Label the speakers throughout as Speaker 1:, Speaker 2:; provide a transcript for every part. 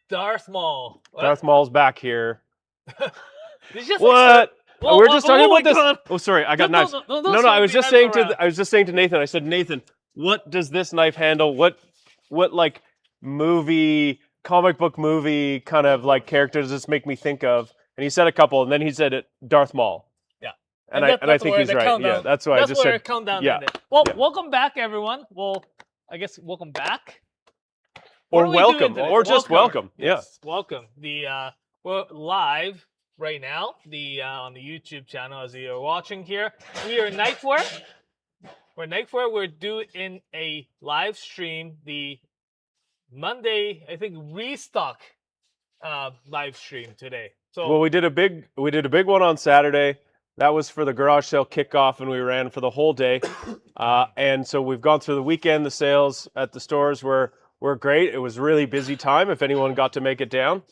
Speaker 1: Darth Maul.
Speaker 2: Darth Maul's back here.
Speaker 1: Did you just
Speaker 2: What? We're just talking about this.
Speaker 1: God.
Speaker 2: Oh, sorry, I got knives.
Speaker 1: No,
Speaker 2: I was just saying to Nathan. I said, Nathan, what does this knife handle? What like comic book movie kind of like character does this make me think of? And he said a couple, and then he said it, Darth Maul.
Speaker 1: Yeah.
Speaker 2: And I think he's right. Yeah, that's why I just said.
Speaker 1: Countdown
Speaker 2: yeah.
Speaker 1: Well, welcome back, everyone. Well, I guess welcome back.
Speaker 2: Or welcome, or just welcome.
Speaker 1: Yes, welcome. We're live right now. On the YouTube channel as you're watching here. We are Knifewear. We're doing a live stream. The Monday, I think, Restock live stream today. So
Speaker 2: well, we did a big one on Saturday. That was for the garage sale kickoff, and we ran for the whole day. And so we've gone through the weekend. The sales at the stores were great. It was really busy time if anyone got to make it down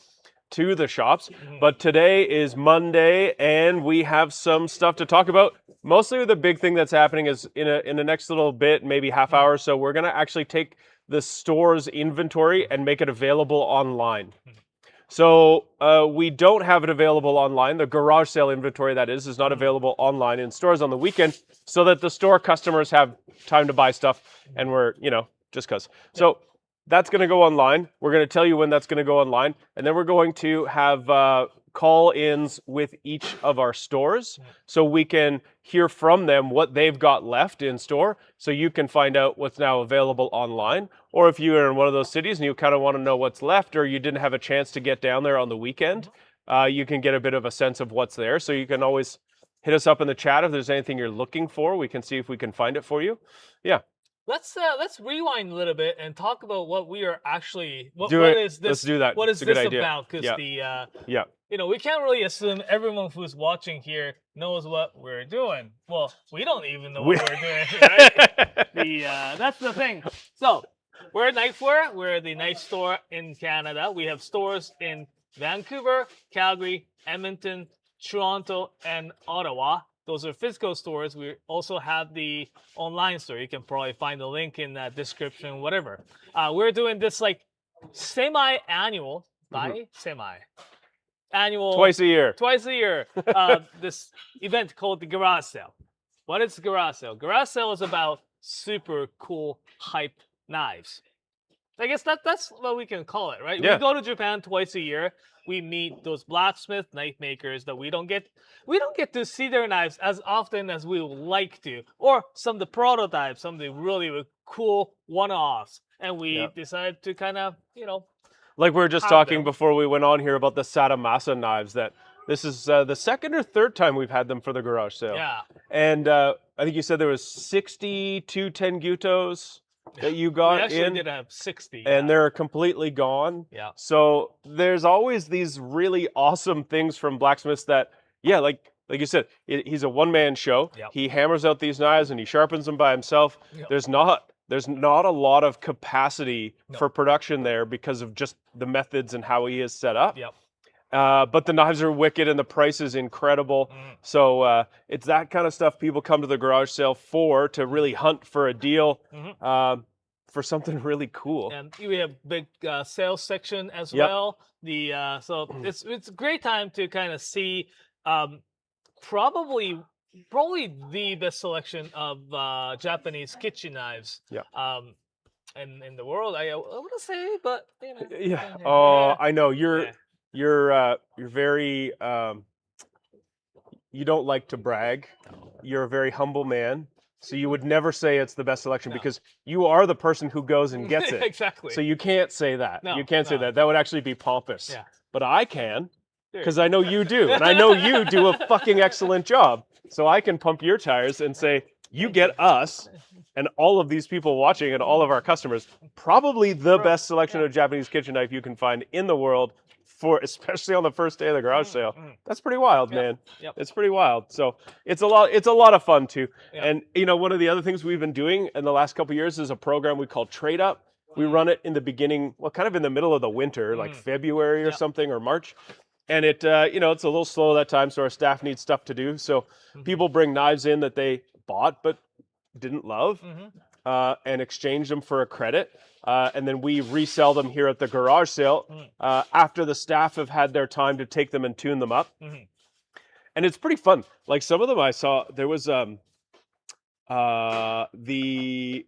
Speaker 2: to the shops. But today is Monday, and we have some stuff to talk about. Mostly the big thing that's happening is in the next little bit, maybe half hour or so, we're going to actually take the store's inventory and make it available online. So we don't have it available online. The garage sale inventory, that is not available online in stores on the weekend, so that the store customers have time to buy stuff, and we're, just because. So that's going to go online. We're going to tell you when that's going to go online, and then we're going to have call-ins with each of our stores, so we can hear from them what they've got left in store, so you can find out what's now available online. Or if you are in one of those cities and you kind of want to know what's left, or you didn't have a chance to get down there on the weekend, you can get a bit of a sense of what's there. So you can always hit us up in the chat if there's anything you're looking for. We can see if we can find it for you. Yeah.
Speaker 1: Let's rewind a little bit and talk about what we are actually. What is this?
Speaker 2: Let's do that.
Speaker 1: What is this about? Because we can't really assume everyone who's watching here knows what we're doing. Well, we don't even know what we're doing, right? That's the thing. So we're Knifewear. We're the knife store in Canada. We have stores in Vancouver, Calgary, Edmonton, Toronto, and Ottawa. Those are physical stores. We also have the online store. You can probably find the link in the description, whatever. We're doing this like semi-annual, annual
Speaker 2: twice a year.
Speaker 1: This event called the garage sale. What is garage sale? Garage sale is about super cool, hype knives. I guess that's what we can call it, right?
Speaker 2: Yeah.
Speaker 1: We go to Japan twice a year. We meet those blacksmith knife makers that we don't get to see their knives as often as we would like to, or some of the prototypes, some of the really cool one-offs, and we decided to kind of,
Speaker 2: like we were just talking before we went on here about the Satomasa knives, that this is the second or third time we've had them for the garage sale.
Speaker 1: Yeah.
Speaker 2: And I think you said there was 62 Tengutos that you got
Speaker 1: we actually did have 60.
Speaker 2: And they're completely gone.
Speaker 1: Yeah.
Speaker 2: So there's always these really awesome things from blacksmiths that, like you said, he's a one-man show.
Speaker 1: Yep.
Speaker 2: He hammers out these knives and he sharpens them by himself.
Speaker 1: Yep.
Speaker 2: There's not a lot of capacity for production there because of just the methods and how he is set up.
Speaker 1: Yep.
Speaker 2: But the knives are wicked and the price is incredible. So it's that kind of stuff people come to the garage sale for, to really hunt for a deal, for something really cool.
Speaker 1: And we have big sales section as well. So it's a great time to kind of see probably the best selection of Japanese kitchen knives. In the world, I want to say, but
Speaker 2: I know you're very you don't like to brag. You're a very humble man, so you would never say it's the best selection because you are the person who goes and gets it.
Speaker 1: Exactly.
Speaker 2: So you can't say that. You can't say that. That would actually be pompous.
Speaker 1: Yeah.
Speaker 2: But I can, because I know you do, and I know you do a fucking excellent job. So I can pump your tires and say, you get us and all of these people watching and all of our customers probably the best selection of Japanese kitchen knife you can find in the world, especially on the first day of the garage sale. That's pretty wild, man.
Speaker 1: Yep.
Speaker 2: It's pretty wild. So it's a lot of fun too. And one of the other things we've been doing in the last couple of years is a program we call Trade Up. We run it in the beginning, kind of in the middle of the winter, like February or something, or March. And it, it's a little slow that time, so our staff needs stuff to do. So people bring knives in that they bought but didn't love. and exchange them for a credit. And then we resell them here at the garage sale after the staff have had their time to take them and tune them up. And it's pretty fun. Like some of them I saw, there was the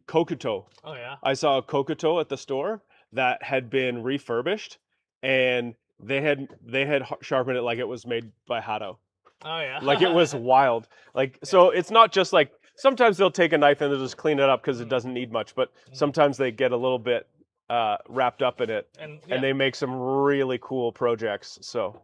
Speaker 2: Kokuto.
Speaker 1: Oh yeah.
Speaker 2: I saw a Kokuto at the store that had been refurbished, and they had sharpened it like it was made by Hato.
Speaker 1: Oh yeah.
Speaker 2: Like it was wild. Like so, it's not just like sometimes they'll take a knife and they'll just clean it up because it doesn't need much, but sometimes they get a little bit wrapped up in it, and they make some really cool projects. So.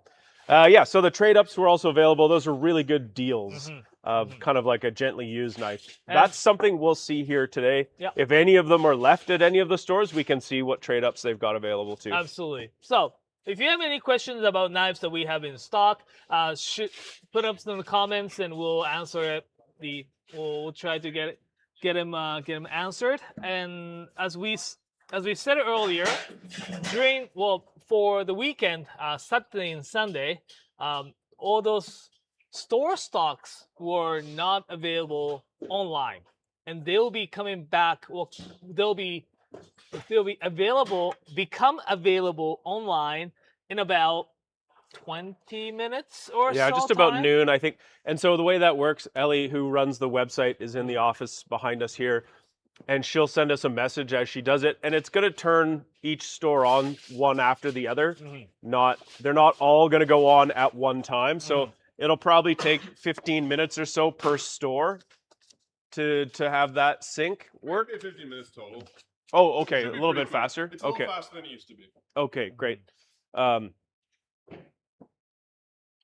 Speaker 2: So the trade ups were also available. Those are really good deals of kind of like a gently used knife. That's something we'll see here today.
Speaker 1: Yep.
Speaker 2: If any of them are left at any of the stores, we can see what trade ups they've got available too.
Speaker 1: Absolutely. So if you have any questions about knives that we have in stock, put up in the comments and we'll answer it. We'll try to get them answered. And as we said earlier, for the weekend, Saturday and Sunday, all those store stocks were not available online, and they'll be coming back. Well, they'll be become available online in about 20 minutes or so.
Speaker 2: Yeah, just about noon, I think. And so the way that works, Ellie, who runs the website, is in the office behind us here. And she'll send us a message as she does it, and it's going to turn each store on one after the other. They're not all going to go on at one time, so it'll probably take 15 minutes or so per store to have that sync work.
Speaker 3: 15 minutes total.
Speaker 2: Oh, okay, a little bit faster.
Speaker 3: It's a little faster than it used to be.
Speaker 2: Okay, great.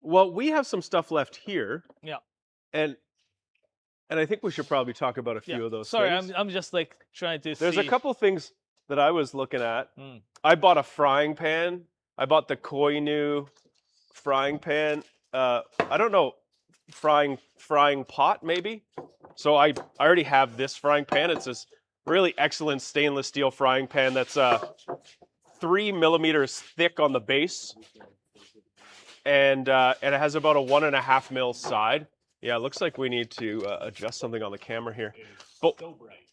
Speaker 2: Well, we have some stuff left here.
Speaker 1: Yeah.
Speaker 2: And I think we should probably talk about a few of those things.
Speaker 1: I'm just like trying to
Speaker 2: There's
Speaker 1: see.
Speaker 2: a couple things that I was looking at. I bought a frying pan. I bought the Koinu frying pan. I don't know, frying pot maybe. So I already have this frying pan. It's this really excellent stainless steel frying pan that's 3 millimeters thick on the base, and it has about a 1.5 mil side. Yeah, it looks like we need to adjust something on the camera here. But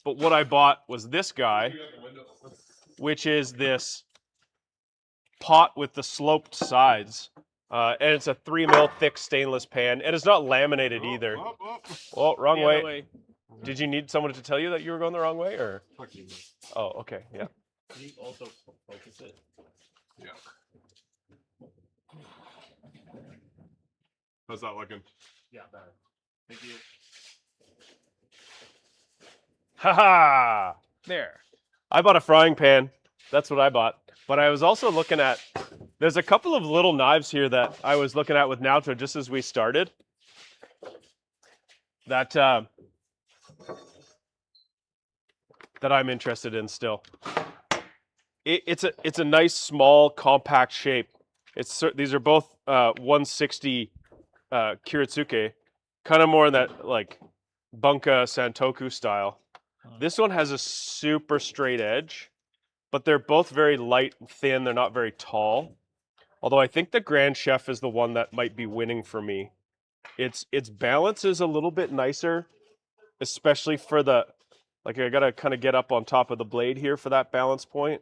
Speaker 2: what I bought was this guy, which is this pot with the sloped sides. And it's a 3 mil thick stainless pan, and it's not laminated either. Oh, wrong way. Did you need someone to tell you that you were going the wrong way, or? Oh, okay, yeah.
Speaker 1: Can you also focus it?
Speaker 3: Yeah. How's that looking?
Speaker 1: Yeah, better. Thank you.
Speaker 2: Haha!
Speaker 1: There.
Speaker 2: I bought a frying pan. That's what I bought. But I was also looking at, there's a couple of little knives here that I was looking at with Naoto just as we started. That I'm interested in still. It's a nice small compact shape. These are both 160 Kiritsuke, kind of more in that like Bunka Santoku style. This one has a super straight edge, but they're both very light and thin. They're not very tall. Although I think the Grand Chef is the one that might be winning for me. Its balance is a little bit nicer, especially for the, like I gotta kind of get up on top of the blade here for that balance point.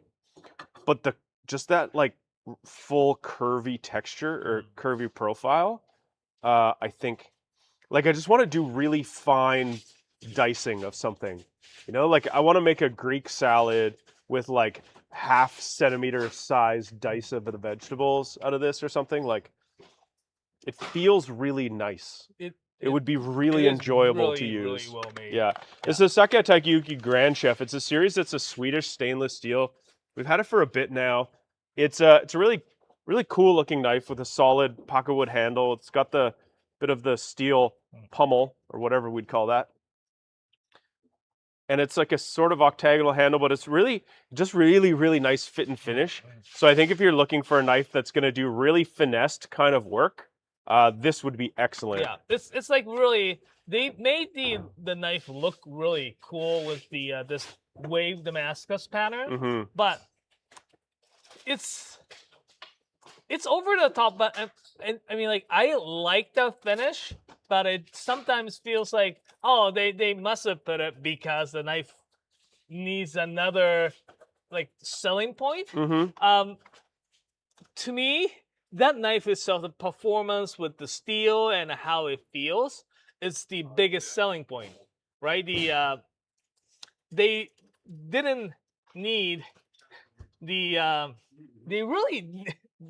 Speaker 2: But just that like full curvy texture or curvy profile, I think, like I just want to do really fine dicing of something. You know, like I want to make a Greek salad with like 1/2 centimeter size dice of the vegetables out of this or something. Like it feels really nice. It would be really enjoyable to use.
Speaker 1: Really well made.
Speaker 2: Yeah. It's the Sake Takeyuki Grand Chef. It's a series that's a Swedish stainless steel. We've had it for a bit now. It's a really cool looking knife with a solid pakkawood handle. It's got the bit of the steel pummel or whatever we'd call that. And it's like a sort of octagonal handle, but it's really nice fit and finish. So I think if you're looking for a knife that's going to do really finessed kind of work, this would be excellent.
Speaker 1: Yeah, it's like really, they made the knife look really cool with the this wave Damascus pattern, but it's over the top. But I mean, like I like the finish, but it sometimes feels like, oh, they must have put it because the knife needs another like selling point.
Speaker 2: Mm-hmm.
Speaker 1: To me, that knife itself, the performance with the steel and how it feels, is the biggest selling point, right? They didn't need they really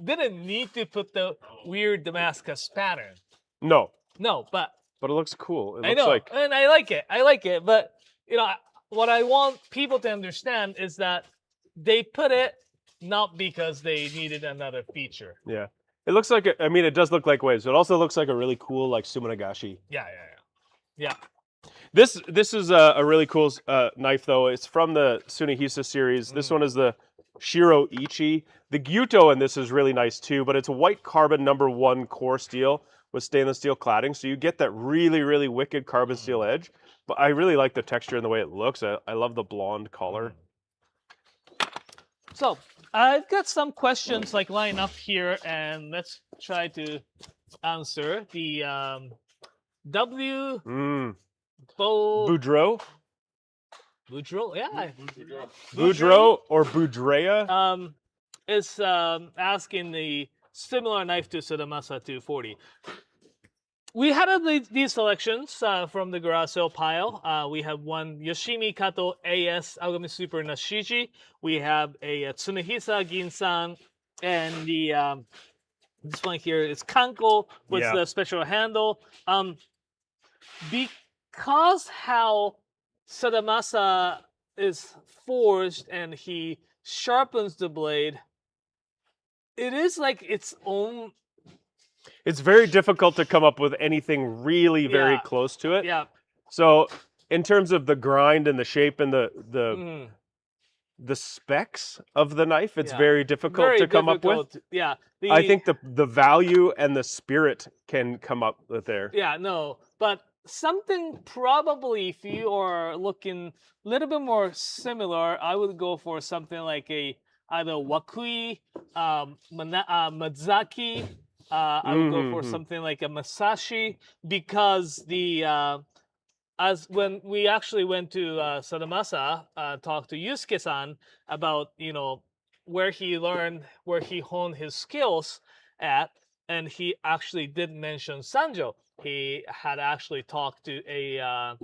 Speaker 1: didn't need to put the weird Damascus pattern.
Speaker 2: No,
Speaker 1: No, but
Speaker 2: it looks cool. It
Speaker 1: I
Speaker 2: looks
Speaker 1: know,
Speaker 2: like
Speaker 1: and I like it. I like it, but what I want people to understand is that they put it not because they needed another feature.
Speaker 2: yeah. It looks like I mean, it does look like waves. It also looks like a really cool like sumonagashi.
Speaker 1: Yeah.
Speaker 2: This is a really cool knife though. It's from the Tsunehisa series. This one is the Shiro Ichi. The Gyuto in this is really nice too, but it's a white carbon #1 core steel with stainless steel cladding, so you get that really wicked carbon steel edge. But I really like the texture and the way it looks. I love the blonde collar.
Speaker 1: So I've got some questions like lined up here, and let's try to answer the
Speaker 2: Boudreaux?
Speaker 1: Boudreaux, yeah.
Speaker 2: Boudreaux or Boudrea?
Speaker 1: Is asking the similar knife to Sadamasa 240. We had these selections from the garage sale pile. We have one Yoshimi Kato AS Aogami Super Nashiji. We have a Tsunehisa Ginsan, and the this one here is Kanko with the special handle. Because how Sadamasa is forged and he sharpens the blade, it is like its own.
Speaker 2: It's very difficult to come up with anything really very close to it.
Speaker 1: Yeah.
Speaker 2: So in terms of the grind and the shape and the specs of the knife, it's very difficult to come up with.
Speaker 1: Yeah.
Speaker 2: I think the value and the spirit can come up with there.
Speaker 1: Yeah, no. But something probably, if you are looking a little bit more similar, I would go for something like either Wakui, Mazaki. I would go for something like a Masashi, because as when we actually went to Sadamasa, talked to Yusuke-san about where he learned, where he honed his skills at, and he actually did mention Sanjo. He had actually talked to a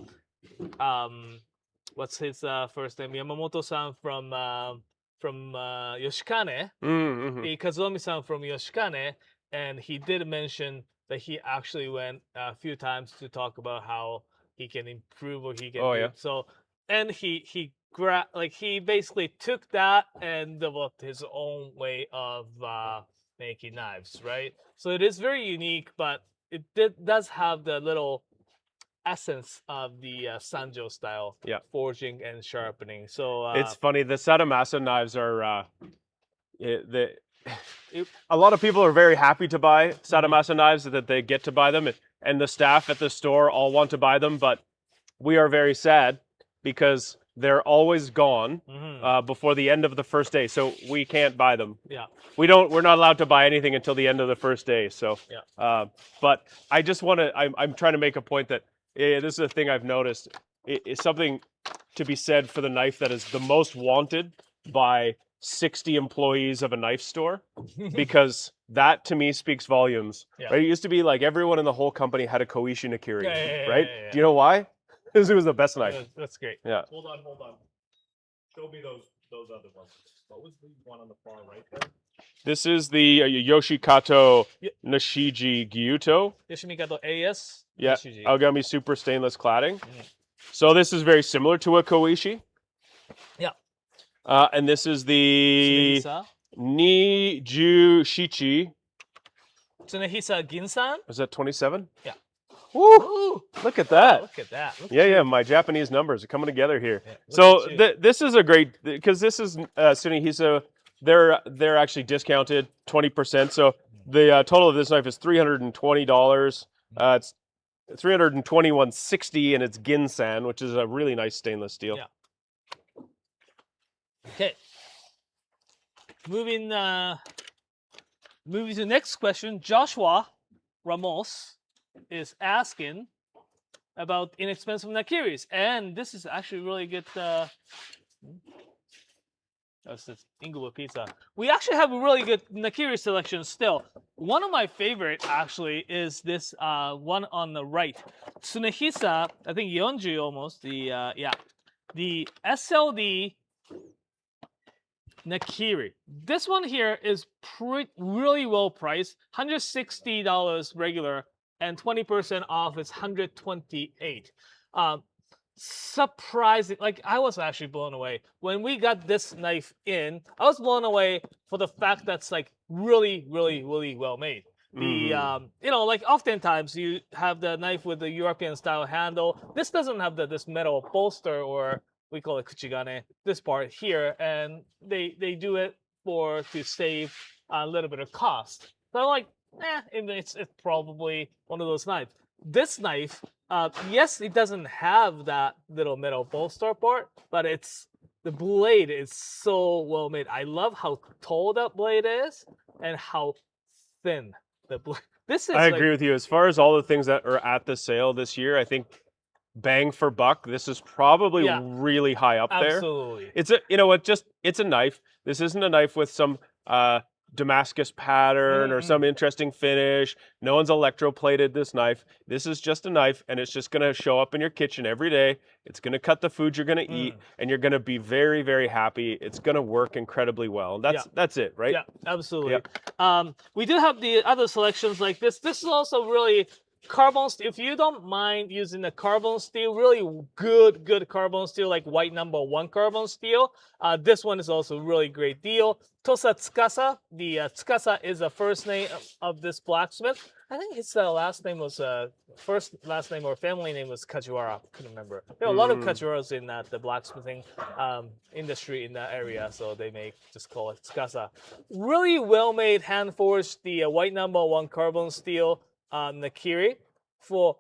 Speaker 1: what's his first name, Yamamoto-san from Yoshikane, Kazuomi-san from Yoshikane, and he did mention that he actually went a few times to talk about how he can improve what he can do.
Speaker 2: Yeah.
Speaker 1: So, and he basically took that and developed his own way of making knives, right? So it is very unique, but it does have the little essence of the Sanjo style forging and sharpening. So
Speaker 2: it's funny, the Sadamasa knives are a lot of people are very happy to buy Sadamasa knives, that they get to buy them, and the staff at the store all want to buy them, but we are very sad because they're always gone before the end of the first day, so we can't buy them.
Speaker 1: Yeah.
Speaker 2: We're not allowed to buy anything until the end of the first day. So, but I just want to. I'm trying to make a point that this is a thing I've noticed. It's something to be said for the knife that is the most wanted by 60 employees of a knife store, because that to me speaks volumes.
Speaker 1: Yeah.
Speaker 2: Right? It used to be like everyone in the whole company had a Koishi Nakiri, right?
Speaker 1: Yeah.
Speaker 2: Do you know why? Because it was the best knife.
Speaker 1: That's great.
Speaker 2: Yeah.
Speaker 3: Hold on. Show me those other ones. What was the one on the far right there?
Speaker 2: This is the Yoshikato Nashiji Gyuto.
Speaker 1: Yoshimikato AS.
Speaker 2: Yeah,
Speaker 1: Nashiji.
Speaker 2: Aogami Super Stainless Cladding. So this is very similar to a Koishi.
Speaker 1: Yeah.
Speaker 2: And this is the Niju Shichi.
Speaker 1: Tsunehisa Ginsan.
Speaker 2: Is that 27?
Speaker 1: Yeah.
Speaker 2: Woo!
Speaker 1: Ooh.
Speaker 2: Look at that.
Speaker 1: Look at that.
Speaker 2: Yeah. My Japanese numbers are coming together here.
Speaker 1: Yeah,
Speaker 2: so this is a great, because this is Tsunehisa. They're actually discounted 20%. So the total of this knife is $320. It's $321.60, and it's Ginsan, which is a really nice stainless steel.
Speaker 1: Yeah. Okay. Moving to the next question. Joshua Ramos is asking about inexpensive Nakiris, and this is actually really good That's this Inglewood pizza. We actually have a really good nakiri selection still. One of my favorite actually is this one on the right. Tsunehisa, I think Yonju almost. The SLD nakiri. This one here is really well priced. $160 regular and 20% off is $128. Surprising, like I was actually blown away when we got this knife in. I was blown away for the fact that's like really well made. The like oftentimes you have the knife with the European style handle. This doesn't have this metal bolster, or we call it kuchigane, this part here, and they do it to save a little bit of cost. So I'm like, it's probably one of those knives. This knife, yes, it doesn't have that little metal bolster part, but the blade is so well made. I love how tall that blade is and how thin the blade.
Speaker 2: I agree with you. As far as all the things that are at the sale this year, I think bang for buck, this is probably really high up there.
Speaker 1: Absolutely.
Speaker 2: It's it's a knife. This isn't a knife with some Damascus pattern or some interesting finish. No one's electroplated this knife. This is just a knife, and it's just going to show up in your kitchen every day. It's going to cut the food you're going to eat, and you're going to be very happy. It's going to work incredibly well. And that's it, right?
Speaker 1: Yeah, absolutely. Yeah. We do have the other selections like this. This is also really carbon steel. If you don't mind using the carbon steel, really good carbon steel, like white number 1 carbon steel, this one is also a really great deal. Tosa Tsukasa, the Tsukasa is the first name of this blacksmith. I think his last name was first last name or family name was Kajiwara. Couldn't remember. There are a lot of Kajiwaras in the blacksmithing industry in that area, so they just call it Tsukasa. Really well made, hand forged, the white number 1 carbon steel nakiri for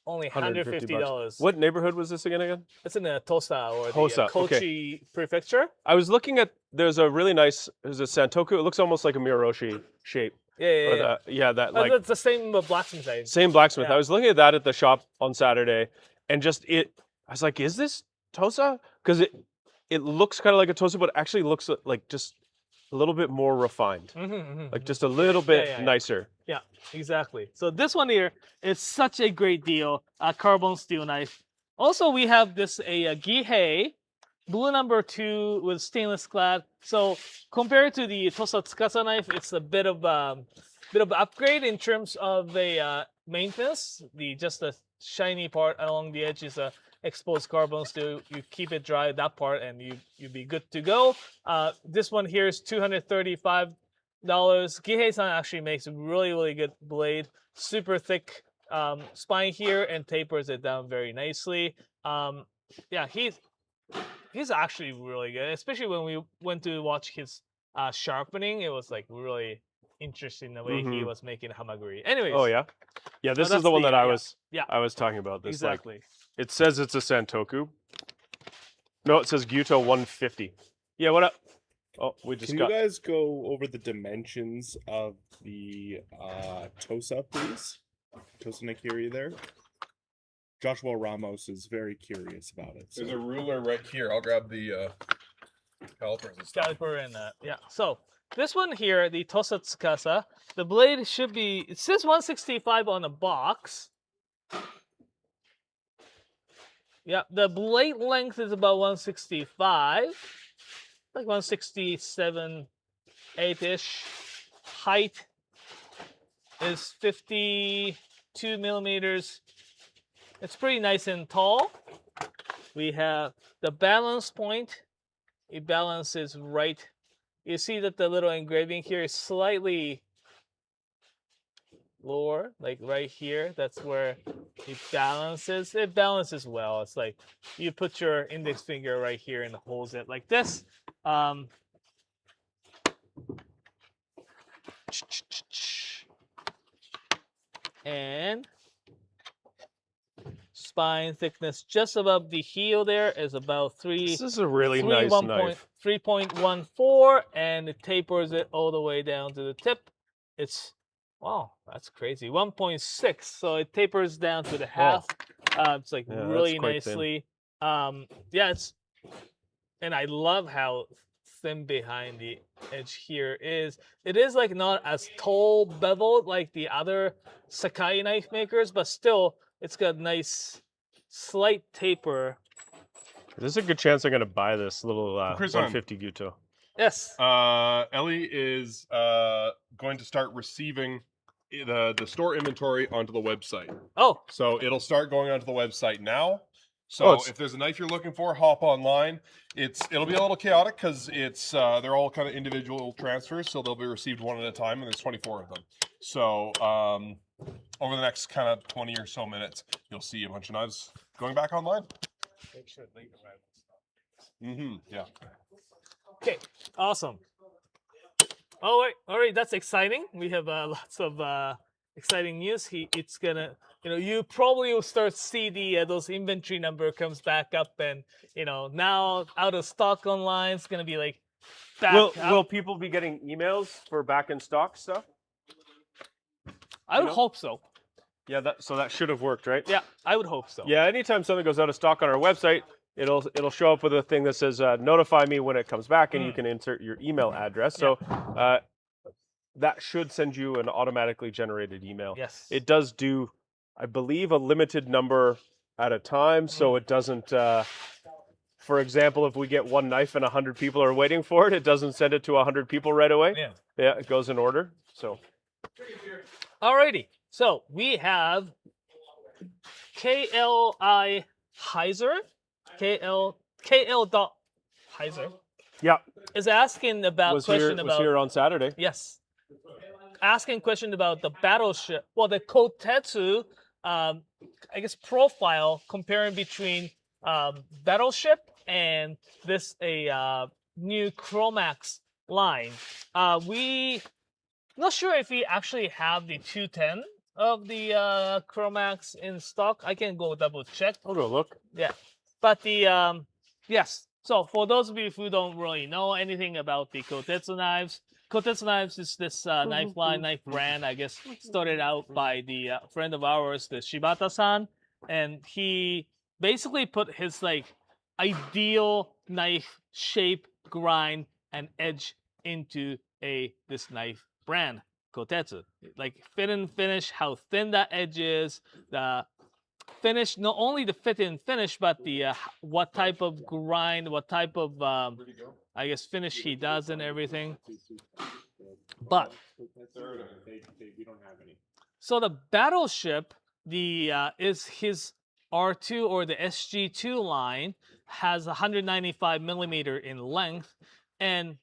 Speaker 1: only $150.
Speaker 2: What neighborhood was this again?
Speaker 1: It's in the Tosa or
Speaker 2: Tosa,
Speaker 1: the Kochi prefecture.
Speaker 2: I was looking at, there's a Santoku. It looks almost like a Miroshi shape.
Speaker 1: Yeah.
Speaker 2: It's
Speaker 1: the same blacksmith.
Speaker 2: Same blacksmith. Yeah. I was looking at that at the shop on Saturday, and I was like, is this Tosa? Because it looks kind of like a Tosa, but it actually looks like just a little bit more refined, like just a little bit nicer.
Speaker 1: Yeah, exactly. So this one here is such a great deal, a carbon steel knife. Also, we have this a Gihei, blue number 2 with stainless clad. So compared to the Tosa Tsukasa knife, it's a bit of upgrade in terms of the maintenance. Just the shiny part along the edge is a exposed carbon steel. You keep it dry, that part, and you'd be good to go. This one here is $235. Gihei-san actually makes a really good blade, super thick spine here, and tapers it down very nicely. He's actually really good, especially when we went to watch his sharpening. It was like really interesting the way he was making hamaguri. Anyways.
Speaker 2: Oh yeah, this is the one that I was talking about. This
Speaker 1: exactly.
Speaker 2: It says it's a Santoku. No, it says Gyuto 150. Yeah, what up? Oh, we just
Speaker 4: Can you guys go over the dimensions of the Tosa, please? Tosa Nakiri there. Joshua Ramos is very curious about it.
Speaker 5: So. There's a ruler right here. I'll grab the calipers and stuff.
Speaker 1: Caliper and So this one here, the Tosa Tsukasa, the blade should be, it says 165 on the box. Yeah, the blade length is about 165, like 167, 8-ish. Height is 52 millimeters. It's pretty nice and tall. We have the balance point. It balances right. You see that the little engraving here is slightly lower, like right here. That's where it balances. It balances well. It's like you put your index finger right here and holds it like this. And spine thickness just above the heel there is about 3.
Speaker 2: This is a really nice knife.
Speaker 1: 3.14, and it tapers it all the way down to the tip. It's wow, that's crazy. 1.6, so it tapers down to the half. It's like really nicely. It's and I love how thin behind the edge here is. It is like not as tall beveled like the other Sakai knife makers, but still it's got nice slight taper.
Speaker 2: There's a good chance I'm going to buy this little
Speaker 5: Chris,
Speaker 2: 150 Guto.
Speaker 1: Yes.
Speaker 5: Ellie is going to start receiving the store inventory onto the website.
Speaker 1: Oh,
Speaker 5: So it'll start going onto the website now. So if there's a knife you're looking for, hop online. It'll be a little chaotic because they're all kind of individual transfers, so they'll be received one at a time, and there's 24 of them. So over the next kind of 20 or so minutes, you'll see a bunch of knives going back online.
Speaker 3: Make sure they arrive.
Speaker 5: Yeah.
Speaker 1: okay, awesome. All right, that's exciting. We have lots of exciting news. It's gonna, you probably will start to see the those inventory number comes back up, and now out of stock online. It's gonna be like back up.
Speaker 2: Will people be getting emails for back in stock stuff?
Speaker 1: I would hope so.
Speaker 2: Yeah, so that should have worked, right?
Speaker 1: Yeah, I would hope so.
Speaker 2: Yeah, anytime something goes out of stock on our website, it'll show up with a thing that says notify me when it comes back, and you can insert your email address. So that should send you an automatically generated email.
Speaker 1: Yes.
Speaker 2: It does do, I believe, a limited number at a time, so it doesn't. For example, if we get one knife and 100 people are waiting for it, it doesn't send it to 100 people right away. Yeah, it goes in order. So.
Speaker 1: Alrighty. So we have KLI Heiser, KL dot Heiser
Speaker 2: Yeah,
Speaker 1: is asking about
Speaker 2: was here on Saturday.
Speaker 1: Yes, asking question about the battleship. Well, the Kotetsu, I guess profile comparing between battleship and this new Chromax line. We not sure if we actually have the 210 of the Chromax in stock. I can go double check.
Speaker 2: I'll go look.
Speaker 1: Yeah, but the yes. So for those of you who don't really know anything about the Kotetsu knives is this knife brand. I guess started out by the friend of ours, the Shibata-san, and he basically put his ideal knife shape, grind, and edge into this knife brand, Kotetsu. Like fit and finish, how thin that edge is, the finish, not only the fit and finish, but the what type of grind, what type of I guess finish he does and everything. But so the battleship, is his R2 or the SG2 line has 195 millimeter in length, and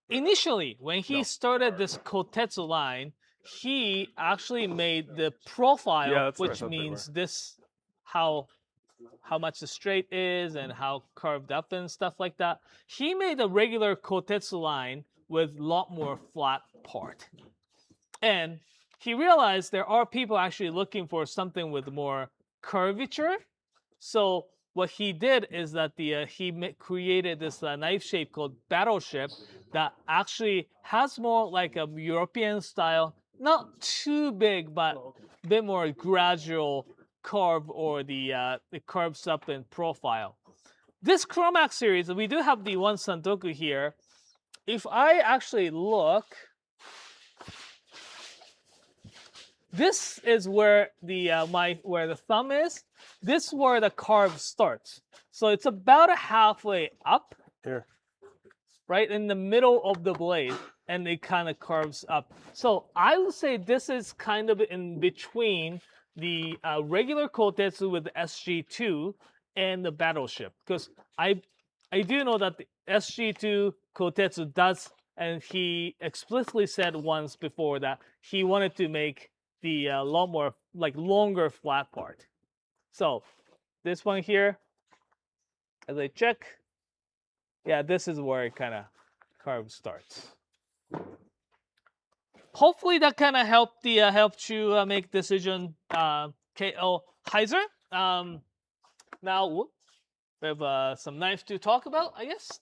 Speaker 1: initially when he started this Kotetsu line, he actually made the profile, which means this how much the straight is and how curved up and stuff like that. He made a regular Kotetsu line with a lot more flat part. And he realized there are people actually looking for something with more curvature. So what he did is that he created this knife shape called Battleship that actually has more like a European style, not too big, but a bit more gradual curve, or the curves up in profile. This Chromax series, we do have the one Santoku here. If I actually look, this is where the where the thumb is. This is where the carve starts. So it's about halfway up.
Speaker 2: Here.
Speaker 1: Right in the middle of the blade, and it kind of carves up. So I would say this is kind of in between the regular Kotetsu with the SG2 and the Battleship, because I do know that the SG2 Kotetsu does, and he explicitly said once before that he wanted to make the lot more longer flat part. So this one here, as I check, yeah, this is where it kind of curve starts. Hopefully that kind of helped you make decision, KL Heiser. Now we have some knife to talk about, I guess.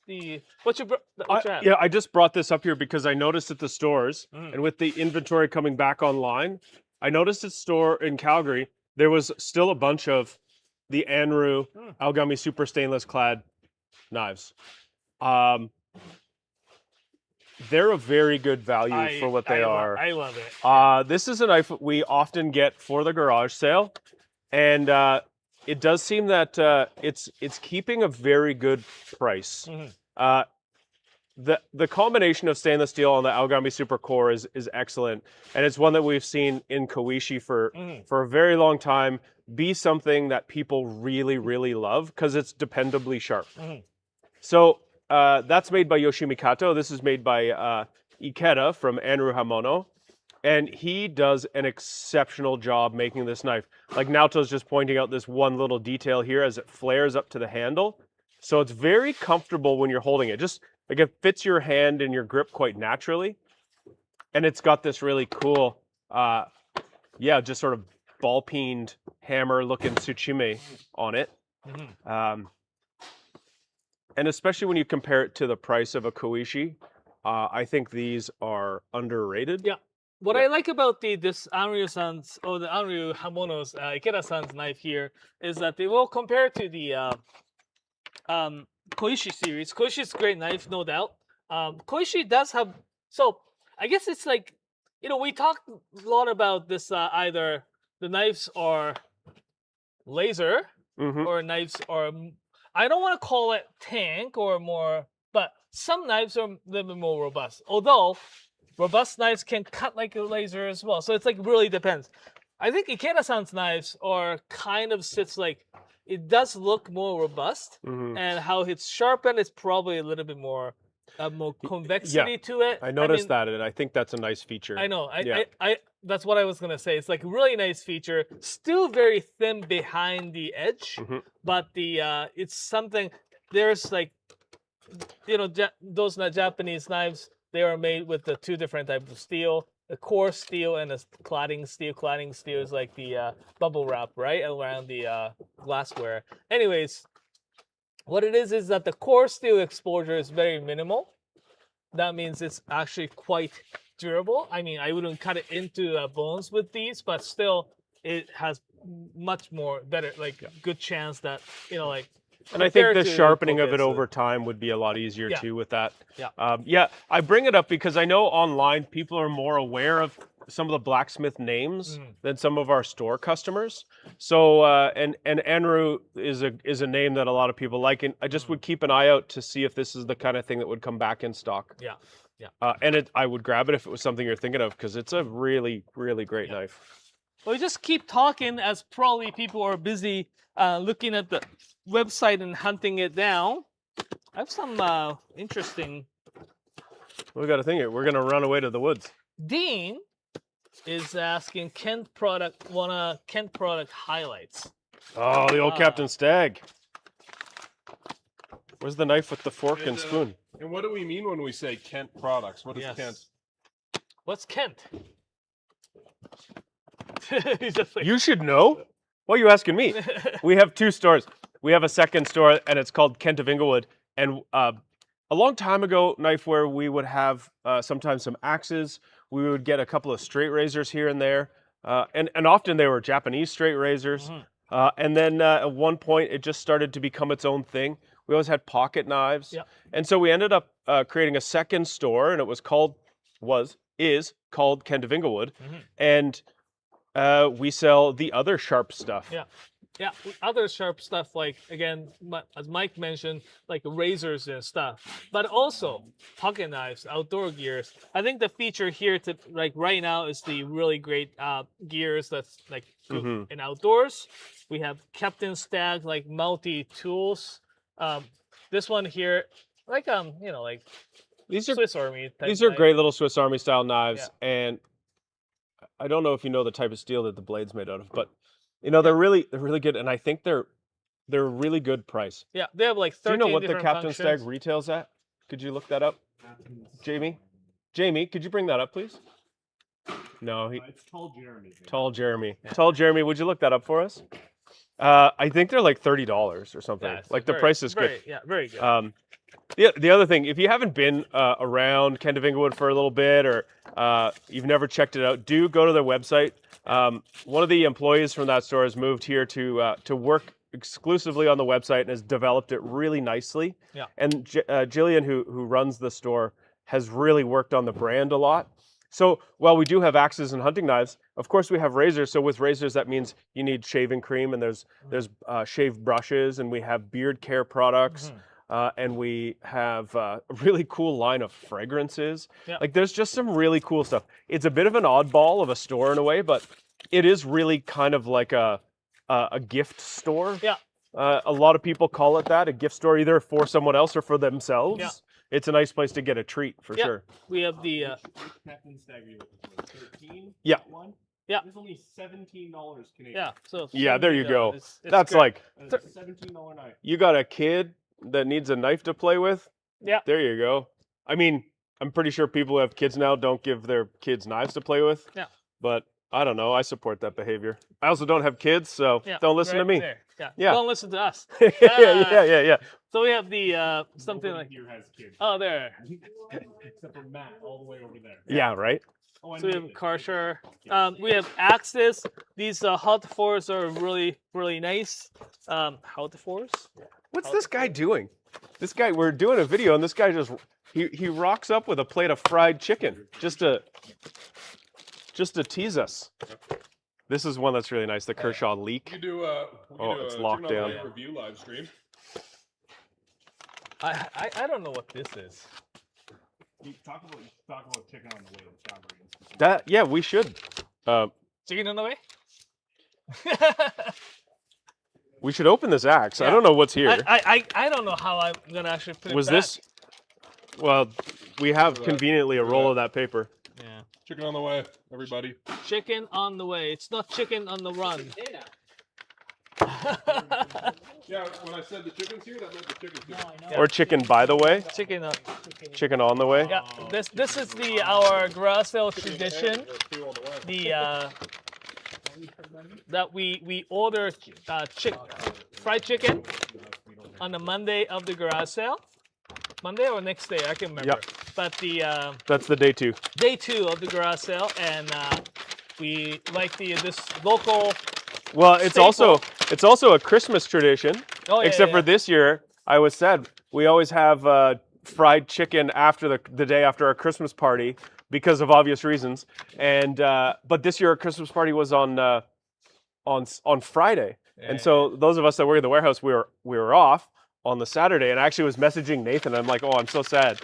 Speaker 1: What you have?
Speaker 2: Yeah, I just brought this up here because I noticed at the stores, and with the inventory coming back online, I noticed at store in Calgary there was still a bunch of the Anru Aogami Super Stainless Clad knives. They're a very good value for what they are.
Speaker 1: I love it.
Speaker 2: This is a knife we often get for the garage sale, and it does seem that it's keeping a very good price. The combination of stainless steel on the Algami Super Core is excellent, and it's one that we've seen in Koishi for a very long time be something that people really, really love because it's dependably sharp. So that's made by Yoshimi Kato. This is made by Ikeda from Anru Hamono, and he does an exceptional job making this knife. Like Naoto's just pointing out this one little detail here as it flares up to the handle. So it's very comfortable when you're holding it. Just like it fits your hand and your grip quite naturally. And it's got this really cool, just sort of ball-peened hammer-looking tsuchime on it. And especially when you compare it to the price of a Koishi, I think these are underrated.
Speaker 1: Yeah. What I like about this Anryu-san's, or the Anryu Hamono's Ikeda-san's knife here is that they will compare to the Koishi series. Koishi is a great knife, no doubt. Koishi does have, so I guess it's like, we talked a lot about this, either the knives are laser or knives are, I don't want to call it tank or more, but some knives are a little bit more robust. Although robust knives can cut like a laser as well. So it's like really depends. I think Ikeda-san's knives are kind of sits like, it does look more robust, and how it's sharpened is probably a little bit more convexity to it.
Speaker 2: I noticed that, and I think that's a nice feature.
Speaker 1: I know. I that's what I was gonna say. It's like a really nice feature. Still very thin behind the edge, but the it's something. There's like, those Japanese knives. They are made with the two different types of steel. The core steel and the cladding steel. Cladding steel is like the bubble wrap, right, around the glassware. Anyways, what it is that the core steel exposure is very minimal. That means it's actually quite durable. I mean, I wouldn't cut it into bones with these, but still, it has much more better, like good chance that
Speaker 2: And I think the sharpening of it over time would be a lot easier too with that. I bring it up because I know online people are more aware of some of the blacksmith names than some of our store customers. So and Anru is a name that a lot of people like, and I just would keep an eye out to see if this is the kind of thing that would come back in stock. And I would grab it if it was something you're thinking of, because it's a really, really great knife.
Speaker 1: Well, we just keep talking as probably people are busy looking at the website and hunting it down. I have some interesting.
Speaker 2: We got to think it. We're gonna run away to the woods.
Speaker 1: Dean is asking Kent product highlights.
Speaker 2: Oh, the old Captain Stag. Where's the knife with the fork and spoon?
Speaker 5: And what do we mean when we say Kent products? What is Kent?
Speaker 1: What's Kent? He's just like,
Speaker 2: you should know. What are you asking me? We have two stores. We have a second store, and it's called Kent of Inglewood. And a long time ago, Knifewear, we would have sometimes some axes. We would get a couple of straight razors here and there. And often they were Japanese straight razors. And then at one point, it just started to become its own thing. We always had pocket knives. And so we ended up creating a second store, and it is called Kent of Inglewood. And we sell the other sharp stuff.
Speaker 1: Yeah, other sharp stuff, like, again, as Mike mentioned, like razors and stuff, but also pocket knives, outdoor gears. I think the feature here to like right now is the really great gears that's like in outdoors. We have Captain Stag, like multi-tools. This one here, like like
Speaker 2: these are
Speaker 1: Swiss Army type
Speaker 2: these are
Speaker 1: knife.
Speaker 2: Great little Swiss Army style knives, and I don't know if you know the type of steel that the blade's made out of, but they're really good, and I think they're really good price.
Speaker 1: Yeah, they have like 13
Speaker 2: Do you know what the
Speaker 1: different
Speaker 2: Captain
Speaker 1: functions.
Speaker 2: Stag retails at? Could you look that up, Jamie? Jamie, could you bring that up, please? No,
Speaker 3: It's Tall Jeremy.
Speaker 2: Tall Jeremy. Tall Jeremy, would you look that up for us? I think they're like $30 or something.
Speaker 1: Yeah,
Speaker 2: like the price is good.
Speaker 1: Yeah, very good.
Speaker 2: The other thing, if you haven't been around Kent of Inglewood for a little bit, or you've never checked it out, do go to their website. One of the employees from that store has moved here to work exclusively on the website and has developed it really nicely.
Speaker 1: Yeah.
Speaker 2: And Jillian, who runs the store, has really worked on the brand a lot. So while we do have axes and hunting knives, of course we have razors. So with razors, that means you need shaving cream, and there's shave brushes, and we have beard care products. And we have a really cool line of fragrances.
Speaker 1: Yeah.
Speaker 2: Like there's just some really cool stuff. It's a bit of an oddball of a store in a way, but it is really kind of like a gift store.
Speaker 1: Yeah.
Speaker 2: A lot of people call it that, a gift store, either for someone else or for themselves.
Speaker 1: Yeah.
Speaker 2: It's a nice place to get a treat for
Speaker 1: Yeah.
Speaker 2: sure.
Speaker 1: We have the
Speaker 3: Captain Stag, you're looking for 13.
Speaker 2: Yeah.
Speaker 3: One.
Speaker 1: Yeah.
Speaker 3: It's only $17 Canadian.
Speaker 1: yeah. So
Speaker 2: Yeah, there you go.
Speaker 1: it's
Speaker 2: That's
Speaker 1: great.
Speaker 2: like,
Speaker 3: And it's a $17 knife.
Speaker 2: you got a kid that needs a knife to play with.
Speaker 1: Yeah.
Speaker 2: There you go. I mean, I'm pretty sure people who have kids now don't give their kids knives to play with.
Speaker 1: Yeah.
Speaker 2: But I don't know. I support that behavior. I also don't have kids, so
Speaker 1: Yeah,
Speaker 2: don't listen to
Speaker 1: right
Speaker 2: me.
Speaker 1: there. Yeah.
Speaker 2: Yeah.
Speaker 1: Don't listen to us.
Speaker 2: yeah.
Speaker 1: So we have the something
Speaker 3: Nobody
Speaker 1: like
Speaker 3: here has kids.
Speaker 1: oh there.
Speaker 3: Except for Matt, all the way over there.
Speaker 2: Yeah, right?
Speaker 3: Oh, and
Speaker 1: So we have
Speaker 3: Nathan.
Speaker 1: Karcher. We have axes. These Hot fours are really nice. Hot fours.
Speaker 2: What's this guy doing? This guy, we're doing a video, and this guy just he rocks up with a plate of fried chicken just to tease us. This is one that's really nice, the Kershaw
Speaker 5: We
Speaker 2: leak.
Speaker 5: could do
Speaker 2: It's
Speaker 5: a
Speaker 2: locked
Speaker 5: Chicken on the
Speaker 2: down.
Speaker 5: Way review live stream.
Speaker 1: I don't know what this is.
Speaker 3: You talk about chicken on the way to Calgary.
Speaker 2: That yeah, we should.
Speaker 1: Chicken on the way.
Speaker 2: We should open this axe. I
Speaker 1: Yeah.
Speaker 2: don't know what's here.
Speaker 1: I don't know how I'm gonna actually put it
Speaker 2: Was
Speaker 1: back.
Speaker 2: this? Well, we have conveniently a roll of that paper.
Speaker 1: Yeah.
Speaker 5: Chicken on the way, everybody.
Speaker 1: Chicken on the way. It's not chicken on the run.
Speaker 5: Yeah, when I said the chicken's here, that meant the chicken's here.
Speaker 1: Yeah.
Speaker 2: Or chicken by the way.
Speaker 1: Chicken on.
Speaker 2: Chicken on the way.
Speaker 1: Yeah. This is our garage sale tradition.
Speaker 5: Two on the way.
Speaker 1: The that we order fried chicken on the Monday of the garage sale. Monday or next day, I can remember.
Speaker 2: Yep.
Speaker 1: But the
Speaker 2: That's the day 2.
Speaker 1: day 2 of the garage sale, and we like this local.
Speaker 2: Well, it's also a Christmas tradition.
Speaker 1: Oh, yeah,
Speaker 2: except
Speaker 1: yeah.
Speaker 2: for this year, I was sad. We always have fried chicken after the day after our Christmas party because of obvious reasons. And but this year our Christmas party was on Friday, and so those of us that work in the warehouse, we were off on the Saturday, and I actually was messaging Nathan. I'm like, oh, I'm so sad.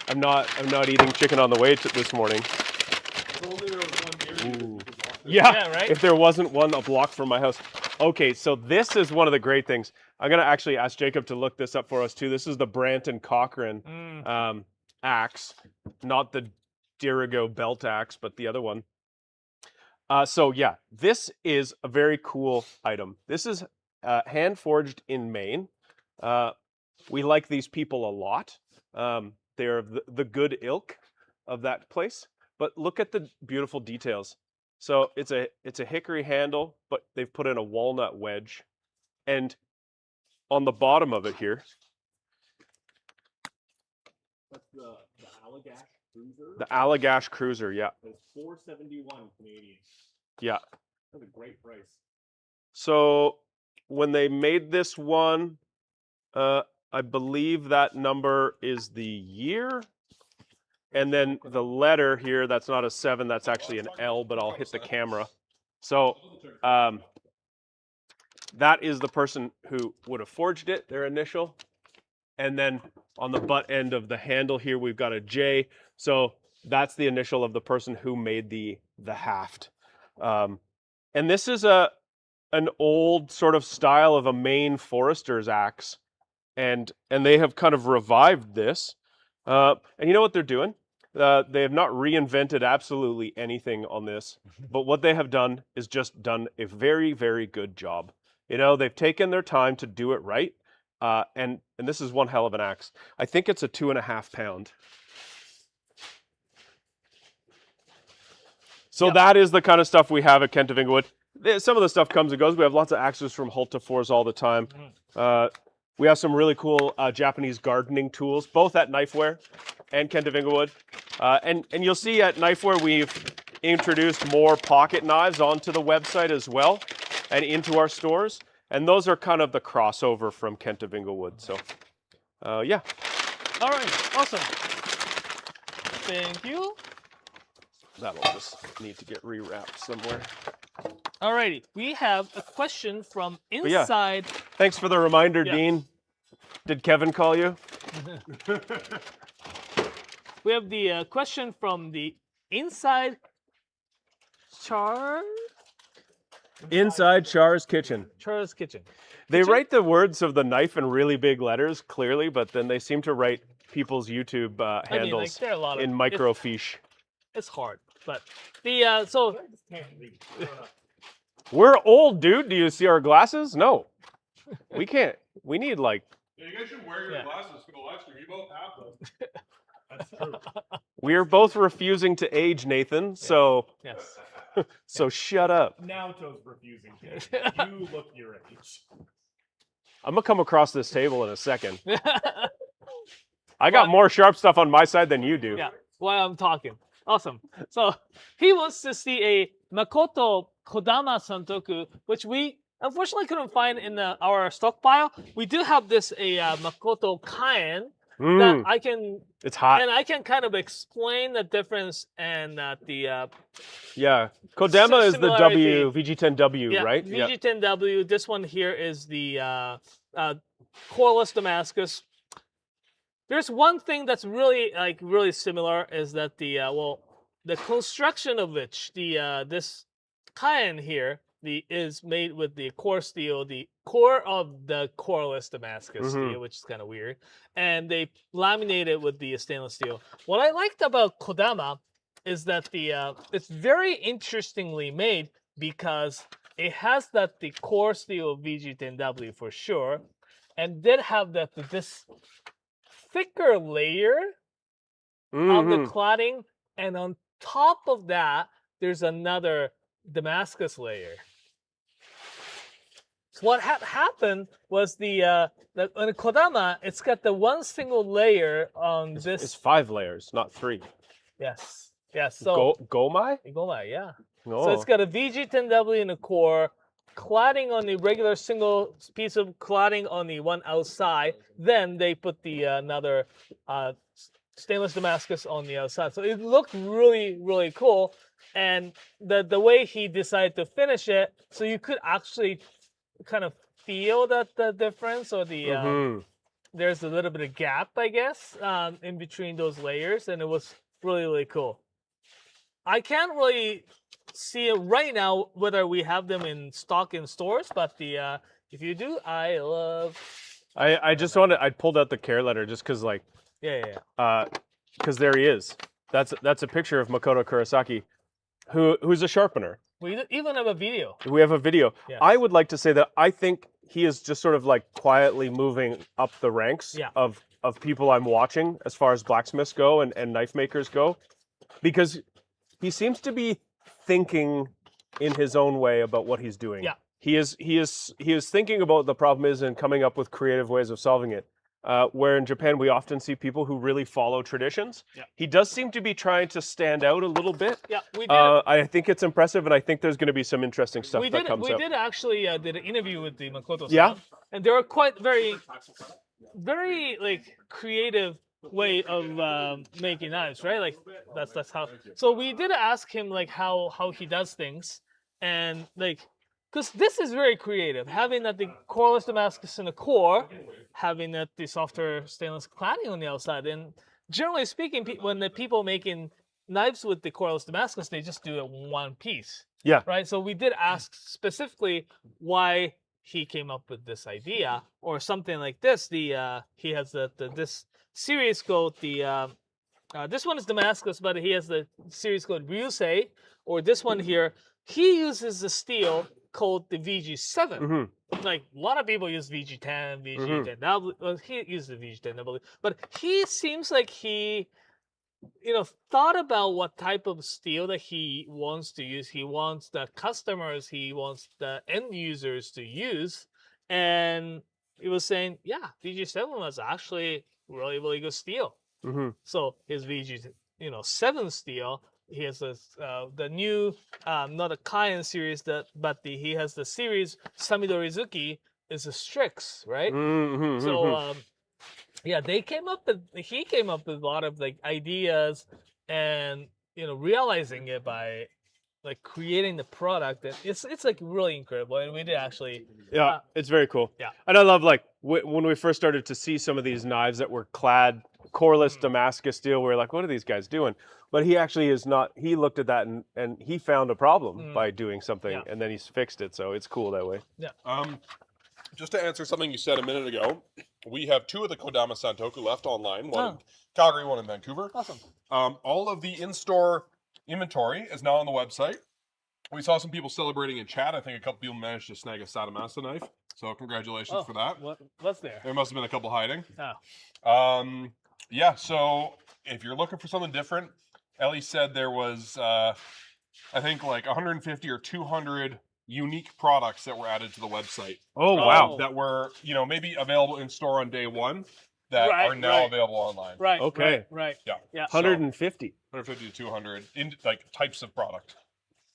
Speaker 2: I'm not eating chicken on the way this morning.
Speaker 5: If only there was one near you.
Speaker 1: Yeah, right?
Speaker 2: If there wasn't one a block from my house. Okay, so this is one of the great things. I'm gonna actually ask Jacob to look this up for us too. This is the Branton Cochrane axe, not the Dirigo belt axe, but the other one. So yeah, this is a very cool item. This is hand forged in Maine. We like these people a lot. They're the good ilk of that place. But look at the beautiful details. So it's a hickory handle, but they've put in a walnut wedge, and on the bottom of it here,
Speaker 3: That's the Allagash Cruiser.
Speaker 2: the Allagash Cruiser. Yeah,
Speaker 3: It's $471 Canadian.
Speaker 2: yeah.
Speaker 3: That's a great price.
Speaker 2: So when they made this one, I believe that number is the year. And then the letter here, that's not a 7, that's actually an L, but I'll hit the camera. So that is the person who would have forged it, their initial. And then on the butt end of the handle here, we've got a J. So that's the initial of the person who made the haft. And this is an old sort of style of a Maine forester's axe. And they have kind of revived this. And you know what they're doing? They have not reinvented absolutely anything on this, but what they have done is just done a very, very good job. You know, they've taken their time to do it right, and this is one hell of an axe. I think it's a 2.5 pound. So that is the kind of stuff we have at Kent of Inglewood. Some of the stuff comes and goes. We have lots of axes from Hulta Fours all the time. We have some really cool Japanese gardening tools, both at Knifewear and Kent of Inglewood. And you'll see at Knifewear we've introduced more pocket knives onto the website as well and into our stores. And those are kind of the crossover from Kent of Inglewood. So, yeah.
Speaker 1: All right, awesome. Thank you.
Speaker 2: That'll just need to get rewrapped somewhere.
Speaker 1: Alrighty, we have a question from
Speaker 2: yeah.
Speaker 1: inside.
Speaker 2: Thanks for the reminder,
Speaker 1: Yeah.
Speaker 2: Dean. Did Kevin call you?
Speaker 1: We have the question from the inside
Speaker 2: Inside Char's Kitchen.
Speaker 1: Char's Kitchen.
Speaker 2: They write the words of the knife in really big letters, clearly, but then they seem to write people's YouTube handles
Speaker 1: there are a lot of
Speaker 2: in microfiche.
Speaker 1: It's hard, but the so
Speaker 2: We're old, dude. Do you see our glasses? No. We can't. We need like...
Speaker 5: Yeah, you guys should wear your glasses for the live stream. You both have them.
Speaker 3: That's true.
Speaker 2: We're both refusing to age, Nathan, so...
Speaker 1: yes.
Speaker 2: So shut up.
Speaker 3: Now Joe's refusing to. You look your age.
Speaker 2: I'm going to come across this table in a second. I got more sharp stuff on my side than you do.
Speaker 1: Yeah, while I'm talking. Awesome. So he wants to see a Makoto Kodama Santoku, which we unfortunately couldn't find in our stockpile. We do have this Makoto Kaen that I can.
Speaker 2: It's hot.
Speaker 1: And I can kind of explain the difference and the.
Speaker 2: Yeah, Kodama is the
Speaker 1: similarity.
Speaker 2: VG10W,
Speaker 1: Yeah,
Speaker 2: right?
Speaker 1: VG10W. This one here is the coreless Damascus. There's one thing that's really similar is that the construction of which this Kaen here is made with the core steel, the core of the coreless Damascus steel, which is kind of weird, and they laminate it with the stainless steel. What I liked about Kodama is that it's very interestingly made because it has the core steel of VG10W for sure, and did have this thicker layer of the cladding, and on top of that, there's another Damascus layer. So what happened was on the Kodama, it's got the one single layer on this.
Speaker 2: It's 5 layers, not 3.
Speaker 1: Yes. So
Speaker 2: Gomai?
Speaker 1: Gomai, yeah.
Speaker 2: Oh.
Speaker 1: So it's got a VG10W in the core, cladding on the regular single piece of cladding on the one outside. Then they put the another stainless Damascus on the outside. So it looked really, really cool. And the way he decided to finish it, so you could actually kind of feel that the difference, or the there's a little bit of gap, I guess, in between those layers, and it was really, really cool. I can't really see it right now whether we have them in stock in stores, but if you do, I love.
Speaker 2: I just I pulled out the care letter just because because there he is. That's a picture of Makoto Kurosaki, who's a sharpener.
Speaker 1: We even have a video.
Speaker 2: We have a video.
Speaker 1: Yes.
Speaker 2: I would like to say that I think he is just sort of like quietly moving up the ranks of people I'm watching as far as blacksmiths go and knife makers go, because he seems to be thinking in his own way about what he's doing.
Speaker 1: Yeah.
Speaker 2: He is thinking about what the problem is and coming up with creative ways of solving it. Where in Japan we often see people who really follow traditions.
Speaker 1: Yeah.
Speaker 2: He does seem to be trying to stand out a little bit.
Speaker 1: Yeah, we did.
Speaker 2: I think it's impressive, and I think there's going to be some interesting stuff that comes
Speaker 1: We
Speaker 2: out.
Speaker 1: did actually did an interview with the Makoto-san.
Speaker 2: Yeah.
Speaker 1: And they were quite very creative way of making knives, right? Like that's how. So we did ask him how he does things, and because this is very creative, having the coreless Damascus in the core, having the softer stainless cladding on the outside. And generally speaking, when the people making knives with the coreless Damascus, they just do it one piece.
Speaker 2: Yeah.
Speaker 1: Right. So we did ask specifically why he came up with this idea or something like this. He has this series code. This one is Damascus, but he has the series code Ryusei, or this one here. He uses the steel called the VG7. Like a lot of people use VG10, VG10W. Well, he uses the VG10W, but he seems like he, thought about what type of steel that he wants to use. He wants the customers, he wants the end users to use, and he was saying, yeah, VG7 was actually really, really good steel. So his VG7 steel he has this the new not a Kaien series but he has the series Samidorizuki is a Strix, right?
Speaker 2: Mm-hmm,
Speaker 1: So yeah, he came up with a lot of like ideas and realizing it by like creating the product, and it's like really incredible, and we did actually
Speaker 2: it's very cool.
Speaker 1: Yeah.
Speaker 2: And I love like when we first started to see some of these knives that were clad coreless Damascus steel, we were like, what are these guys doing? But he actually is not. He looked at that and he found a problem by doing something, and then he's fixed it. So it's cool that way.
Speaker 5: Just to answer something you said a minute ago, we have 2 of the Kodama Santoku left online, one in Calgary, one in Vancouver.
Speaker 1: Awesome.
Speaker 5: All of the in-store inventory is now on the website. We saw some people celebrating in chat. I think a couple people managed to snag a Satomasa knife. So congratulations for that.
Speaker 1: What's there?
Speaker 5: There must have been a couple hiding.
Speaker 1: Oh.
Speaker 5: Yeah, so if you're looking for something different, Ellie said there was, I think, like 150 or 200 unique products that were added to the website.
Speaker 2: Oh, wow.
Speaker 5: That were, maybe available in store on day one that are now available online.
Speaker 1: Right.
Speaker 2: Okay.
Speaker 1: Right.
Speaker 5: Yeah.
Speaker 2: 150.
Speaker 5: 150 to 200 in like types of product.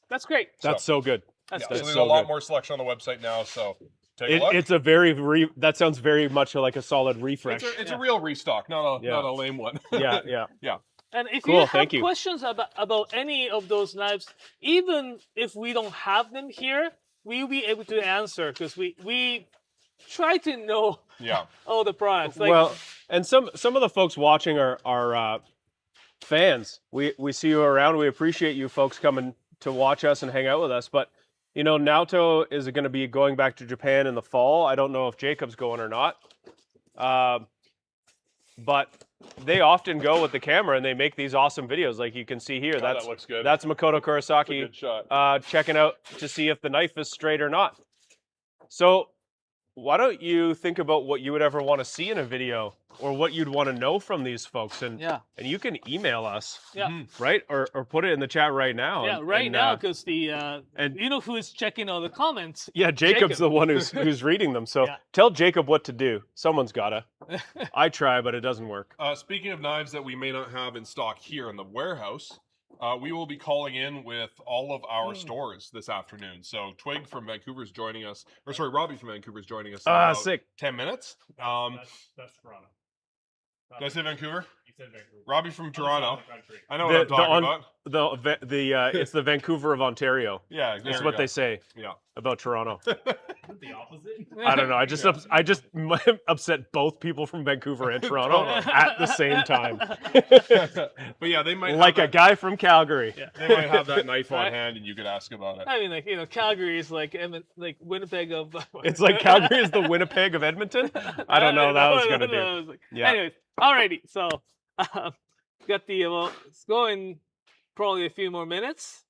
Speaker 1: That's great.
Speaker 2: That's so good.
Speaker 1: That's
Speaker 5: So
Speaker 1: good.
Speaker 5: there's
Speaker 2: so
Speaker 5: a lot
Speaker 2: good.
Speaker 5: more selection on the website now. So take a look.
Speaker 2: It's a that sounds very much like a solid refresh.
Speaker 5: It's a real restock, not a lame one.
Speaker 2: yeah.
Speaker 1: And if
Speaker 2: Cool,
Speaker 1: you have
Speaker 2: thank you.
Speaker 1: questions about any of those knives, even if we don't have them here, we'll be able to answer because we try to know all the products. Like,
Speaker 2: Well, and some of the folks watching are fans. We see you around. We appreciate you folks coming to watch us and hang out with us. But Naoto is going to be going back to Japan in the fall. I don't know if Jacob's going or not. But they often go with the camera and they make these awesome videos, like you can see here.
Speaker 5: That looks good.
Speaker 2: That's Makoto Kurosaki
Speaker 5: Good shot.
Speaker 2: checking out to see if the knife is straight or not. So why don't you think about what you would ever want to see in a video or what you'd want to know from these folks, and you can email us, right, or put it in the chat right now.
Speaker 1: Yeah, now, because and who is checking all the comments?
Speaker 2: Yeah, Jacob's the one who's reading them. So tell Jacob what to do. Someone's gotta. I try, but it doesn't work.
Speaker 5: Speaking of knives that we may not have in stock here in the warehouse, we will be calling in with all of our stores this afternoon. So Twig from Vancouver is joining us, Robbie from Vancouver is joining us in about
Speaker 2: sick.
Speaker 5: 10 minutes.
Speaker 3: That's Toronto.
Speaker 5: Did I say Vancouver?
Speaker 3: You said Vancouver.
Speaker 5: Robbie from Toronto.
Speaker 3: Country.
Speaker 5: I know what I'm talking about.
Speaker 2: It's the Vancouver of Ontario.
Speaker 5: Yeah,
Speaker 2: that's what they say.
Speaker 5: Yeah,
Speaker 2: about Toronto.
Speaker 3: Is it the opposite?
Speaker 2: I don't know. I just upset both people from Vancouver and Toronto at the same time.
Speaker 5: But yeah, they might
Speaker 2: like a guy from Calgary.
Speaker 5: Yeah. They might have that knife on hand, and you could ask about it.
Speaker 1: I mean, Calgary is like Winnipeg of.
Speaker 2: It's like Calgary is the Winnipeg of Edmonton. I don't know. That was gonna do.
Speaker 1: Yeah. Anyways, alrighty. So, got the it's going probably a few more minutes.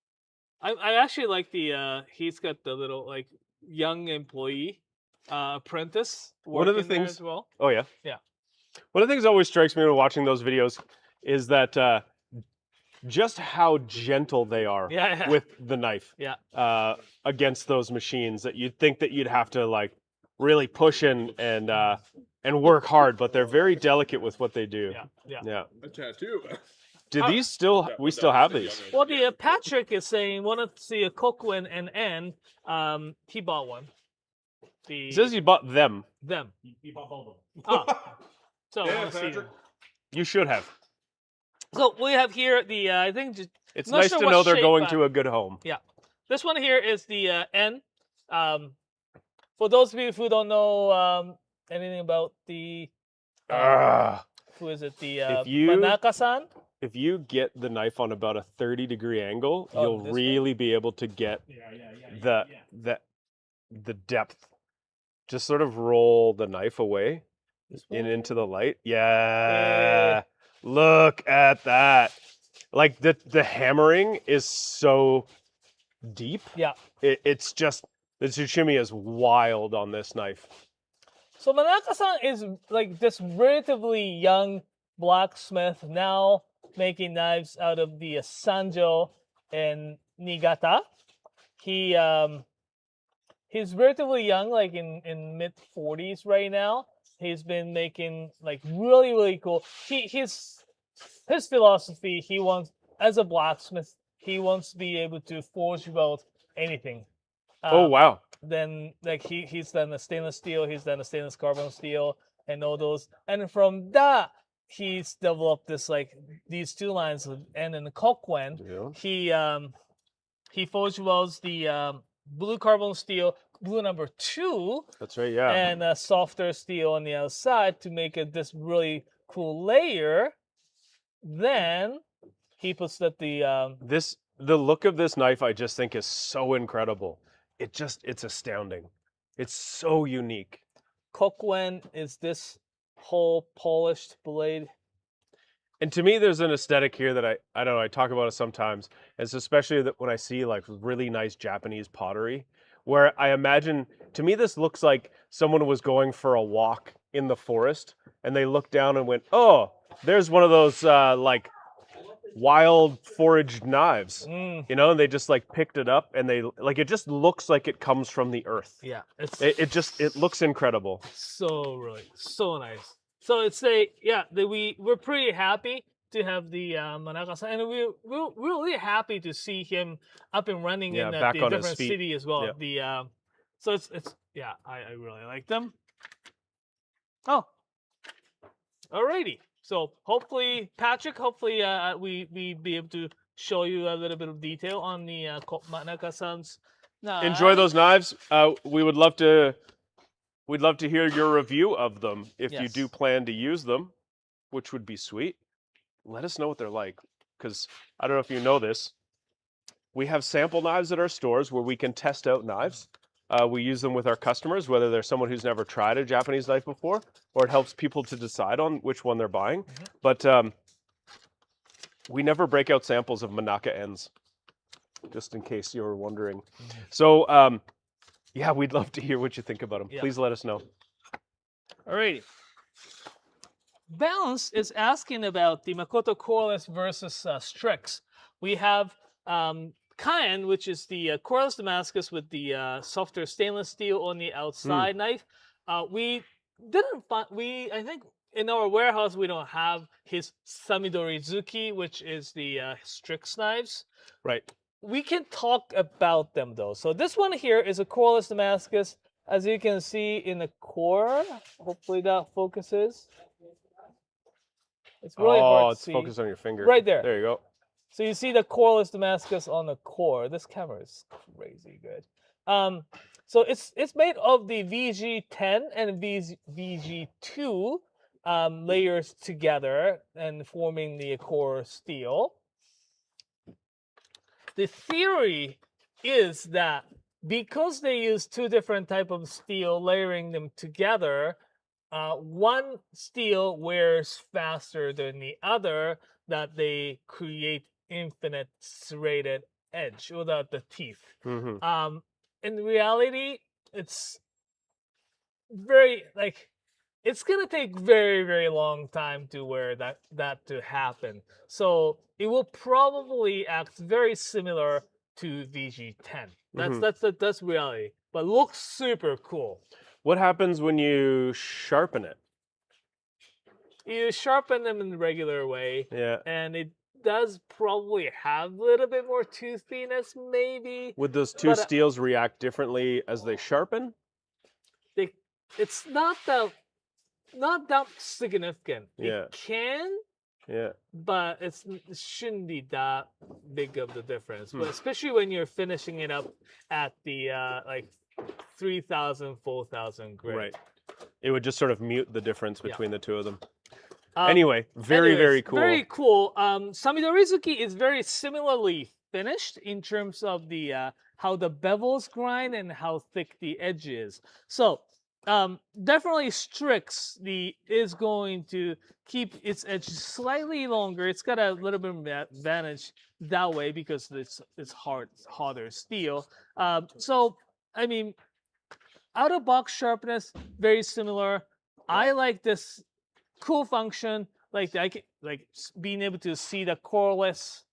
Speaker 1: I actually like the he's got the little like young employee apprentice.
Speaker 2: One of the things
Speaker 1: as well.
Speaker 2: Oh yeah.
Speaker 1: Yeah.
Speaker 2: One of the things that always strikes me when watching those videos is that just how gentle they are with the knife.
Speaker 1: Yeah.
Speaker 2: Against those machines that you'd think that you'd have to like really push and work hard, but they're very delicate with what they do. Yeah.
Speaker 5: A tattoo.
Speaker 2: Do these still? We still have these.
Speaker 1: Well, the Patrick is saying wanted to see a Kokuin and N. He bought one.
Speaker 2: He says he bought them.
Speaker 1: Them.
Speaker 3: He bought both of them.
Speaker 1: Oh. So
Speaker 5: yeah, Patrick.
Speaker 2: You should have.
Speaker 1: So we have here the I think
Speaker 2: it's nice to know they're going to a good home.
Speaker 1: Yeah. This one here is the N. For those of you who don't know anything about the who is it? The Manaka-san?
Speaker 2: If you get the knife on about a 30-degree angle, you'll really be able to get the depth. Just sort of roll the knife away and into the light. Yeah. Look at that. Like the hammering is so deep.
Speaker 1: Yeah.
Speaker 2: It's just the tsushimi is wild on this knife.
Speaker 1: So Manaka-san is like this relatively young blacksmith now making knives out of the Sanjo in Niigata. He's relatively young, like in mid 40s right now. He's been making like really cool. His philosophy. He wants as a blacksmith, he wants to be able to forge weld anything.
Speaker 2: Oh wow.
Speaker 1: Then like he's done the stainless steel, he's done the stainless carbon steel, and all those. And from that, he's developed this like these two lines. And in the Kokwen, he forge welds the blue carbon steel, blue number 2. That's
Speaker 2: right, yeah.
Speaker 1: And a softer steel on the outside to make it this really cool layer. Then he puts that
Speaker 2: the look of this knife I just think is so incredible. It's astounding. It's so unique.
Speaker 1: Kokwen is this whole polished blade.
Speaker 2: And to me, there's an aesthetic here that I don't know, I talk about it sometimes. It's especially that when I see like really nice Japanese pottery, where I imagine, to me, this looks like someone was going for a walk in the forest and they looked down and went, oh, there's one of those like wild foraged knives, you know, and they just like picked it up and they like, it just looks like it comes from the earth.
Speaker 1: Yeah.
Speaker 2: It looks incredible.
Speaker 1: So nice. So we're pretty happy to have the Manaka-san, and we're really happy to see him up and running in the different city as well.
Speaker 2: Yeah.
Speaker 1: So it's I really like them. Oh, alrighty. So hopefully, Patrick, we be able to show you a little bit of detail on the Manaka-san's.
Speaker 2: Enjoy those knives. We'd love to hear your review of them if you do plan to use them, which would be sweet. Let us know what they're like, because I don't know if you know this. We have sample knives at our stores where we can test out knives. We use them with our customers, whether they're someone who's never tried a Japanese knife before, or it helps people to decide on which one they're buying. But we never break out samples of Manaka ends, just in case you were wondering. So, yeah, we'd love to hear what you think about them.
Speaker 1: Yeah.
Speaker 2: Please let us know.
Speaker 1: Alrighty. Balance is asking about the Makoto Coreless versus Strix. We have Cayenne, which is the Coreless Damascus with the softer stainless steel on the outside knife. We didn't find, I think in our warehouse we don't have his Samidori-zuki, which is the Strix knives.
Speaker 2: Right.
Speaker 1: We can talk about them though. So this one here is a Coreless Damascus. As you can see in the core, hopefully that focuses. It's really hard to see.
Speaker 2: Oh, it's focused on your finger.
Speaker 1: Right there.
Speaker 2: There you go.
Speaker 1: So you see the Coreless Damascus on the core. This camera is crazy good. So it's made of the VG10 and VG2 layers together and forming the core steel. The theory is that because they use two different types of steel, layering them together, one steel wears faster than the other, that they create infinite serrated edge without the teeth. In reality, it's very it's gonna take very, very long time to wear that to happen. So it will probably act very similar to VG10. That's reality, but looks super cool.
Speaker 2: What happens when you sharpen it?
Speaker 1: You sharpen them in the regular way, and it does probably have a little bit more toothiness, maybe.
Speaker 2: Would those two steels react differently as they sharpen?
Speaker 1: It's not that significant. It can, but it shouldn't be that big of the difference. But especially when you're finishing it up at the 3,000, 4,000 grit.
Speaker 2: Right. It would just sort of mute the difference between the two of them. Anyway, very cool.
Speaker 1: Very cool. Samidori-zuki is very similarly finished in terms of the how the bevels grind and how thick the edge is. So definitely Strix is going to keep its edge slightly longer. It's got a little bit of advantage that way because it's harder steel. So I mean, out of box sharpness, very similar. I like this cool function, like being able to see the coreless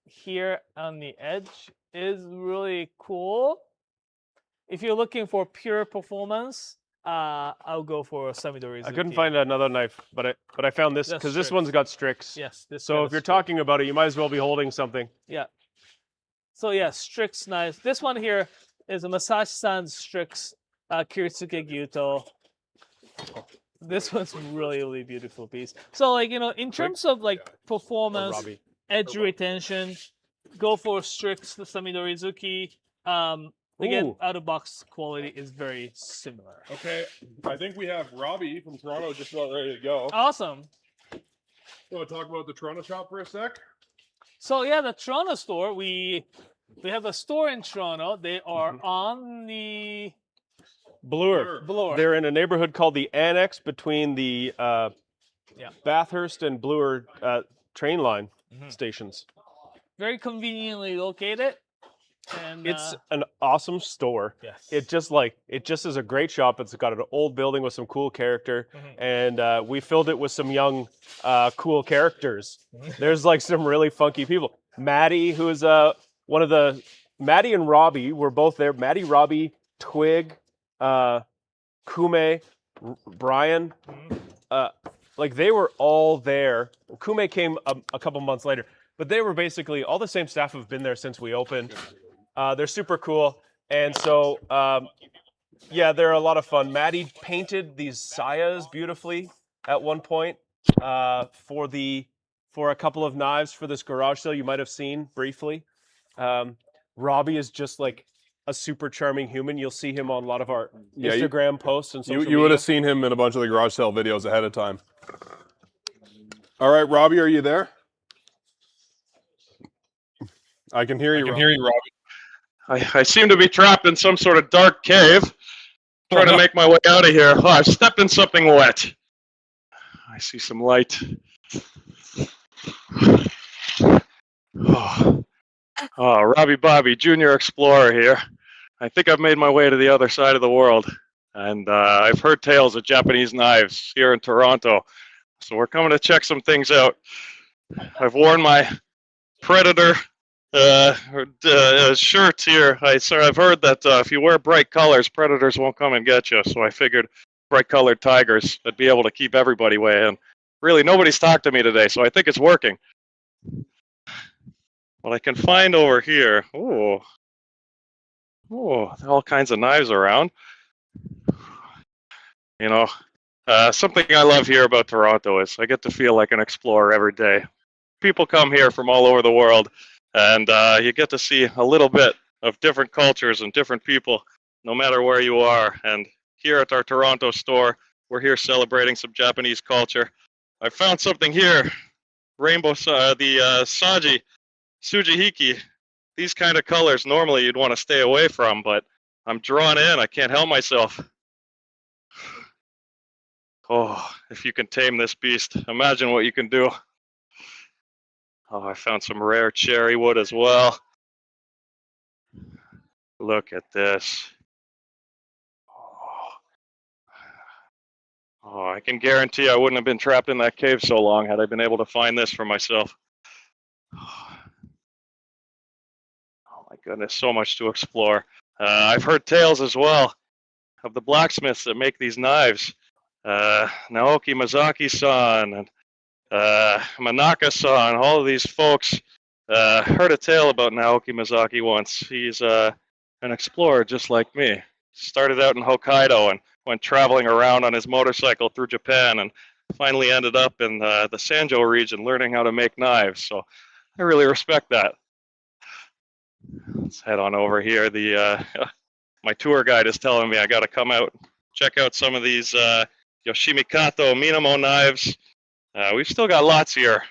Speaker 1: here on the edge is really cool. If you're looking for pure performance, I'll go for Samidori.
Speaker 2: I couldn't find another knife, but I found this
Speaker 1: That's
Speaker 2: because this
Speaker 1: Strix.
Speaker 2: one's got Strix.
Speaker 1: Yes. This
Speaker 2: So if you're talking about it, you might as well be holding something.
Speaker 1: Yeah. So yeah, Strix knives. This one here is a Masashi Sans Strix Kiritsuke Gyuto. This one's really beautiful piece. So like, in terms of like performance, edge retention, go for Strix, the Samidori-zuki. Again, out of box quality is very similar.
Speaker 5: Okay, I think we have Robbie from Toronto just about ready to go.
Speaker 1: Awesome.
Speaker 5: You want to talk about the Toronto shop for a sec?
Speaker 1: So yeah, the Toronto store, we have a store in Toronto. They are on the
Speaker 2: Bloor.
Speaker 1: Bloor.
Speaker 2: They're in a neighborhood called the Annex between the Bathurst and Bloor train line stations.
Speaker 1: Very conveniently located. And
Speaker 2: it's an awesome store.
Speaker 1: Yes.
Speaker 2: It just is a great shop. It's got an old building with some cool character, and we filled it with some young, cool characters. There's like some really funky people. Maddie, who's one of the Maddie and Robbie were both there. Maddie, Robbie, Twig, Kume, Brian, like they were all there. Kume came a couple months later, but they were basically all the same staff have been there since we opened. They're super cool, and so yeah, they're a lot of fun. Maddie painted these sayas beautifully at one point for a couple of knives for this garage sale you might have seen briefly. Robbie is just like a super charming human. You'll see him on a lot of our Instagram posts and social media.
Speaker 5: You would have seen him in a bunch of the garage sale videos ahead of time. All right, Robbie, are you there? I can hear you. Robbie.
Speaker 6: I seem to be trapped in some sort of dark cave. Trying to make my way out of here. Oh, I've stepped in something wet. I see some light. Oh, Robbie Bobby, Junior Explorer here. I think I've made my way to the other side of the world. And I've heard tales of Japanese knives here in Toronto. So we're coming to check some things out. I've worn my Predator shirts here. I've heard that if you wear bright colors, predators won't come and get you. So I figured bright colored tigers would be able to keep everybody away. And really, nobody's talked to me today, so I think it's working. What I can find over here, all kinds of knives around. Something I love here about Toronto is I get to feel like an explorer every day. People come here from all over the world. And you get to see a little bit of different cultures and different people, no matter where you are. And here at our Toronto store, we're here celebrating some Japanese culture. I found something here, rainbow, the Saji Tsujihiki. These kind of colors normally you'd want to stay away from, but I'm drawn in. I can't help myself. Oh, if you can tame this beast, imagine what you can do. Oh, I found some rare cherry wood as well. Look at this. Oh, I can guarantee I wouldn't have been trapped in that cave so long had I been able to find this for myself. Oh my goodness, so much to explore. I've heard tales as well of the blacksmiths that make these knives. Naoki Mazaki-san and Manaka-san, all of these folks. Heard a tale about Naoki Mazaki once. He's an explorer just like me. Started out in Hokkaido and went traveling around on his motorcycle through Japan and finally ended up in the Sanjo region learning how to make knives. So I really respect that. Let's head on over here. My tour guide is telling me I got to come out, check out some of these Yoshimikato Minamo knives. We've still got lots here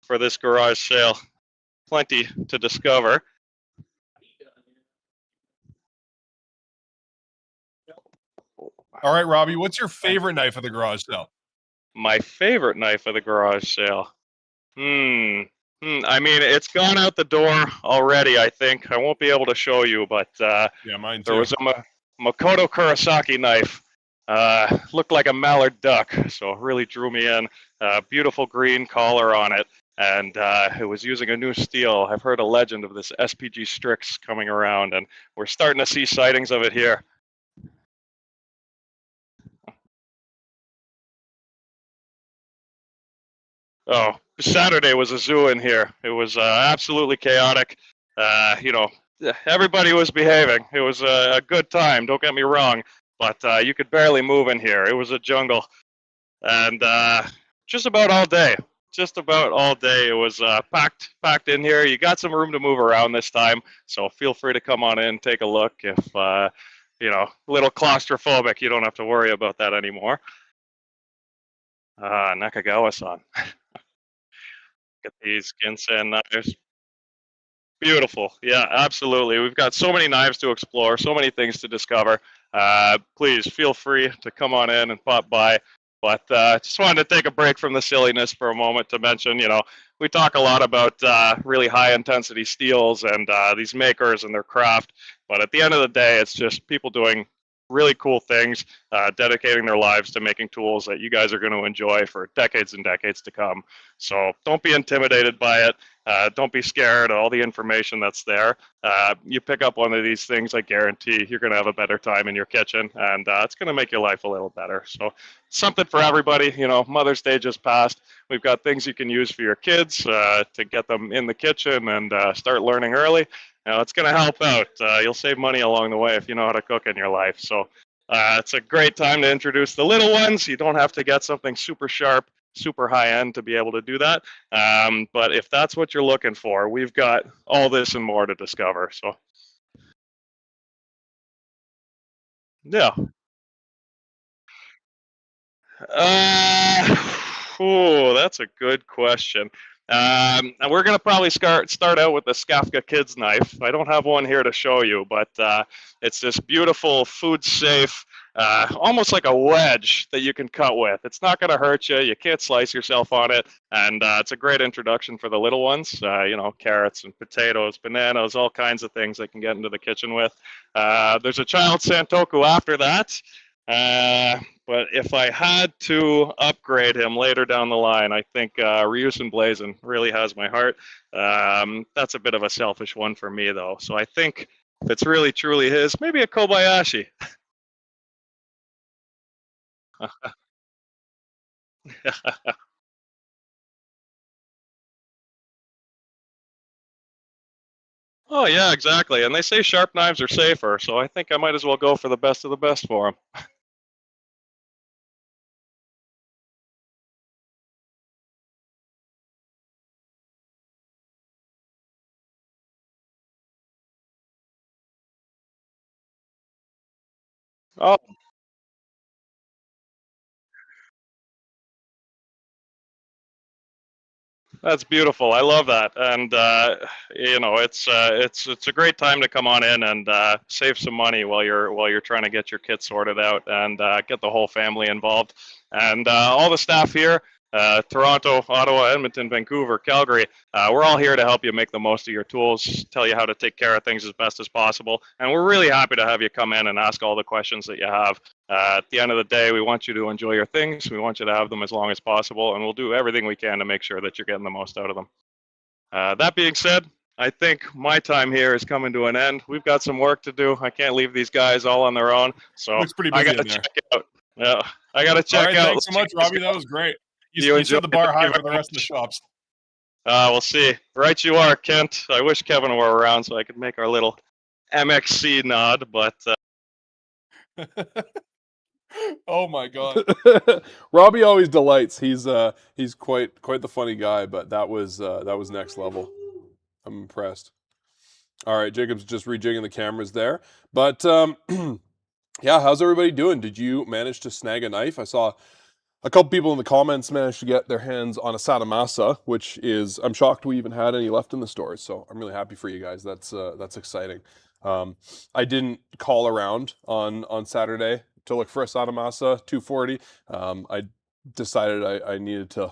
Speaker 6: for this garage sale. Plenty to discover.
Speaker 5: All right, Robbie, what's your favorite knife of the garage sale?
Speaker 6: My favorite knife of the garage sale? I mean, it's gone out the door already, I think. I won't be able to show you, but
Speaker 5: yeah, mine too.
Speaker 6: There was a Makoto Kurosaki knife. Looked like a mallard duck, so it really drew me in. Beautiful green collar on it, and it was using a new steel. I've heard a legend of this SPG Strix coming around, and we're starting to see sightings of it here. Oh, Saturday was a zoo in here. It was absolutely chaotic. You know, everybody was behaving. It was a good time. Don't get me wrong, but you could barely move in here. It was a jungle, and just about all day. Just about all day. It was packed in here. You got some room to move around this time, so feel free to come on in, take a look. If you know, a little claustrophobic, you don't have to worry about that anymore. Nakagawa-san. Get these Ginsen knives. Beautiful. Yeah, absolutely. We've got so many knives to explore, so many things to discover. Please feel free to come on in and pop by. But just wanted to take a break from the silliness for a moment to mention, you know, we talk a lot about really high intensity steels and these makers and their craft. But at the end of the day, it's just people doing really cool things, dedicating their lives to making tools that you guys are going to enjoy for decades and decades to come. So don't be intimidated by it. Don't be scared of all the information that's there. You pick up one of these things, I guarantee you're going to have a better time in your kitchen, and it's going to make your life a little better. So something for everybody. You know, Mother's Day just passed. We've got things you can use for your kids to get them in the kitchen and start learning early. You know, it's going to help out. You'll save money along the way if you know how to cook in your life. So it's a great time to introduce the little ones. You don't have to get something super sharp, super high end to be able to do that. But if that's what you're looking for, we've got all this and more to discover. So yeah. That's a good question. And we're going to probably start out with the Skafka Kids knife. I don't have one here to show you, but it's this beautiful, food-safe, almost like a wedge that you can cut with. It's not going to hurt you. You can't slice yourself on it. And it's a great introduction for the little ones. You know, carrots and potatoes, bananas, all kinds of things they can get into the kitchen with. There's a child Santoku after that. But if I had to upgrade him later down the line, I think Ryusen Blazin really has my heart. That's a bit of a selfish one for me, though. So I think if it's really truly his, maybe a Kobayashi. Oh, yeah, exactly. And they say sharp knives are safer, so I think I might as well go for the best of the best for him. Oh, that's beautiful. I love that, and you know, it's a great time to come on in and save some money while you're trying to get your kit sorted out and get the whole family involved. And all the staff here, Toronto, Ottawa, Edmonton, Vancouver, Calgary, we're all here to help you make the most of your tools, tell you how to take care of things as best as possible, and we're really happy to have you come in and ask all the questions that you have. At the end of the day, we want you to enjoy your things. We want you to have them as long as possible, and we'll do everything we can to make sure that you're getting the most out of them. That being said, I think my time here is coming to an end. We've got some work to do. I can't leave these guys all on their own, so I got to check out. Yeah, I got to check out.
Speaker 5: Thanks so much, Robbie. That was great. You set the bar high for the rest of the shops.
Speaker 6: We'll see. Right you are, Kent. I wish Kevin were around so I could make our little MXC nod, but...
Speaker 5: Oh my god.
Speaker 4: Robbie always delights. He's quite the funny guy, but that was next level. I'm impressed. All right, Jacob's just rejigging the cameras there. But yeah, how's everybody doing? Did you manage to snag a knife? I saw a couple people in the comments managed to get their hands on a Satomasa, which is, I'm shocked we even had any left in the stores. So I'm really happy for you guys. That's exciting. I didn't call around on Saturday to look for a Satomasa 240. I decided I needed to,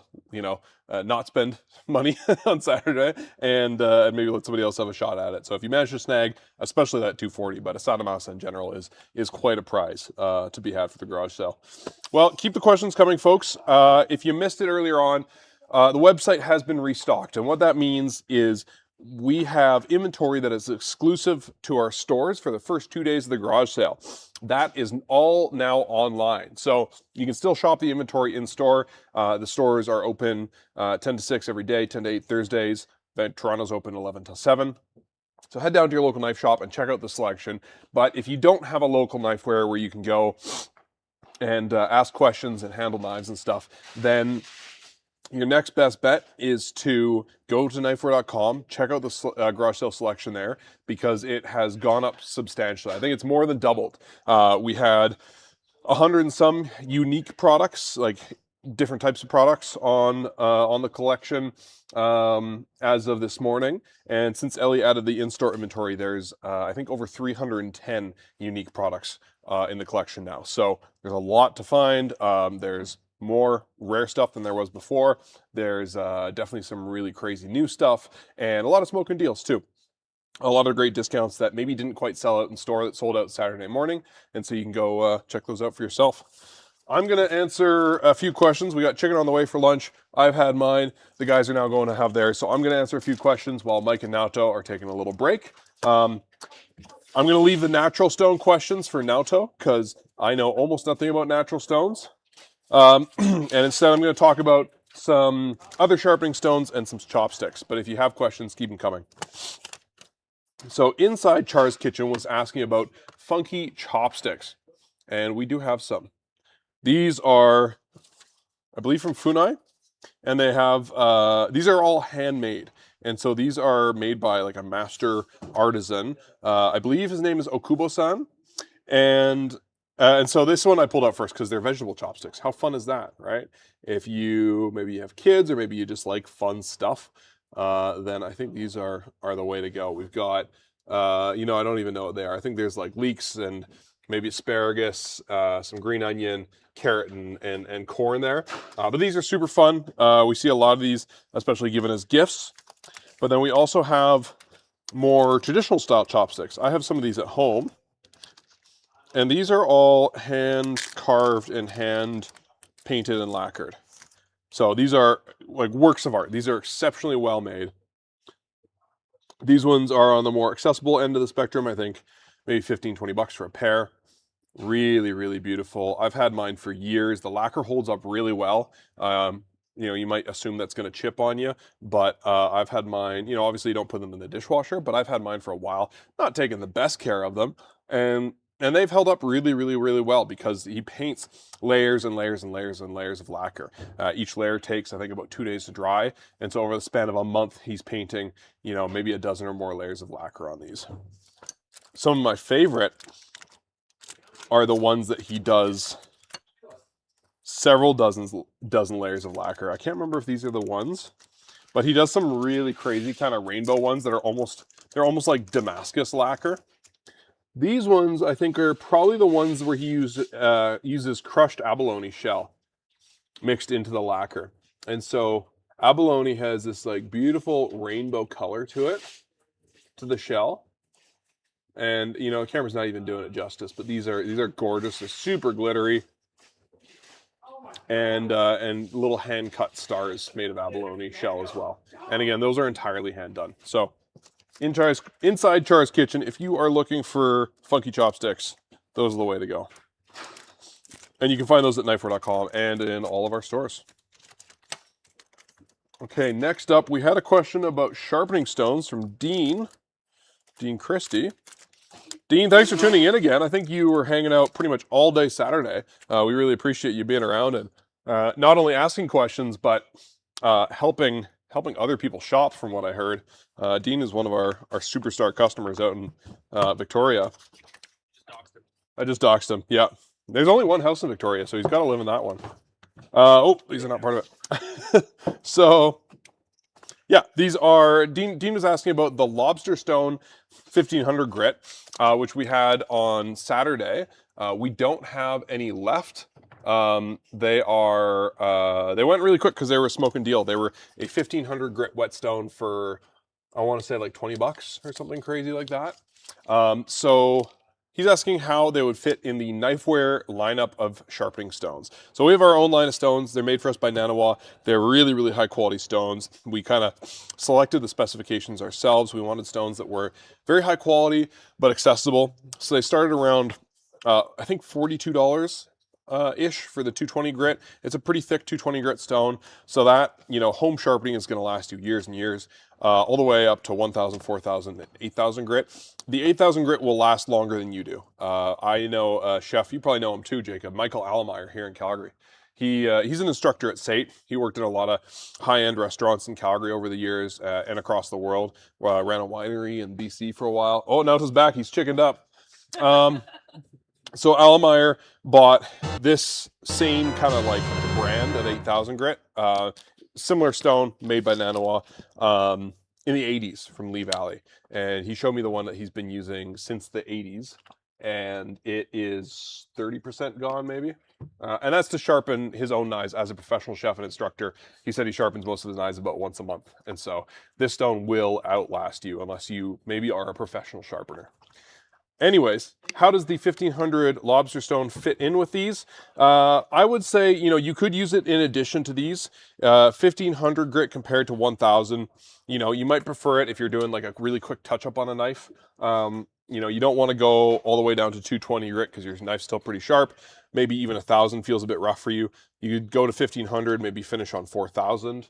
Speaker 4: not spend money on Saturday and maybe let somebody else have a shot at it. So if you manage to snag, especially that 240, but a Satomasa in general is quite a prize to be had for the garage sale. Well, keep the questions coming, folks. If you missed it earlier on, the website has been restocked, and what that means is we have inventory that is exclusive to our stores for the first 2 days of the garage sale. That is all now online. So you can still shop the inventory in store. The stores are open 10 to 6 every day, 10 to 8 Thursdays. Then Toronto's open 11 till 7. So head down to your local knife shop and check out the selection. But if you don't have a local Knifewear where you can go and ask questions and handle knives and stuff, then your next best bet is to go to knifewear.com, check out the garage sale selection there, because it has gone up substantially. I think it's more than doubled. We had 100 and some unique products, like different types of products on the collection as of this morning. And since Ellie added the in-store inventory, there's I think over 310 unique products in the collection now. So there's a lot to find. There's more rare stuff than there was before. There's definitely some really crazy new stuff and a lot of smoking deals too. A lot of great discounts that maybe didn't quite sell out in store that sold out Saturday morning. And so you can go check those out for yourself. I'm going to answer a few questions. We got chicken on the way for lunch. I've had mine. The guys are now going to have theirs. So I'm going to answer a few questions while Mike and Naoto are taking a little break. I'm going to leave the natural stone questions for Naoto because I know almost nothing about natural stones. And instead I'm going to talk about some other sharpening stones and some chopsticks. But if you have questions, keep them coming. So Inside Char's Kitchen was asking about funky chopsticks. And we do have some. These are, I believe, from Funai. And they have, these are all handmade. And so these are made by like a master artisan. I believe his name is Okubo-san. And so this one I pulled out first because they're vegetable chopsticks. How fun is that, right? If maybe you have kids or maybe you just like fun stuff, then I think these are the way to go. We've got, I don't even know what they are. I think there's like leeks and maybe asparagus, some green onion, carrot, and corn there. But these are super fun. We see a lot of these, especially given as gifts. But then we also have more traditional style chopsticks. I have some of these at home. And these are all hand carved and hand painted and lacquered. So these are like works of art. These are exceptionally well made. These ones are on the more accessible end of the spectrum. I think maybe 15, 20 bucks for a pair. Really, really beautiful. I've had mine for years. The lacquer holds up really well. You might assume that's going to chip on you, but I've had mine, obviously you don't put them in the dishwasher, but I've had mine for a while, not taking the best care of them. And they've held up really, really, really well because he paints layers and layers and layers and layers of lacquer. Each layer takes, I think, about 2 days to dry. And so over the span of a month, he's painting, maybe a dozen or more layers of lacquer on these. Some of my favorite are the ones that he does several dozen layers of lacquer. I can't remember if these are the ones, but he does some really crazy kind of rainbow ones that are almost like Damascus lacquer. These ones, I think, are probably the ones where he uses crushed abalone shell mixed into the lacquer. And so abalone has this like beautiful rainbow color to it, to the shell. And, the camera's not even doing it justice, but these are gorgeous. They're super glittery. And little hand-cut stars made of abalone shell as well. And again, those are entirely hand-done. So Inside Char's Kitchen, if you are looking for funky chopsticks, those are the way to go. And you can find those at knifewear.com and in all of our stores. Okay, next up, we had a question about sharpening stones from Dean Christie. Dean, thanks for tuning in again. I think you were hanging out pretty much all day Saturday. We really appreciate you being around and not only asking questions, but helping other people shop, from what I heard. Dean is one of our superstar customers out in Victoria. I just doxed him. Yeah. There's only one house in Victoria, so he's got to live in that one. These are not part of it. So, yeah, these are... Dean was asking about the Lobster Stone 1500 grit, which we had on Saturday. We don't have any left. They went really quick because they were a smoking deal. They were a 1500 grit whetstone for, I want to say like 20 bucks or something crazy like that. So He's asking how they would fit in the Knifewear lineup of sharpening stones. So we have our own line of stones. They're made for us by Nanawa. They're really, really high quality stones. We kind of selected the specifications ourselves. We wanted stones that were very high quality, but accessible. So they started around, I think $42 ish for the 220 grit. It's a pretty thick 220 grit stone. So that, you know, home sharpening is going to last you years and years. All the way up to 1,000, 4,000, and 8,000 grit. The 8,000 grit will last longer than you do. I know a chef, you probably know him too, Jacob, Michael Allemeyer here in Calgary. He's an instructor at SAIT. He worked in a lot of high-end restaurants in Calgary over the years and across the world. Ran a winery in BC for a while. Oh, now he's back. He's chickened up. So Allemeyer bought this same kind of like brand of 8,000 grit. Similar stone made by Nanawa in the 80s from Lee Valley. And he showed me the one that he's been using since the 80s. And it is 30% gone maybe. And that's to sharpen his own knives as a professional chef and instructor. He said he sharpens most of his knives about once a month. And so this stone will outlast you unless you maybe are a professional sharpener. Anyways, how does the 1500 lobster stone fit in with these? I would say, you know, you could use it in addition to these. 1500 grit compared to 1000, you know, you might prefer it if you're doing like a really quick touch up on a knife. You know, you don't want to go all the way down to 220 grit because your knife's still pretty sharp. Maybe even 1000 feels a bit rough for you. You could go to 1500, maybe finish on 4000.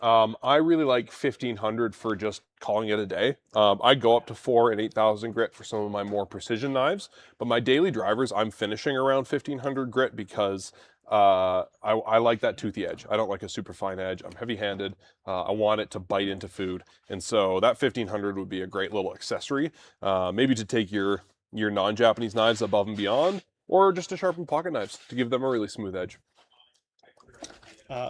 Speaker 4: I really like 1500 for just calling it a day. I go up to 4 and 8,000 grit for some of my more precision knives, but my daily drivers, I'm finishing around 1500 grit because I like that toothy edge. I don't like a super fine edge. I'm heavy-handed. I want it to bite into food. And so that 1500 would be a great little accessory, maybe to take your non-Japanese knives above and beyond, or just to sharpen pocket knives to give them a really smooth edge.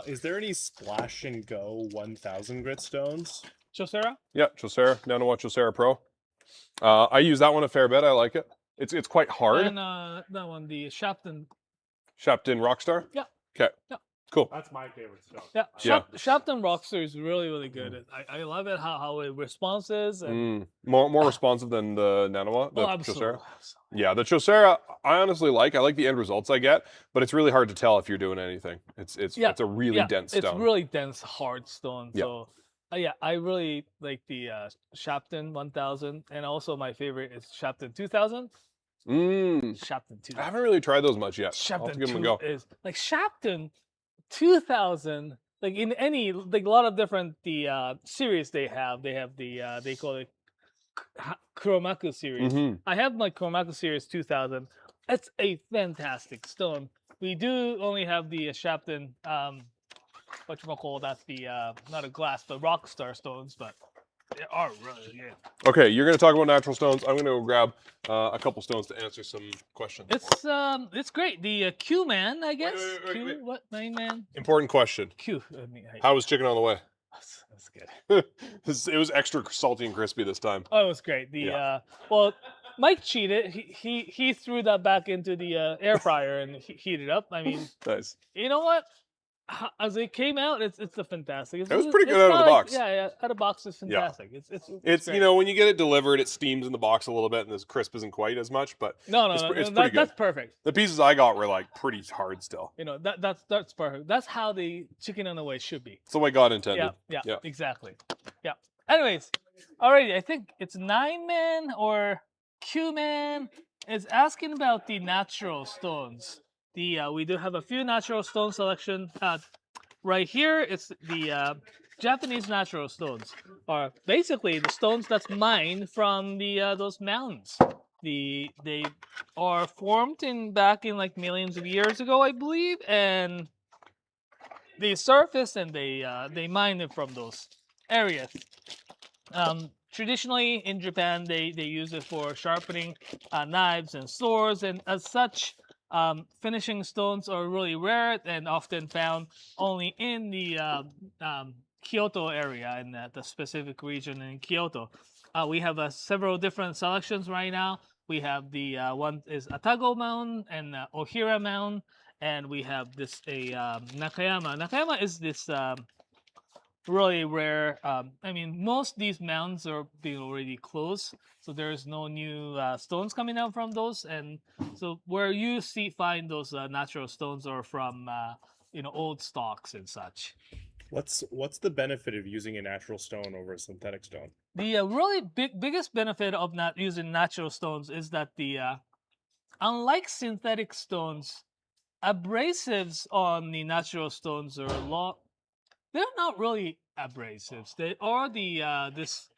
Speaker 3: Is there any splash and go 1,000 grit stones?
Speaker 1: Chosera?
Speaker 4: Yeah, Chosera, Nanawa Chosera Pro. I use that one a fair bit. I like it. It's quite hard.
Speaker 1: And that one, the Shapton.
Speaker 4: Shapton Rockstar?
Speaker 1: Yeah.
Speaker 4: Okay.
Speaker 1: Yeah.
Speaker 4: Cool.
Speaker 3: That's my favorite stone.
Speaker 1: Yeah,
Speaker 4: Yeah.
Speaker 1: Shapton Rockstar is really, really good. I love it how it responses and
Speaker 4: More responsive than the Nanawa, the
Speaker 1: absolutely.
Speaker 4: Chosera. Yeah, the Chosera I honestly like. I like the end results I get, but it's really hard to tell if you're doing anything. It's a really dense stone.
Speaker 1: It's really dense, hard stone.
Speaker 4: Yeah.
Speaker 1: So yeah, I really like the Shapton 1000, and also my favorite is Shapton 2000. Shapton 2000.
Speaker 4: I haven't really tried those much yet. I'll have to
Speaker 1: Shapton
Speaker 4: give them a
Speaker 1: 2
Speaker 4: go.
Speaker 1: is like Shapton 2000. Like in any like a lot of different series they have the they call it Kuromaku series. I have my Kuromaku series 2000. It's a fantastic stone. We do only have the Shapton whatchamacallit, that's the not a glass but Rockstar stones, but they are really good.
Speaker 4: Okay, you're going to talk about natural stones. I'm going to go grab a couple stones to answer some questions.
Speaker 1: It's great. The Q man, I guess.
Speaker 4: wait.
Speaker 1: What main man?
Speaker 4: Important question.
Speaker 1: Q. I mean,
Speaker 4: How was chicken on the way?
Speaker 1: that's good.
Speaker 4: It was extra salty and crispy this time.
Speaker 1: Oh, it was great. The well, Mike cheated. He threw that back into the air fryer and heated up. I mean,
Speaker 4: Nice.
Speaker 1: you know what? As it came out, it's a fantastic.
Speaker 4: It was pretty good out of the box.
Speaker 1: Yeah, out of box is fantastic.
Speaker 4: It's
Speaker 1: great.
Speaker 4: you know, when you get it delivered, it steams in the box a little bit, and the crisp isn't quite as much. But
Speaker 1: No,
Speaker 4: it's pretty good.
Speaker 1: that's perfect.
Speaker 4: The pieces I got were like pretty hard still.
Speaker 1: You know, that's perfect. That's how the chicken on the way should be.
Speaker 4: It's the way God intended.
Speaker 1: Yeah, exactly. Yeah. Anyways, alrighty, I think it's 9man or Q-man is asking about the natural stones. We do have a few natural stone selection. Right here, it's the Japanese natural stones. Are basically the stones that's mined from the those mountains. They are formed back in like millions of years ago, I believe, and they surface and they mine it from those areas. Traditionally in Japan, they use it for sharpening knives and swords, and as such, finishing stones are really rare and often found only in the Kyoto area, in the specific region in Kyoto. We have several different selections right now. We have the one is Atago Mountain and Ohira Mountain, and we have this Nakayama. Nakayama is this really rare. I mean, most these mounds are being already closed, so there's no new stones coming out from those. And so where you find those natural stones are from old stocks and such.
Speaker 3: What's the benefit of using a natural stone over a synthetic stone?
Speaker 1: The really biggest benefit of not using natural stones is that unlike synthetic stones, abrasives on the natural stones are they're not really abrasives. They are this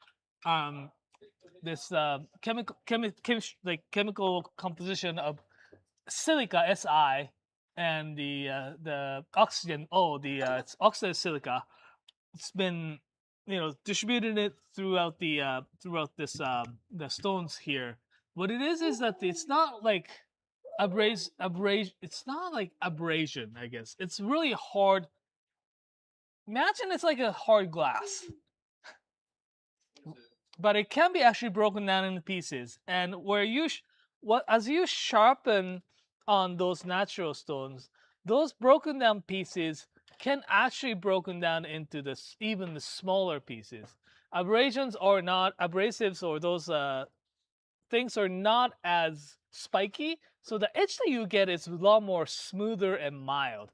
Speaker 1: chemical composition of silica Si and the oxygen it's oxidized silica. It's been distributed it throughout the stones here. What it is that it's not like it's not like abrasion, I guess. It's really hard. Imagine it's like a hard glass, but it can be actually broken down into pieces. And where as you sharpen on those natural stones, those broken down pieces can actually broken down into even the smaller pieces. Abrasives or those things are not as spiky, so the edge that you get is a lot more smoother and mild.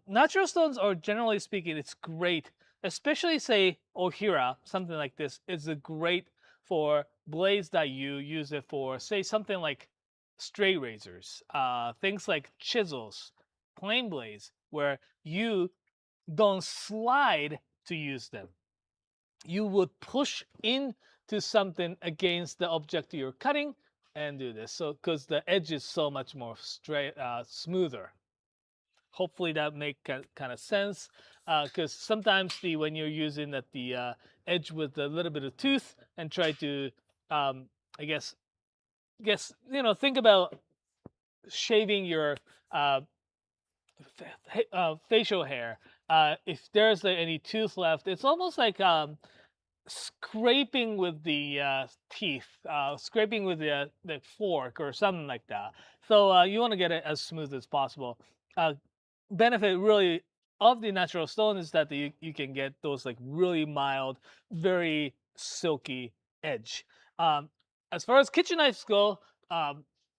Speaker 1: Natural stones are, generally speaking, it's great, especially say Ohira, something like this is great for blades that you use it for, say something like straight razors, things like chisels, plane blades, where you don't slide to use them. You would push into something against the object you're cutting and do this. So because the edge is so much more smoother. Hopefully that make kind of sense. Because sometimes when you're using the edge with a little bit of tooth and try to, I guess think about shaving your facial hair. If there's any tooth left, it's almost like scraping with the teeth, scraping with the fork or something like that. So you want to get it as smooth as possible. Benefit really of the natural stone is that you can get those like really mild, very silky edge. As far as kitchen knives go,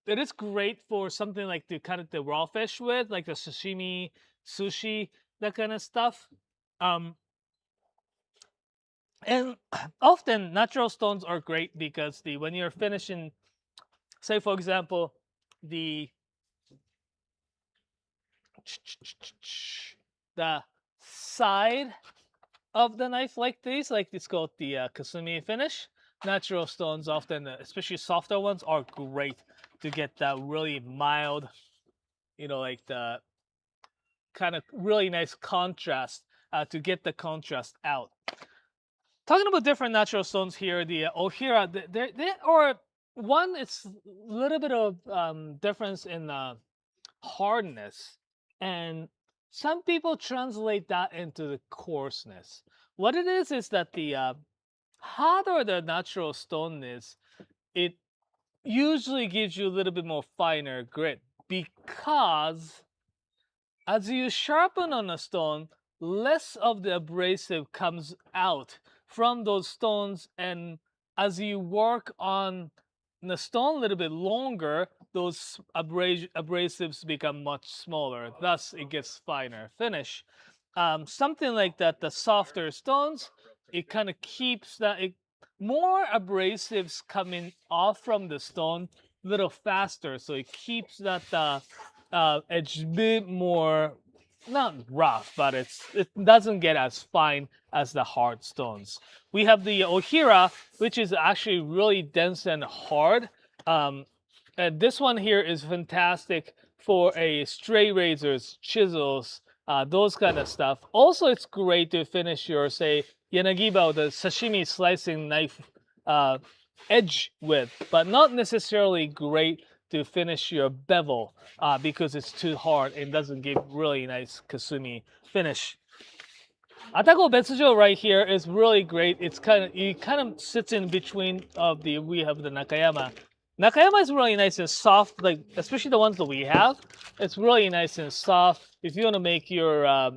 Speaker 1: it is great for something like to cut the raw fish with, like the sashimi, sushi, that kind of stuff. And often natural stones are great because when you're finishing, say for example, the side of the knife like it's called the kasumi finish. Natural stones often, especially softer ones, are great to get that really mild, like the kind of really nice contrast, to get the contrast out. Talking about different natural stones here, the Ohira, they are one. It's a little bit of difference in hardness, and some people translate that into the coarseness. What it is that the harder the natural stone is, it usually gives you a little bit more finer grit, because as you sharpen on a stone, less of the abrasive comes out from those stones, and as you work on the stone a little bit longer, those abrasives become much smaller. Thus, it gets finer finish. Something like that, the softer stones, it kind of keeps that more abrasives coming off from the stone a little faster, so it keeps that edge a bit more, not rough, but it doesn't get as fine as the hard stones. We have the Ohira, which is actually really dense and hard. And this one here is fantastic for straight razors, chisels, those kind of stuff. Also, it's great to finish your, say, yanagiba, the sashimi slicing knife edge with, but not necessarily great to finish your bevel because it's too hard and doesn't give really nice kasumi finish. Atago Betsujo right here is really great. It kind of sits in between we have the Nakayama. Nakayama is really nice and soft, like especially the ones that we have. It's really nice and soft. If you want to make your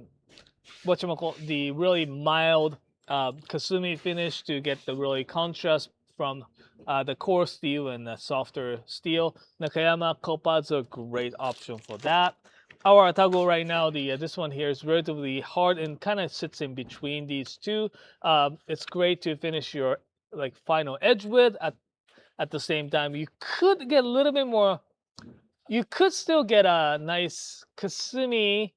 Speaker 1: the really mild kasumi finish to get the really contrast from the core steel and the softer steel. Nakayama Koppa's a great option for that. Our Atago right now, this one here is relatively hard and kind of sits in between these two. It's great to finish your like final edge with. At the same time, you could get a little bit more. You could still get a nice kasumi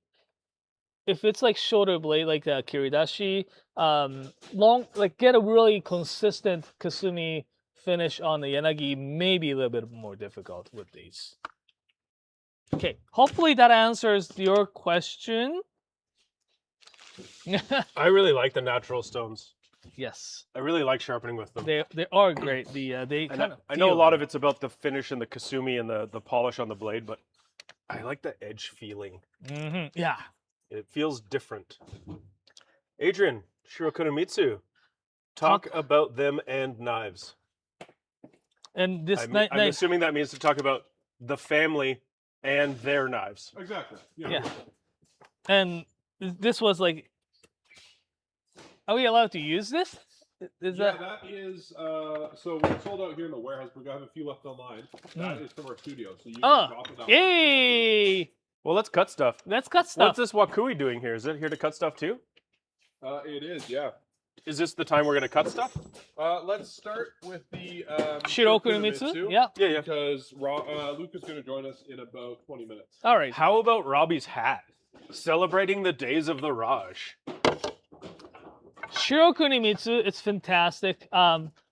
Speaker 1: if it's like shorter blade, like the kiridashi. Get a really consistent kasumi finish on the yanagi. Maybe a little bit more difficult with these. Okay, hopefully that answers your question.
Speaker 2: I really like the natural stones.
Speaker 1: Yes,
Speaker 2: I really like sharpening with them.
Speaker 1: they are great. They kind of.
Speaker 2: I know a lot of it's about the finish and the kasumi and the polish on the blade, but I like the edge feeling.
Speaker 1: Yeah.
Speaker 2: It feels different. Adrian, Shirokunimitsu, talk about them and knives.
Speaker 1: And this
Speaker 2: I'm assuming that means to talk about the family and their knives.
Speaker 5: Exactly.
Speaker 1: Yeah. And this was like, are we allowed to use this?
Speaker 5: That is so we're sold out here in the warehouse, but we have a few left online. That is from our studio, so you can drop it out.
Speaker 1: Yay!
Speaker 2: Well, let's cut stuff.
Speaker 1: Let's cut stuff.
Speaker 2: What's this Wakui doing here? Is it here to cut stuff too?
Speaker 5: It is, yeah.
Speaker 2: Is this the time we're going to cut stuff?
Speaker 5: Let's start with the
Speaker 1: Shirokunimitsu? Yeah.
Speaker 2: Yeah.
Speaker 5: Because Luke is going to join us in about 20 minutes.
Speaker 1: All right.
Speaker 2: How about Robbie's hat? Celebrating the days of the Raj.
Speaker 1: Shirokunimitsu, it's fantastic.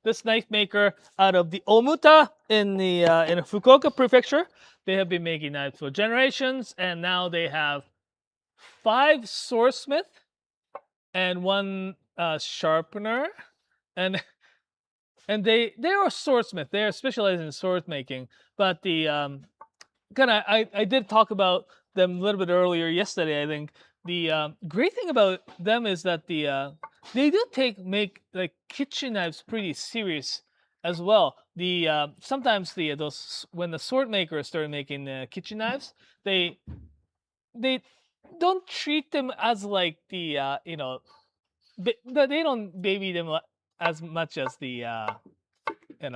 Speaker 1: This knife maker out of the Omuta in Fukuoka Prefecture. They have been making knives for generations, and now they have 5 swordsmith and 1 sharpener, and they are swordsmith. They are specialized in sword making. But the I did talk about them a little bit earlier yesterday. I think the great thing about them is that they do make like kitchen knives pretty serious as well. Sometimes those when the sword makers started making kitchen knives, they don't treat them as like they don't baby them as much as the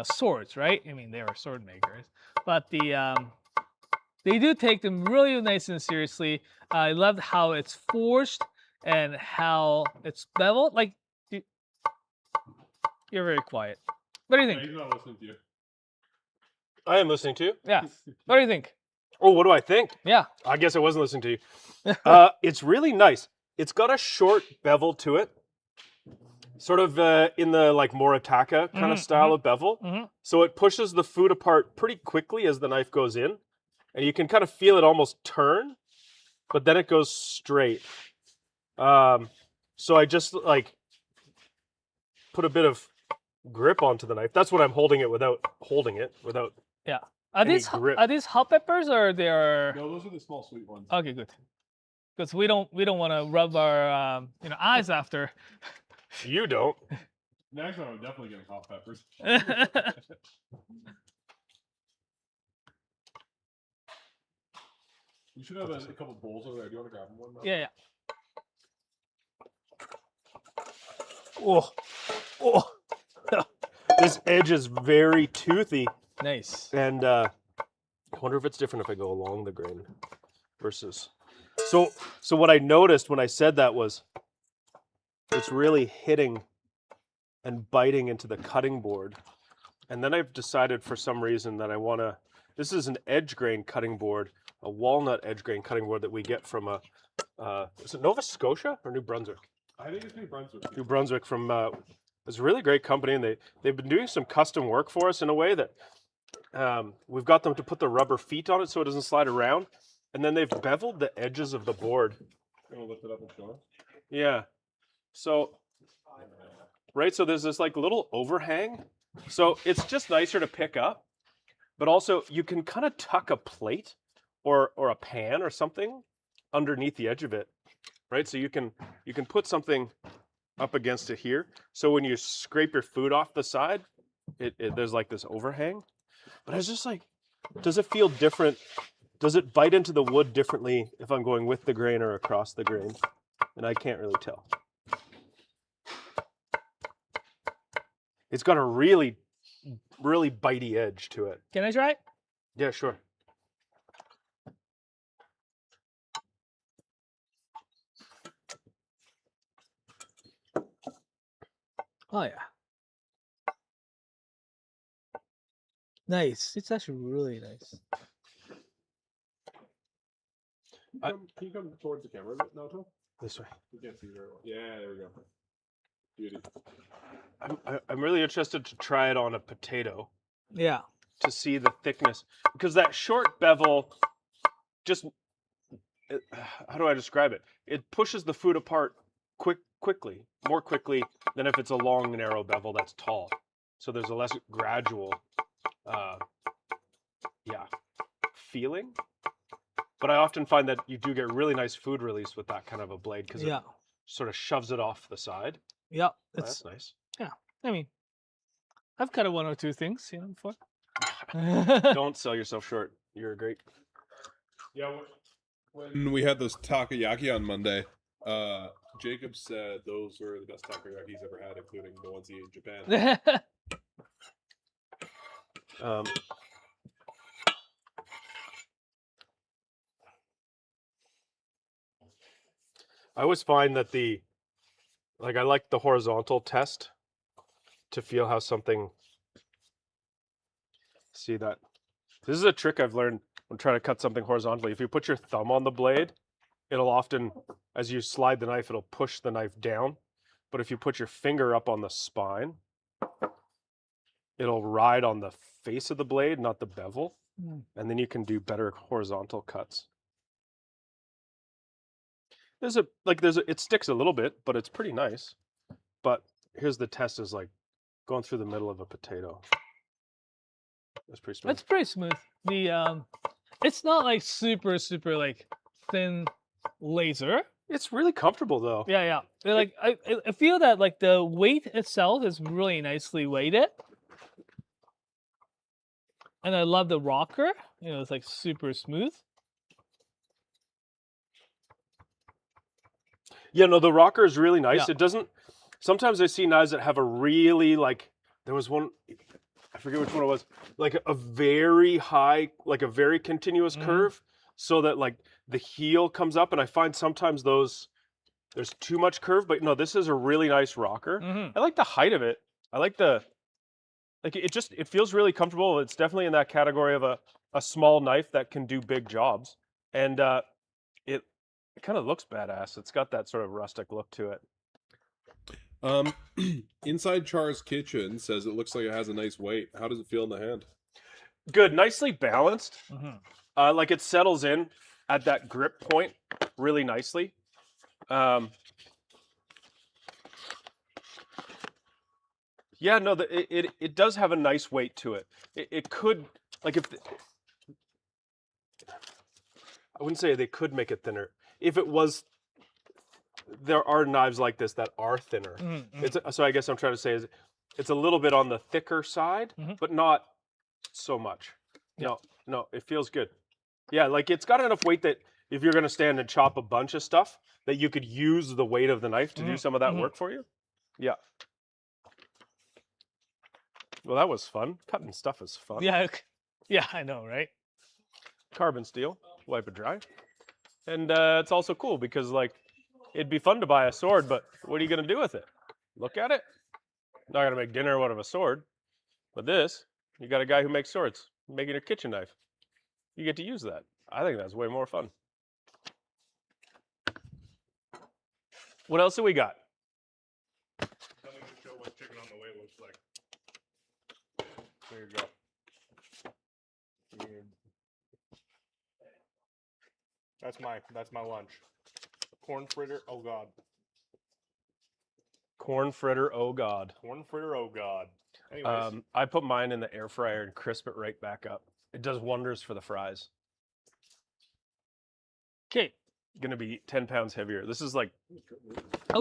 Speaker 1: swords, right? I mean, they are sword makers, but they do take them really nice and seriously. I loved how it's forged and how it's beveled. Like, you're very quiet. What do you think?
Speaker 5: He's not listening to you.
Speaker 2: I am listening to you.
Speaker 1: Yeah. What do you think?
Speaker 2: Oh, what do I think?
Speaker 1: Yeah.
Speaker 2: I guess I wasn't listening to you. It's really nice. It's got a short bevel to it. Sort of in the like Moritaka kind of style of bevel. So it pushes the food apart pretty quickly as the knife goes in. And you can kind of feel it almost turn, but then it goes straight. So I just like put a bit of grip onto the knife. That's what I'm holding it without holding it.
Speaker 1: Yeah. Are these hot peppers or they are?
Speaker 5: No, those are the small sweet ones.
Speaker 1: Okay, good. Because we don't want to rub our eyes after.
Speaker 2: You don't.
Speaker 5: Next time I'm definitely getting hot peppers. You should have a couple bowls over there. Do you want to grab one?
Speaker 1: Yeah.
Speaker 2: Oh. This edge is very toothy.
Speaker 1: Nice.
Speaker 2: And I wonder if it's different if I go along the grain versus. So what I noticed when I said that was it's really hitting and biting into the cutting board. And then I've decided for some reason that I want to. This is an edge grain cutting board, a walnut edge grain cutting board that we get from is it Nova Scotia or New Brunswick?
Speaker 5: I think it's New Brunswick.
Speaker 2: New Brunswick from it's a really great company, and they've been doing some custom work for us in a way that we've got them to put the rubber feet on it so it doesn't slide around, and then they've beveled the edges of the board.
Speaker 5: You want to lift it up and show us?
Speaker 2: Yeah. So right, so there's this like little overhang, so it's just nicer to pick up, but also you can kind of tuck a plate or a pan or something underneath the edge of it, right? So you can put something up against it here. So when you scrape your food off the side, there's like this overhang. But I was just like, does it feel different? Does it bite into the wood differently if I'm going with the grain or across the grain? and I can't really tell. It's got a really, really bitey edge to it.
Speaker 1: Can I try it?
Speaker 2: Yeah, sure.
Speaker 1: Oh yeah. Nice. It's actually really nice.
Speaker 4: Can you come towards the camera a bit now, Tom?
Speaker 2: This way.
Speaker 4: You can't see very well. Yeah, there we go. Beauty.
Speaker 2: I'm really interested to try it on a potato
Speaker 1: Yeah.
Speaker 2: to see the thickness, because that short bevel just, how do I describe it? It pushes the food apart quickly, more quickly than if it's a long, narrow bevel that's tall. So there's a less gradual, feeling. But I often find that you do get really nice food release with that kind of a blade because it sort of shoves it off the side.
Speaker 1: Yeah.
Speaker 2: Oh, that's nice.
Speaker 1: Yeah. I mean, I've cut one or two things, before.
Speaker 2: Don't sell yourself short. You're great.
Speaker 4: Yeah, when we had those takoyaki on Monday, Jacob said those were the best takoyaki he's ever had, including the ones he ate in Japan.
Speaker 2: I always find that I like the horizontal test to feel how something, see that. This is a trick I've learned when trying to cut something horizontally. If you put your thumb on the blade, it'll often, as you slide the knife, it'll push the knife down. But if you put your finger up on the spine, it'll ride on the face of the blade, not the bevel. And then you can do better horizontal cuts. It sticks a little bit, but it's pretty nice. But here's the test, is like going through the middle of a potato. That's pretty smooth.
Speaker 1: That's pretty smooth. It's not like super like thin laser.
Speaker 2: It's really comfortable though.
Speaker 1: Yeah. Like I feel that like the weight itself is really nicely weighted. And I love the rocker. It's like super smooth.
Speaker 2: Yeah, no, the rocker is really nice.
Speaker 1: Yeah.
Speaker 2: It doesn't, sometimes I see knives that have a really, there was one, I forget which one it was, like a very high, like a very continuous curve, so that like the heel comes up, and I find sometimes there's too much curve, but no, this is a really nice rocker. I like the height of it. I like it feels really comfortable. It's definitely in that category of a small knife that can do big jobs. And it kind of looks badass. It's got that sort of rustic look to it.
Speaker 4: Inside Char's Kitchen says it looks like it has a nice weight. How does it feel in the hand?
Speaker 2: Good, nicely balanced. Like it settles in at that grip point really nicely. Yeah, no, it does have a nice weight to it. It could, like, I wouldn't say they could make it thinner. If it was, there are knives like this that are thinner. So I guess I'm trying to say is it's a little bit on the thicker side, but not so much. No, it feels good. Yeah, like it's got enough weight that if you're going to stand and chop a bunch of stuff, that you could use the weight of the knife to do some of that work for you. Yeah. Well, that was fun. Cutting stuff is fun.
Speaker 1: Yeah, I know, right?
Speaker 2: Carbon steel, wipe it dry. And it's also cool because, like, it'd be fun to buy a sword, but what are you going to do with it? Look at it? Not going to make dinner out of a sword. But this, you got a guy who makes swords, making a kitchen knife. You get to use that. I think that's way more fun. What else do we got?
Speaker 3: Tell me to show what chicken on the way looks like.
Speaker 2: There you go.
Speaker 3: That's my lunch. Corn fritter, oh god.
Speaker 2: Corn fritter, oh god.
Speaker 3: Corn fritter, oh god. Anyways.
Speaker 2: I put mine in the air fryer and crisp it right back up. It does wonders for the fries.
Speaker 1: Okay.
Speaker 2: Gonna be 10 pounds heavier. This is like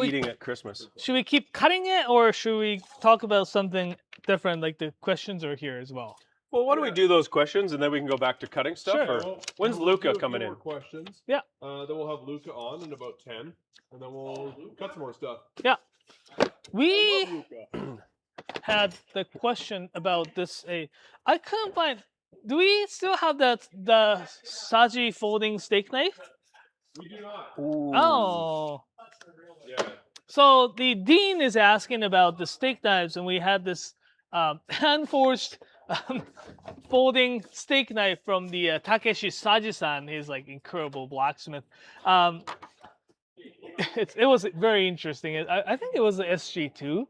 Speaker 2: eating at Christmas.
Speaker 1: Should we keep cutting it, or should we talk about something different? Like the questions are here as well.
Speaker 2: Well, why don't we do those questions and then we can go back to cutting stuff?
Speaker 1: Sure.
Speaker 2: Or
Speaker 5: Well,
Speaker 2: when's
Speaker 5: we'll
Speaker 2: Luca
Speaker 5: do a few
Speaker 2: coming
Speaker 5: more
Speaker 2: in?
Speaker 5: Questions.
Speaker 1: Yeah.
Speaker 5: Then we'll have Luca on in about 10, and then we'll cut some more stuff.
Speaker 1: Yeah. We
Speaker 5: Luca.
Speaker 1: had the question about this. I couldn't find. Do we still have the Saji folding steak knife?
Speaker 5: We do not.
Speaker 1: Oh.
Speaker 5: Yeah.
Speaker 1: So the dean is asking about the steak knives, and we had this hand forged folding steak knife from the Takeshi Saji-san. He's like incredible blacksmith. It was very interesting. I think it was the SG2,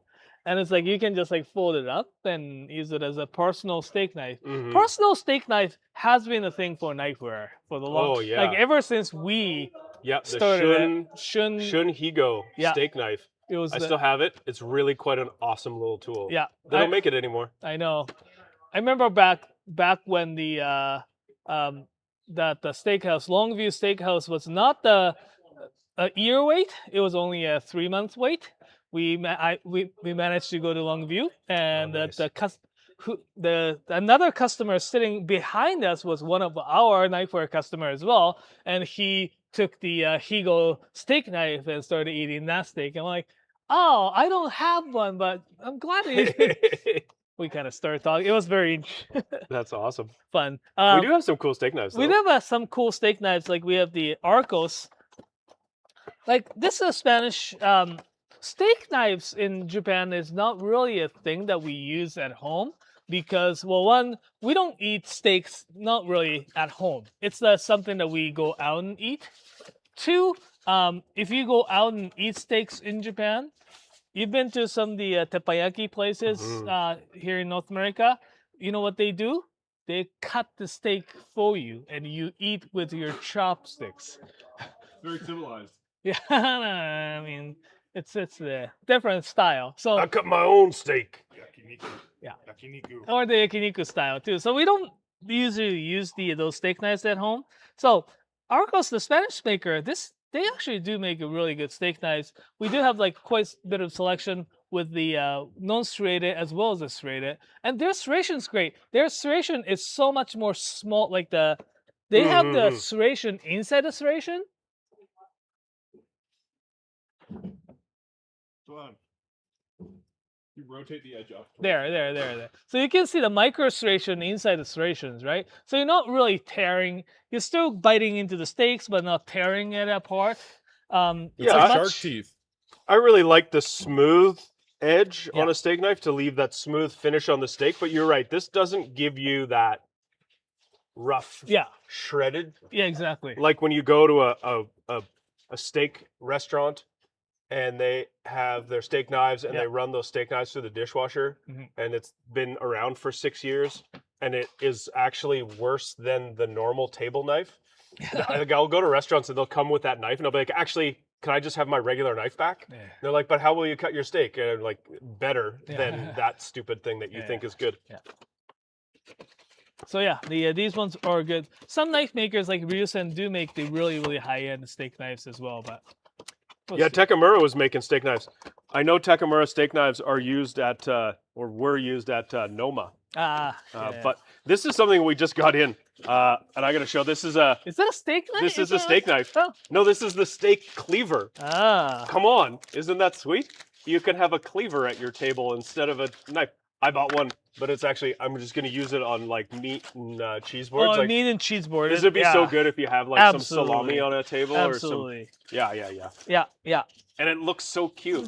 Speaker 1: and it's like you can just like fold it up and use it as a personal steak knife.
Speaker 2: Mhm.
Speaker 1: Personal steak knife has been a thing for knifewear for the long.
Speaker 2: Oh, yeah.
Speaker 1: Like ever since we
Speaker 2: Yeah, the
Speaker 1: started
Speaker 2: Shun
Speaker 1: at
Speaker 2: Shun Higo
Speaker 1: Yeah.
Speaker 2: steak knife.
Speaker 1: It was
Speaker 2: I still have it. It's really quite an awesome little tool.
Speaker 1: yeah.
Speaker 2: They don't make it anymore.
Speaker 1: I know. I remember back when the that the steakhouse, Longview Steakhouse, was not the a year wait. It was only a 3-month wait. We managed to go to Longview, and
Speaker 2: nice.
Speaker 1: another customer sitting behind us was one of our knifewear customers as well, and he took the Higo steak knife and started eating that steak. I'm like, oh, I don't have one, but I'm glad we kind of started talking. It was very
Speaker 2: That's awesome.
Speaker 1: fun.
Speaker 2: We do have some cool steak knives, though.
Speaker 1: We do have some cool steak knives. Like we have the Arcos. Like this is Spanish. Steak knives in Japan is not really a thing that we use at home because, well, one, we don't eat steaks not really at home. It's something that we go out and eat. Two, if you go out and eat steaks in Japan, you've been to some of the teppanyaki places here in North America. You know what they do? They cut the steak for you, and you eat with your chopsticks.
Speaker 5: Very civilized.
Speaker 1: Yeah, I mean, it's a different style. So
Speaker 2: I cut my own steak.
Speaker 3: Yakiniku.
Speaker 1: Yeah.
Speaker 3: Yakiniku.
Speaker 1: or the yakiniku style too. So we don't usually use those steak knives at home. So Arcos, the Spanish maker, they actually do make a really good steak knives. We do have like quite a bit of selection with the non-serrated as well as the serrated, and their serration's great. Their serration is so much more small. Like they have the serration inside the serration.
Speaker 5: Come on. You rotate the edge up.
Speaker 1: There. So you can see the micro serration inside the serrations, right? So you're not really tearing. You're still biting into the steaks, but not tearing it apart.
Speaker 2: Yeah,
Speaker 5: Like
Speaker 1: much-
Speaker 5: shark teeth.
Speaker 2: I really like the smooth edge
Speaker 1: Yeah.
Speaker 2: on a steak knife to leave that smooth finish on the steak. But you're right. This doesn't give you that rough,
Speaker 1: Yeah,
Speaker 2: shredded.
Speaker 1: yeah, exactly.
Speaker 2: Like when you go to a steak restaurant and they have their steak knives and
Speaker 1: Yeah.
Speaker 2: they run those steak knives through the dishwasher
Speaker 1: Mhm.
Speaker 2: and it's been around for 6 years and it is actually worse than the normal table knife. Like I'll go to restaurants and they'll come with that knife and I'll be like, actually, can I just have my regular knife back?
Speaker 1: Yeah.
Speaker 2: They're like, but how will you cut your steak? And I'm like, better
Speaker 1: Yeah.
Speaker 2: than that stupid thing that you
Speaker 1: Yeah.
Speaker 2: think is good.
Speaker 1: So yeah, these ones are good. Some knife makers like Ryusen do make the really high-end steak knives as well, but we'll
Speaker 2: Yeah,
Speaker 1: see.
Speaker 2: Takamura was making steak knives. I know Takamura steak knives are used at, or were used at Noma.
Speaker 1: Yeah.
Speaker 2: But this is something we just got in, and I got to show. This is a
Speaker 1: Is that a steak knife?
Speaker 2: this is a steak knife.
Speaker 1: Oh.
Speaker 2: No, this is the steak cleaver.
Speaker 1: Ah.
Speaker 2: Come on, isn't that sweet? You can have a cleaver at your table instead of a knife. I bought one, but it's actually I'm just going to use it on like meat and cheese boards.
Speaker 1: Oh,
Speaker 2: Like,
Speaker 1: meat and cheese board.
Speaker 2: this would be so good if you have like some
Speaker 1: Absolutely.
Speaker 2: salami on a table
Speaker 1: Absolutely.
Speaker 2: or some. Yeah.
Speaker 1: Yeah.
Speaker 2: And it looks so cute.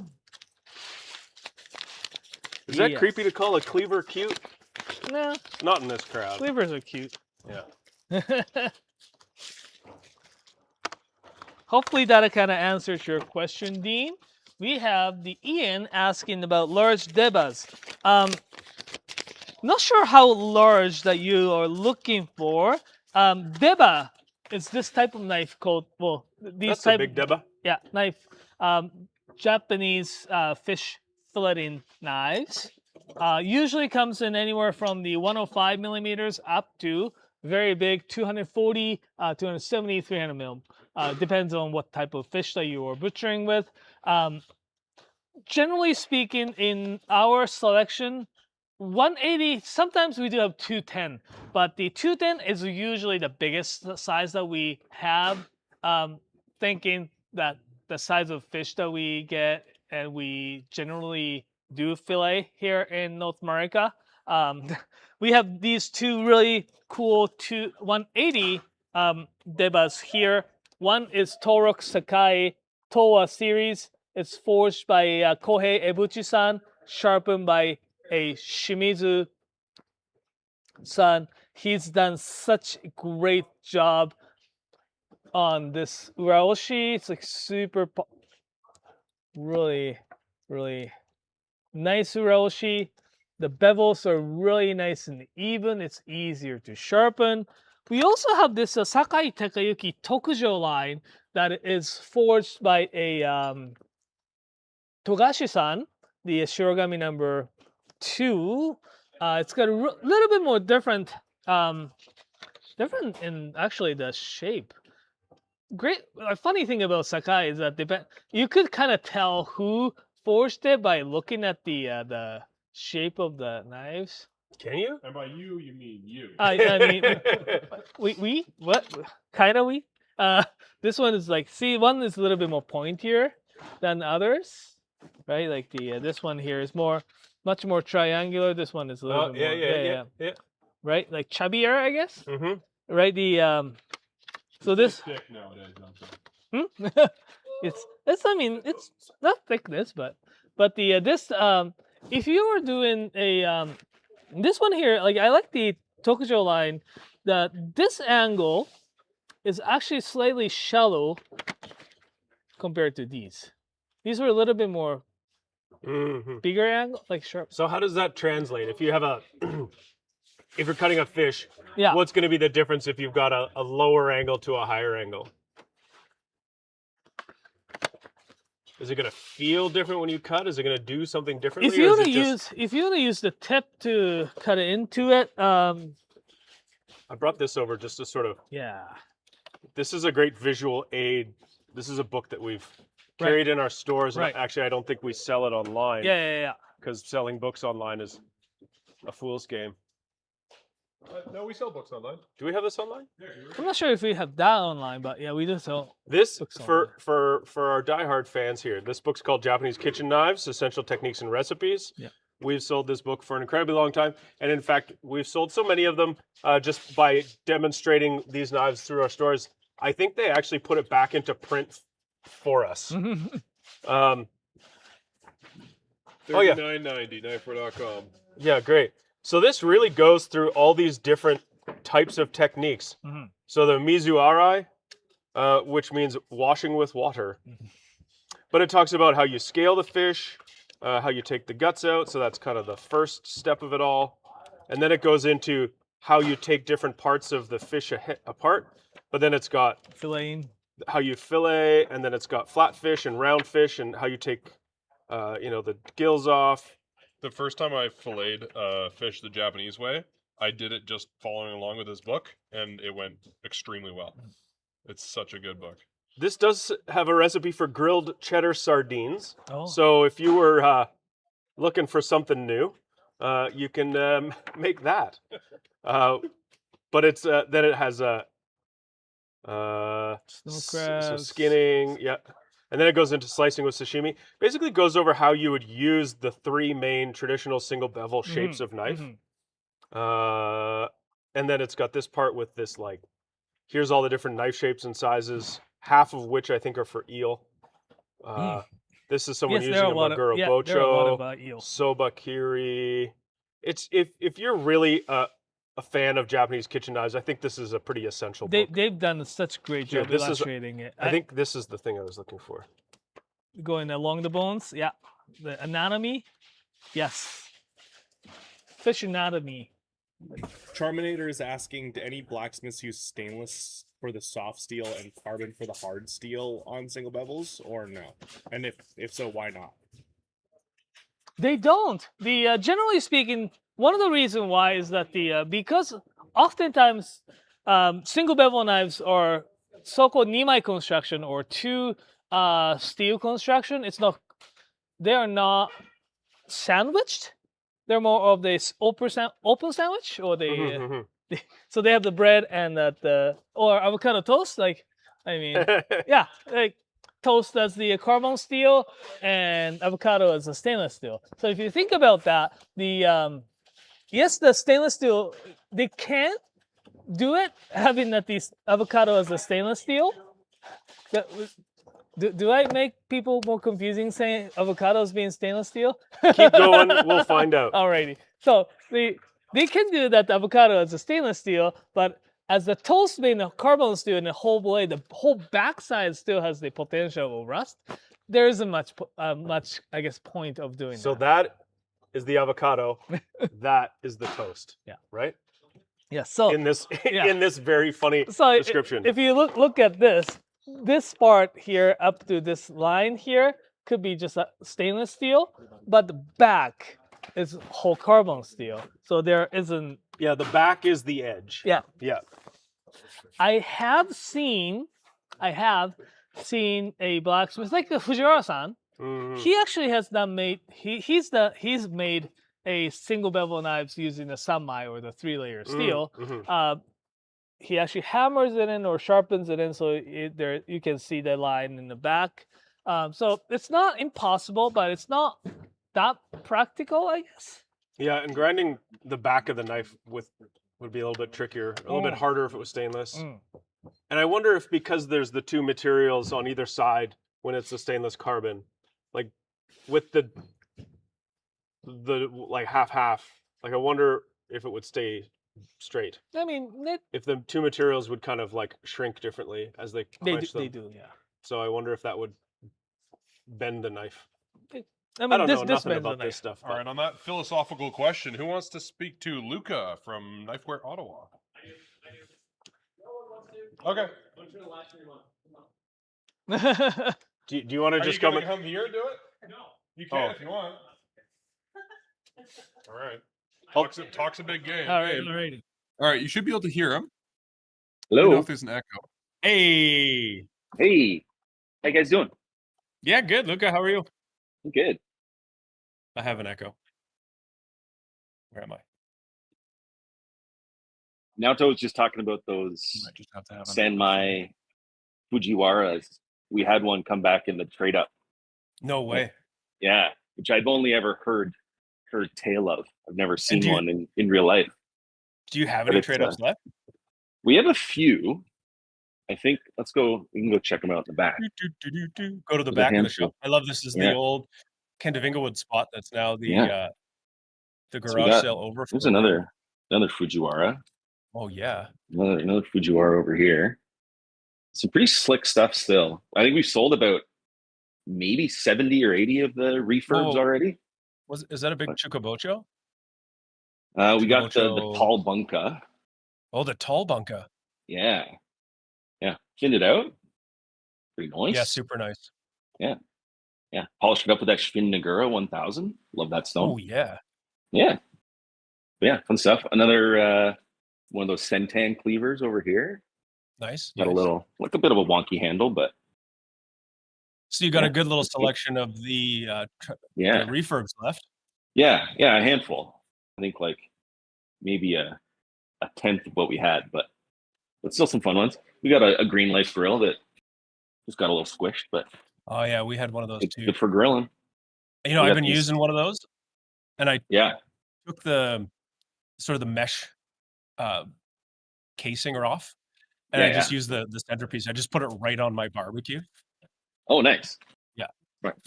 Speaker 2: Is that
Speaker 1: Yes.
Speaker 2: creepy to call a cleaver cute?
Speaker 1: No,
Speaker 2: Not in this crowd.
Speaker 1: cleavers are cute.
Speaker 2: Yeah.
Speaker 1: Hopefully that kind of answers your question, Dean. We have the Ian asking about large debas. Not sure how large that you are looking for. Deba is this type of knife called, well, these
Speaker 2: That's
Speaker 1: type
Speaker 2: a big Deba.
Speaker 1: yeah, knife. Japanese fish filleting knives. Usually comes in anywhere from the 105 millimeters up to very big 240, 270, 300 mil. Depends on what type of fish that you are butchering with. Generally speaking, in our selection, 180. Sometimes we do have 210, but the 210 is usually the biggest size that we have. Thinking that the size of fish that we get, and we generally do fillet here in North America. We have these two really cool 180 debas here. One is Torok Sakai Towa series. It's forged by Kohei Ebuchi-san, sharpened by a Shimizu-san. He's done such a great job on this uraoshi. It's like super, really, really nice uraoshi. The bevels are really nice and even. It's easier to sharpen. We also have this Sakai Takayuki Tokujo line that is forged by a Togashi-san, the Shirogami number 2. It's got a little bit more different in actually the shape. Great. A funny thing about Sakai is that you could kind of tell who forged it by looking at the shape of the knives.
Speaker 2: Can you?
Speaker 5: And by you mean you.
Speaker 1: I mean, we what kind of we? This one is like, see, one is a little bit more pointier than others, right? Like this one here is much more triangular. This one is a little bit more,
Speaker 2: yeah.
Speaker 1: Right, like chubbier, I guess.
Speaker 2: Mm-hmm.
Speaker 1: Right. So this.
Speaker 5: Thick nowadays, don't
Speaker 1: It's I mean, it's not thickness, but this if you were doing a this one here, like I like the Tokujo line, this angle is actually slightly shallow compared to these. These were a little bit more bigger angle, like sharp.
Speaker 2: So how does that translate? If you have if you're cutting a fish,
Speaker 1: Yeah.
Speaker 2: what's going to be the difference if you've got a lower angle to a higher angle? Is it going to feel different when you cut? Is it going to do something differently?
Speaker 1: If you want to use the tip to cut it into it,
Speaker 2: I brought this over just to sort of.
Speaker 1: yeah.
Speaker 2: This is a great visual aid. This is a book that we've carried in our stores.
Speaker 1: Right.
Speaker 2: And actually, I don't think we sell it online.
Speaker 1: Yeah.
Speaker 2: Because selling books online is a fool's game.
Speaker 5: No, we sell books online.
Speaker 2: Do we have this online?
Speaker 1: I'm not sure if we have that online, but yeah, we do sell.
Speaker 2: This
Speaker 1: Books
Speaker 2: for our diehard fans here. This book's called Japanese Kitchen Knives: Essential Techniques and Recipes.
Speaker 1: Yeah.
Speaker 2: We've sold this book for an incredibly long time, and in fact, we've sold so many of them just by demonstrating these knives through our stores. I think they actually put it back into print for us.
Speaker 4: $39.90, knifewear.com.
Speaker 2: Yeah, great. So this really goes through all these different types of techniques. So the mizuarai, which means washing with water. But it talks about how you scale the fish, how you take the guts out. So that's kind of the first step of it all. And then it goes into how you take different parts of the fish apart. But then it's got
Speaker 1: Filleting.
Speaker 2: how you fillet, and then it's got flat fish and round fish, and how you take, the gills off.
Speaker 5: The first time I filleted fish the Japanese way, I did it just following along with this book, and it went extremely well. It's such a good book.
Speaker 2: This does have a recipe for grilled cheddar sardines.
Speaker 1: Oh.
Speaker 2: So if you were looking for something new, you can make that. But it's then it has
Speaker 1: Snow
Speaker 2: so
Speaker 1: crabs.
Speaker 2: skinning, yeah. And then it goes into slicing with sashimi. Basically goes over how you would use the 3 main traditional single bevel shapes of knife. And then it's got this part with this, like, here's all the different knife shapes and sizes, half of which I think are for eel. This is someone using a Maguro Bocho, Soba Kiri. It's if you're really a fan of Japanese kitchen knives, I think this is a pretty essential book.
Speaker 1: They've done such a great job illustrating it.
Speaker 2: I think this is the thing I was looking for.
Speaker 1: Going along the bones, yeah. The anatomy, yes. Fish anatomy.
Speaker 7: Charminator is asking, do any blacksmiths use stainless for the soft steel and carbon for the hard steel on single bevels, or no? And if so, why not?
Speaker 1: They don't. The generally speaking, one of the reasons why is that because oftentimes single bevel knives are so-called nimai construction or 2 steel construction. They are not sandwiched. they're more of this open sandwich, or they.
Speaker 2: Mhm,
Speaker 1: So they have the bread and or avocado toast. Like, I mean, yeah, like toast as the carbon steel and avocado as the stainless steel. So if you think about that, yes, the stainless steel, they can do it having that these avocado as a stainless steel. Do I make people more confusing saying avocados being stainless steel?
Speaker 2: Keep going. We'll find out.
Speaker 1: Alrighty. So they can do that avocado as a stainless steel, but as the toast being a carbon steel and the whole blade, the whole backside still has the potential of rust. There isn't much, I guess, point of doing
Speaker 2: So
Speaker 1: that.
Speaker 2: that is the avocado. That is the toast.
Speaker 1: Yeah.
Speaker 2: Right.
Speaker 1: Yeah. So
Speaker 2: In this
Speaker 1: yeah.
Speaker 2: in this very funny
Speaker 1: so
Speaker 2: description.
Speaker 1: If you look at this part here up to this line here could be just a stainless steel, but the back is whole carbon steel. So there isn't.
Speaker 2: Yeah, the back is the edge.
Speaker 1: Yeah.
Speaker 2: Yeah.
Speaker 1: I have seen a blacksmith like Fujiwara-san.
Speaker 2: Mhm.
Speaker 1: He actually has made he's made a single bevel knives using the Sanmai or the 3-layer steel.
Speaker 2: Mhm.
Speaker 1: He actually hammers it in or sharpens it in, so there you can see the line in the back. So it's not impossible, but it's not that practical, I guess.
Speaker 2: Yeah, and grinding the back of the knife would be a little bit trickier, a little bit harder if it was stainless. And I wonder if because there's the two materials on either side when it's a stainless carbon, like with the like half, like I wonder if it would stay straight.
Speaker 1: I mean,
Speaker 2: If the two materials would kind of like shrink differently as they quench them.
Speaker 1: they do, yeah.
Speaker 2: So I wonder if that would bend the knife.
Speaker 1: I mean,
Speaker 2: I don't know
Speaker 1: this
Speaker 2: nothing
Speaker 1: bends the
Speaker 2: about this
Speaker 1: knife.
Speaker 2: stuff.
Speaker 5: All right, on that philosophical question, who wants to speak to Luca from Knifewear Ottawa? Okay.
Speaker 2: Do you want to
Speaker 5: Are
Speaker 2: just
Speaker 5: you
Speaker 2: come?
Speaker 5: gonna come here and do it? No. You can if you want. All right. Talks a big game.
Speaker 1: All right,
Speaker 5: Hey,
Speaker 1: all right.
Speaker 5: all right, you should be able to hear him. Let me know
Speaker 8: Hello.
Speaker 5: if there's an echo.
Speaker 7: Hey.
Speaker 8: Hey. How you guys doing?
Speaker 7: Yeah, good. Luca, how are you?
Speaker 8: I'm good.
Speaker 7: I have an echo. Where am I?
Speaker 8: Naoto was just talking about those
Speaker 7: I just have to have an
Speaker 8: Sanmai Fujiwaras. We had one come back in the trade up.
Speaker 7: No way.
Speaker 8: Yeah, which I've only ever heard tale of. I've never seen
Speaker 7: do you-
Speaker 8: one in real life.
Speaker 7: Do you have
Speaker 8: But
Speaker 7: any
Speaker 8: it's,
Speaker 7: trade-ups left?
Speaker 8: We have a few. I think we can go check them out in the back.
Speaker 7: Go to the
Speaker 8: There's a
Speaker 7: back of the
Speaker 8: handful.
Speaker 7: shop. I love this is the
Speaker 8: Yeah.
Speaker 7: old Kent of Inglewood spot that's now the
Speaker 8: Yeah.
Speaker 7: the
Speaker 8: So we
Speaker 7: garage
Speaker 8: got-
Speaker 7: sale overflow.
Speaker 8: There's another Fujiwara.
Speaker 7: Oh yeah.
Speaker 8: Another Fujiwara over here. Some pretty slick stuff still. I think we've sold about maybe 70 or 80 of the refurbs
Speaker 7: Whoa.
Speaker 8: already.
Speaker 7: Is that a big Chukabocho?
Speaker 8: We got the
Speaker 7: Chukabocho.
Speaker 8: tall bunka.
Speaker 7: Oh, the tall bunka.
Speaker 8: Yeah. Thinned it out. Pretty nice.
Speaker 7: Yeah, super nice.
Speaker 8: Yeah. Polished it up with that Schwinn Nagura 1000. Love that stone.
Speaker 7: Oh yeah.
Speaker 8: Yeah. But yeah, fun stuff. Another one of those Sentan cleavers over here.
Speaker 7: Nice.
Speaker 8: Got a
Speaker 7: nice.
Speaker 8: little, like a bit of a wonky handle, but
Speaker 7: So you got
Speaker 8: Yeah.
Speaker 7: a good little selection of the
Speaker 8: yeah.
Speaker 7: refurbs left.
Speaker 8: Yeah, a handful. I think like maybe a tenth of what we had, but still some fun ones. We got a green life grill that just got a little squished, but
Speaker 7: Oh yeah, we had one of those
Speaker 8: it's
Speaker 7: too.
Speaker 8: good for grilling.
Speaker 7: You know,
Speaker 8: we
Speaker 7: I've
Speaker 8: got
Speaker 7: been
Speaker 8: these-
Speaker 7: using one of those, and I
Speaker 8: Yeah,
Speaker 7: took the sort of the mesh casing off, and I
Speaker 8: Yeah,
Speaker 7: just used the centerpiece. I just put it right on my barbecue.
Speaker 8: oh nice.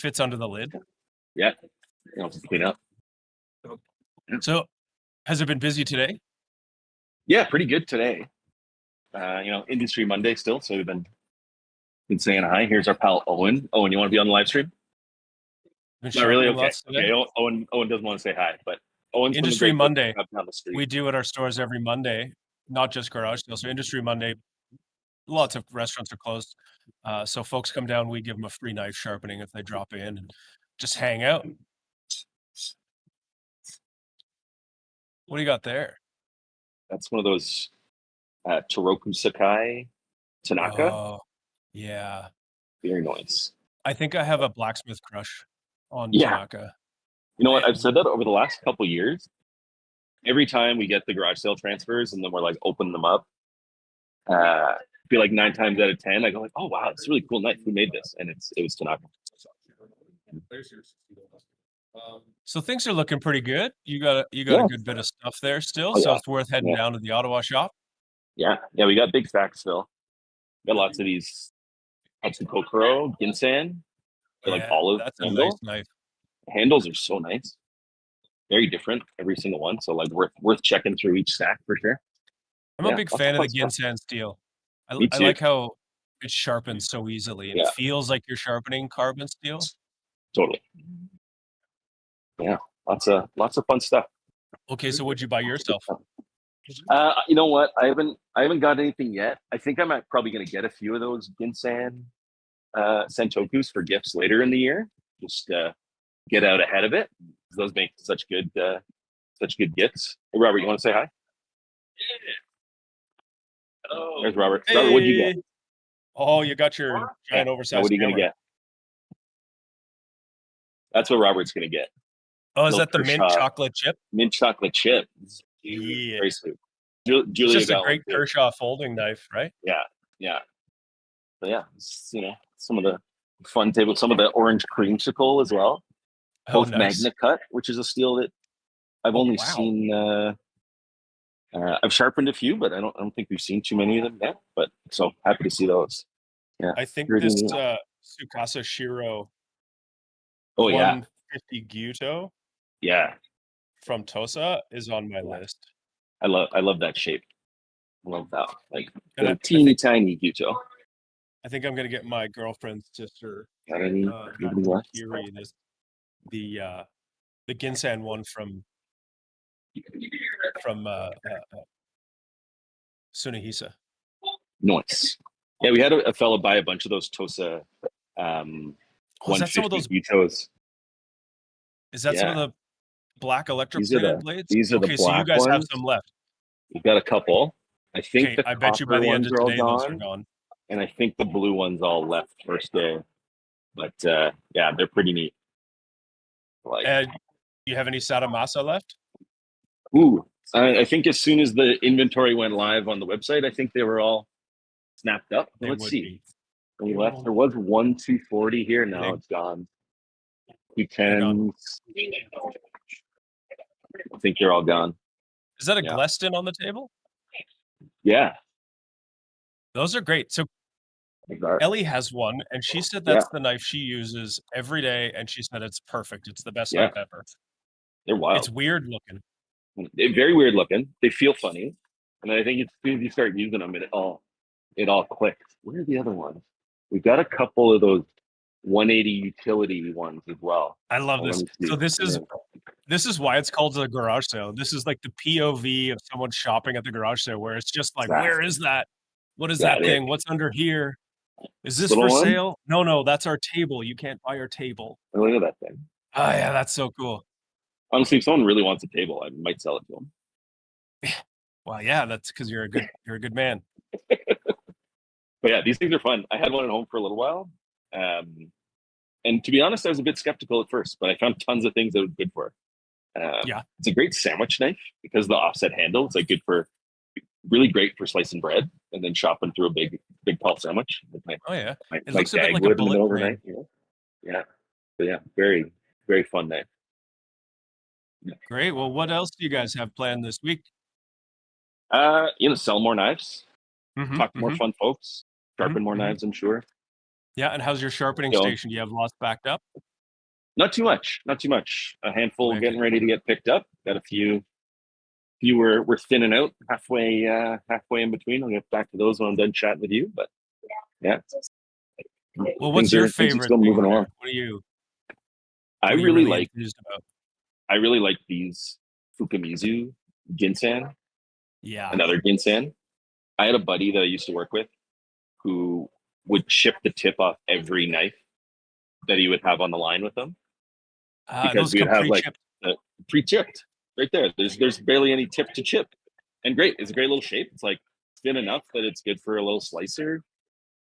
Speaker 7: Fits under the lid.
Speaker 8: Yeah, clean up.
Speaker 7: So, has it been busy today?
Speaker 8: Yeah, pretty good today. Industry Monday still, so we've been saying hi. Here's our pal Owen. Owen, you want to be on the live stream?
Speaker 7: Been
Speaker 8: Not really.
Speaker 7: sharpening
Speaker 8: Okay.
Speaker 7: lots today?
Speaker 8: Okay. Owen doesn't want to say hi, but Owen's from the
Speaker 7: Industry
Speaker 8: Great Lakes
Speaker 7: Monday.
Speaker 8: up down the street.
Speaker 7: We do at our stores every Monday, not just garage sales. So Industry Monday, lots of restaurants are closed. So folks come down, we give them a free knife sharpening if they drop in and just hang out. What do you got there?
Speaker 8: That's one of those Toroku Sakai Tanaka.
Speaker 7: Oh, yeah.
Speaker 8: Very nice.
Speaker 7: I think I have a blacksmith crush on
Speaker 8: Yeah.
Speaker 7: Tanaka.
Speaker 8: You know what? I've said that over the last couple years. Every time we get the garage sale transfers and then we're like open them up, feel like 9 times out of 10, I go like, oh wow, it's a really cool knife. Who made this? And it was Tanaka.
Speaker 2: So things are looking pretty good. You got
Speaker 8: Yeah.
Speaker 2: a good bit of stuff there still,
Speaker 8: Oh,
Speaker 2: so
Speaker 8: yeah.
Speaker 2: it's worth heading
Speaker 8: Yeah.
Speaker 2: down to the Ottawa shop.
Speaker 8: Yeah, we got big stacks still. Got lots of these Kokoro, Ginsan, like olive
Speaker 2: That's a
Speaker 8: handle.
Speaker 2: nice knife.
Speaker 8: Handles are so nice. Very different, every single one. So like worth checking through each stack for sure.
Speaker 2: I'm a big
Speaker 8: lots
Speaker 2: fan of the
Speaker 8: fun stuff.
Speaker 2: Ginsan steel.
Speaker 8: Me
Speaker 2: I
Speaker 8: too.
Speaker 2: like how it sharpens so easily. It
Speaker 8: Yeah.
Speaker 2: feels like you're sharpening carbon steel.
Speaker 8: Totally. Yeah, lots of fun stuff.
Speaker 2: Okay, so what'd you buy yourself?
Speaker 8: You know what? I haven't got anything yet. I think I'm probably going to get a few of those Ginsan Sentokus for gifts later in the year. Just get out ahead of it. Those make such good gifts. Hey, Robert, you want to say hi?
Speaker 6: Hello.
Speaker 8: There's Robert. Robert, what'd you get?
Speaker 2: Oh, you got your giant oversized
Speaker 8: What are you going to
Speaker 2: camera.
Speaker 8: get? That's what Robert's going to get.
Speaker 2: Oh, is
Speaker 8: Little
Speaker 2: that the mint
Speaker 8: Kershaw.
Speaker 2: chocolate chip?
Speaker 8: Mint chocolate chip.
Speaker 2: Yeah.
Speaker 8: Very sweet.
Speaker 2: It's
Speaker 8: Julia
Speaker 2: just a
Speaker 8: got
Speaker 2: great
Speaker 8: one too.
Speaker 2: Kershaw folding knife, right?
Speaker 8: Yeah. But yeah, some of the fun tables, some of the orange creamsicle as well.
Speaker 2: Oh,
Speaker 8: Both
Speaker 2: nice.
Speaker 8: Magna Cut, which is a steel that I've only
Speaker 2: wow.
Speaker 8: seen. I've sharpened a few, but I don't think we've seen too many of them yet. But so happy to see those. Yeah.
Speaker 2: I think
Speaker 8: Very
Speaker 2: this
Speaker 8: neat.
Speaker 2: Tsukasa Shiro
Speaker 8: Oh yeah,
Speaker 2: 150 Gyuto
Speaker 8: yeah.
Speaker 2: from Tosa is on my list.
Speaker 8: I love that shape. I love that. Like
Speaker 2: And
Speaker 8: the
Speaker 2: I
Speaker 8: teeny tiny Gyuto.
Speaker 2: I think I'm gonna get my girlfriend's sister
Speaker 8: Got any? Anybody left?
Speaker 2: Kiri the Ginsan one from Sunahisa.
Speaker 8: Nice. Yeah, we had a fellow buy a bunch of those Tosa
Speaker 2: is that some of
Speaker 8: 150
Speaker 2: those?
Speaker 8: Gyutos.
Speaker 2: Is that some of
Speaker 8: Yeah.
Speaker 2: the black electric
Speaker 8: These are
Speaker 2: plated
Speaker 8: the-
Speaker 2: blades?
Speaker 8: these are the
Speaker 2: okay, so you
Speaker 8: black
Speaker 2: guys have
Speaker 8: ones.
Speaker 2: some left.
Speaker 8: We've got a couple. I think
Speaker 2: Okay,
Speaker 8: the
Speaker 2: I bet you by
Speaker 8: copper
Speaker 2: the end
Speaker 8: ones
Speaker 2: of
Speaker 8: are all
Speaker 2: today those are
Speaker 8: gone,
Speaker 2: gone.
Speaker 8: and I think the blue ones all left first day. But yeah, they're pretty neat. Like,
Speaker 2: And you have any Satamasa left?
Speaker 8: I think as soon as the inventory went live on the website, I think they were all snapped up.
Speaker 2: They
Speaker 8: Let's
Speaker 2: would
Speaker 8: see.
Speaker 2: be.
Speaker 8: We left. There was 240 here. Now it's gone. 210s. I think they're all gone.
Speaker 2: Is that a
Speaker 8: Yeah.
Speaker 2: Gleston on the table?
Speaker 8: Yeah.
Speaker 2: Those are great. So
Speaker 8: Like that.
Speaker 2: Ellie has one, and she said that's the knife she uses every day, and she said it's perfect. It's the best
Speaker 8: Yeah.
Speaker 2: knife ever.
Speaker 8: They're wild.
Speaker 2: It's weird looking.
Speaker 8: They're very weird looking. They feel funny, and I think as soon as you start using them, it all clicks. Where are the other ones? We've got a couple of those 180 utility ones as well.
Speaker 2: I love
Speaker 8: Let
Speaker 2: this.
Speaker 8: me see.
Speaker 2: So this is why it's called a garage sale. This is like the POV of someone shopping at the garage sale, where it's just like,
Speaker 8: Exactly.
Speaker 2: where is that? What is
Speaker 8: Yeah,
Speaker 2: that
Speaker 8: it
Speaker 2: thing? What's under here? Is this
Speaker 8: Little
Speaker 2: for
Speaker 8: one?
Speaker 2: sale? No, that's our table. You can't buy our table.
Speaker 8: Oh, look at that thing.
Speaker 2: Oh yeah, that's so cool.
Speaker 8: Honestly, if someone really wants a table, I might sell it to them.
Speaker 2: Well, yeah, that's because you're a good man.
Speaker 8: But yeah, these things are fun. I had one at home for a little while. And to be honest, I was a bit skeptical at first, but I found tons of things that were good for it.
Speaker 2: Yeah.
Speaker 8: It's a great sandwich knife because of the offset handle. It's like really great for slicing bread and then chopping through a big tall sandwich. With
Speaker 2: Oh yeah.
Speaker 8: my
Speaker 2: It looks a bit like a
Speaker 8: Dagwood in the
Speaker 2: bullet
Speaker 8: middle of the
Speaker 2: grain.
Speaker 8: night, you know? Yeah. But yeah, very, very fun knife.
Speaker 2: Great. Well, what else do you guys have planned this week?
Speaker 8: Sell more knives,
Speaker 2: Mhm,
Speaker 8: talk to more
Speaker 2: mhm.
Speaker 8: fun folks, sharpen more
Speaker 2: mhm.
Speaker 8: knives, I'm sure.
Speaker 2: Yeah, and how's your sharpening
Speaker 8: So-
Speaker 2: station? Do you have lots backed up?
Speaker 8: Not too much. A handful
Speaker 2: Okay.
Speaker 8: getting ready to get picked up. Got a few we're thinning out halfway in between. I'll get back to those when I'm done chatting with you. But yeah.
Speaker 2: Well, what's your
Speaker 8: things are
Speaker 2: favorite
Speaker 8: still
Speaker 2: thing
Speaker 8: moving
Speaker 2: there?
Speaker 8: along.
Speaker 2: What are you?
Speaker 8: I
Speaker 2: what are you
Speaker 8: really like
Speaker 2: enthused about?
Speaker 8: these Fukamizu Ginsan,
Speaker 2: Yeah.
Speaker 8: another Ginsan. I had a buddy that I used to work with who would chip the tip off every knife that he would have on the line with him. Because
Speaker 2: Those
Speaker 8: we'd
Speaker 2: come
Speaker 8: have like
Speaker 2: pre-chipped.
Speaker 8: pre-chipped right there. There's barely any tip to chip, and great. It's a great little shape. It's like thin enough that it's good for a little slicer,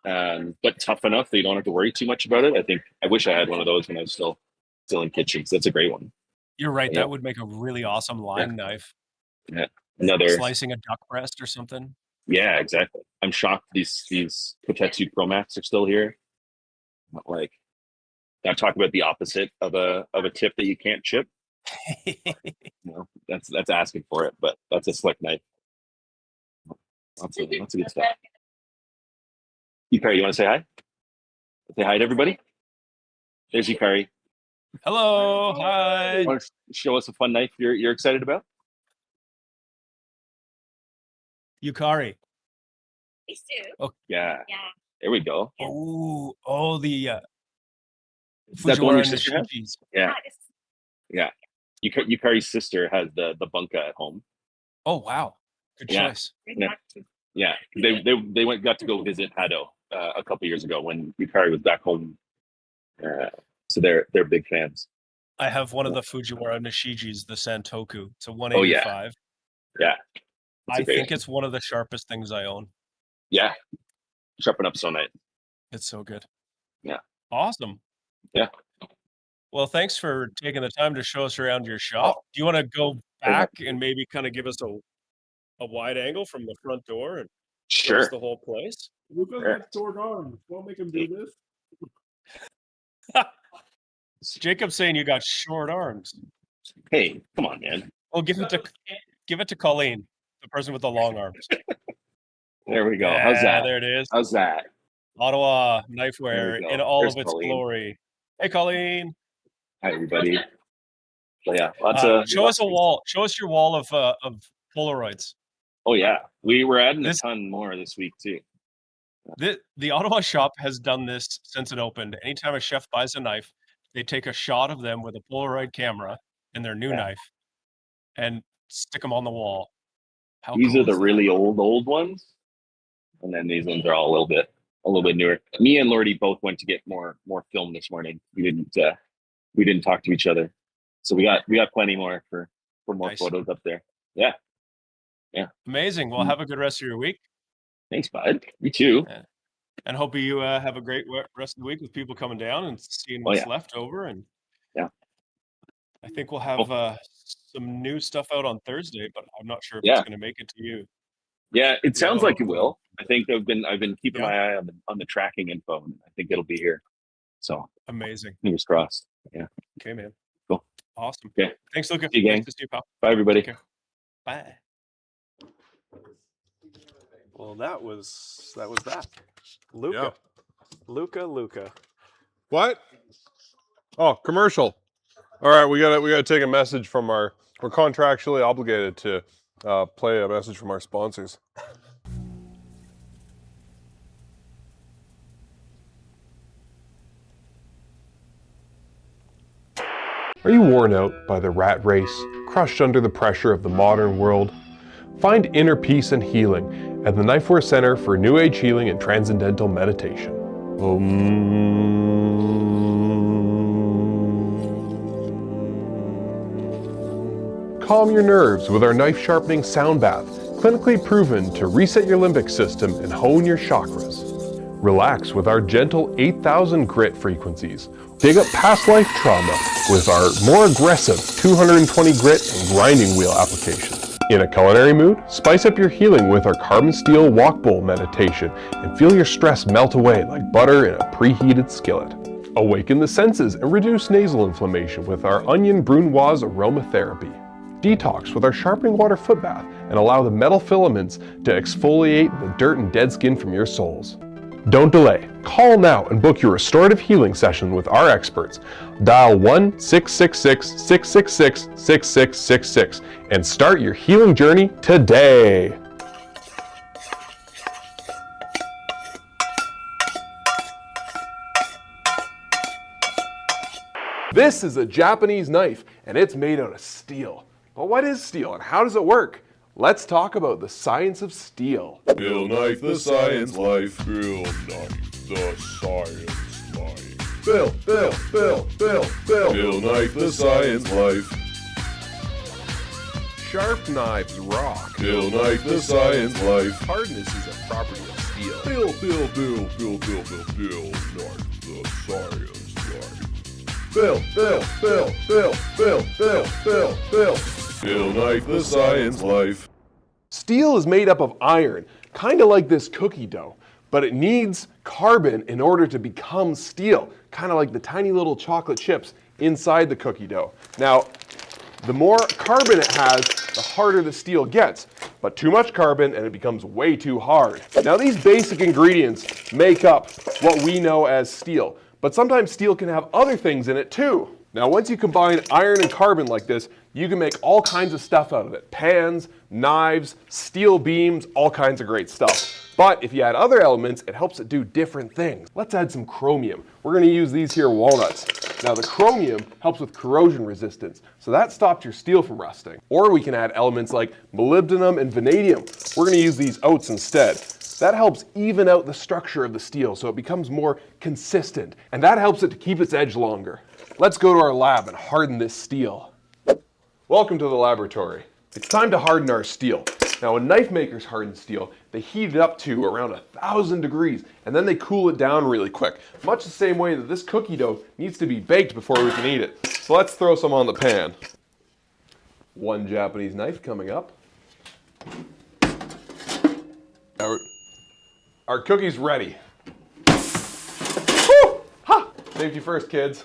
Speaker 8: but tough enough that you don't have to worry too much about it. I wish I had one of those when I was still in kitchens. That's a great one.
Speaker 2: You're right.
Speaker 8: Yeah.
Speaker 2: That would make a really awesome line knife.
Speaker 8: Yeah. Another
Speaker 2: Slicing a duck breast or something.
Speaker 8: Yeah, exactly. I'm shocked these Kotetsu Chromax are still here. Like, I talk about the opposite of a tip that you can't chip. That's asking for it, but that's a slick knife. Lots of good stuff. Yukari, you want to say hi? Say hi to everybody. There's Yukari.
Speaker 2: Hello, hi.
Speaker 8: Want to show us a fun knife you're excited about?
Speaker 2: Yukari.
Speaker 8: Oh yeah. There we go.
Speaker 2: The
Speaker 8: That's the one your
Speaker 2: Fujiwara
Speaker 8: sister has?
Speaker 2: Nishijis.
Speaker 8: Yeah. Yukari's sister has the bunka at home.
Speaker 2: Oh wow, good choice.
Speaker 8: Yeah. They got to go visit Hado a couple years ago when Yukari was back home. So they're big fans.
Speaker 2: I have one of the Fujiwara Nishijis, the Santoku. It's a 185.
Speaker 8: Oh, yeah.
Speaker 2: I think it's one of the sharpest things I own.
Speaker 8: Yeah. Sharpen up so nice.
Speaker 2: It's so good.
Speaker 8: Yeah.
Speaker 2: Awesome.
Speaker 8: Yeah.
Speaker 2: Well, thanks for taking the time to show us around your shop. Do you want to go back and maybe kind of give us a wide angle from the front door and show us the whole place?
Speaker 5: Luca's got short arms. Won't make him do this.
Speaker 2: Jacob's saying you got short arms.
Speaker 8: Hey, come on, man.
Speaker 2: Well, give it to Colleen, the person with the long arms.
Speaker 8: There we go. How's that?
Speaker 2: There it is.
Speaker 8: How's that?
Speaker 2: Ottawa Knifewear in all
Speaker 8: There's
Speaker 2: of its
Speaker 8: Colleen.
Speaker 2: glory. Hey, Colleen.
Speaker 8: Hi, everybody. So yeah, lots of.
Speaker 2: Show us a wall. Show us your wall of Polaroids.
Speaker 8: Oh yeah, we were adding a ton more this week too.
Speaker 2: The Ottawa shop has done this since it opened. Anytime a chef buys a knife, they take a shot of them with a Polaroid camera and their new knife and stick them on the wall.
Speaker 8: These are the really old ones, and then these ones are all a little bit newer. Me and Lordy both went to get more film this morning. We didn't talk to each other, so we got plenty more for more photos up there. Yeah.
Speaker 2: Amazing. Well, have a good rest of your week.
Speaker 8: Thanks, bud. You too.
Speaker 2: Yeah. And hope you have a great rest of the week with people coming down and seeing what's left over. And I think we'll have some new stuff out on Thursday, but I'm not sure if it's going to make it to you.
Speaker 8: Yeah, it sounds like it will. I think I've been keeping my eye on the tracking info, and I think it'll be here. So
Speaker 2: amazing.
Speaker 8: Fingers crossed. Yeah.
Speaker 2: Okay, man.
Speaker 8: Cool.
Speaker 2: Awesome.
Speaker 8: Okay.
Speaker 2: Thanks, Luca.
Speaker 8: See you, gang.
Speaker 2: Nice to see you, pal.
Speaker 8: Bye, everybody.
Speaker 2: Bye. Well, that was that. Luca. Luca.
Speaker 4: What? Oh, commercial. All right, we gotta take a message from we're contractually obligated to play a message from our sponsors. Are you worn out by the rat race, crushed under the pressure of the modern world? Find inner peace and healing at the Knifewear Center for New Age Healing and Transcendental Meditation. Calm your nerves with our knife sharpening sound bath, clinically proven to reset your limbic system and hone your chakras. Relax with our gentle 8,000 grit frequencies. Dig up past life trauma with our more aggressive 220 grit and grinding wheel applications. In a culinary mood, spice up your healing with our carbon steel wok bowl meditation and feel your stress melt away like butter in a preheated skillet. Awaken the senses and reduce nasal inflammation with our onion brunoise aromatherapy. Detox with our sharpening water foot bath and allow the metal filaments to exfoliate the dirt and dead skin from your soles. Don't delay. Call now and book your restorative healing session with our experts. Dial 1-666-666-6666 and start your healing journey today. This is a Japanese knife and it's made out of steel. But what is steel and how does it work? Let's talk about the science of steel.
Speaker 5: Bill Knife, the science life. Bill Knife, the science life. Bill. Bill Knife, the science life.
Speaker 4: Sharp knives rock.
Speaker 5: Bill Knife, the science life.
Speaker 4: Hardness is a property of steel.
Speaker 5: Bill Knife, the science life.
Speaker 4: Bill, Knife, the science life. Steel is made up of iron, kind of like this cookie dough, but it needs carbon in order to become steel, kind of like the tiny little chocolate chips inside the cookie dough. Now, the more carbon it has, the harder the steel gets, but too much carbon and it becomes way too hard. Now, these basic ingredients make up what we know as steel, but sometimes steel can have other things in it too. Now, once you combine iron and carbon like this, you can make all kinds of stuff out of it. Pans, knives, steel beams, all kinds of great stuff. But if you add other elements, it helps it do different things. Let's add some chromium. We're gonna use these here walnuts. Now, the chromium helps with corrosion resistance, so that stops your steel from rusting. Or we can add elements like molybdenum and vanadium. We're gonna use these oats instead. That helps even out the structure of the steel so it becomes more consistent, and that helps it to keep its edge longer. Let's go to our lab and harden this steel. Welcome to the laboratory. It's time to harden our steel. Now, when knife makers harden steel, they heat it up to around 1,000 degrees, and then they cool it down really quick, much the same way that this cookie dough needs to be baked before we can eat it. So let's throw some on the pan. One Japanese knife coming up. Our cookie's ready. Woo! Ha! Safety first, kids.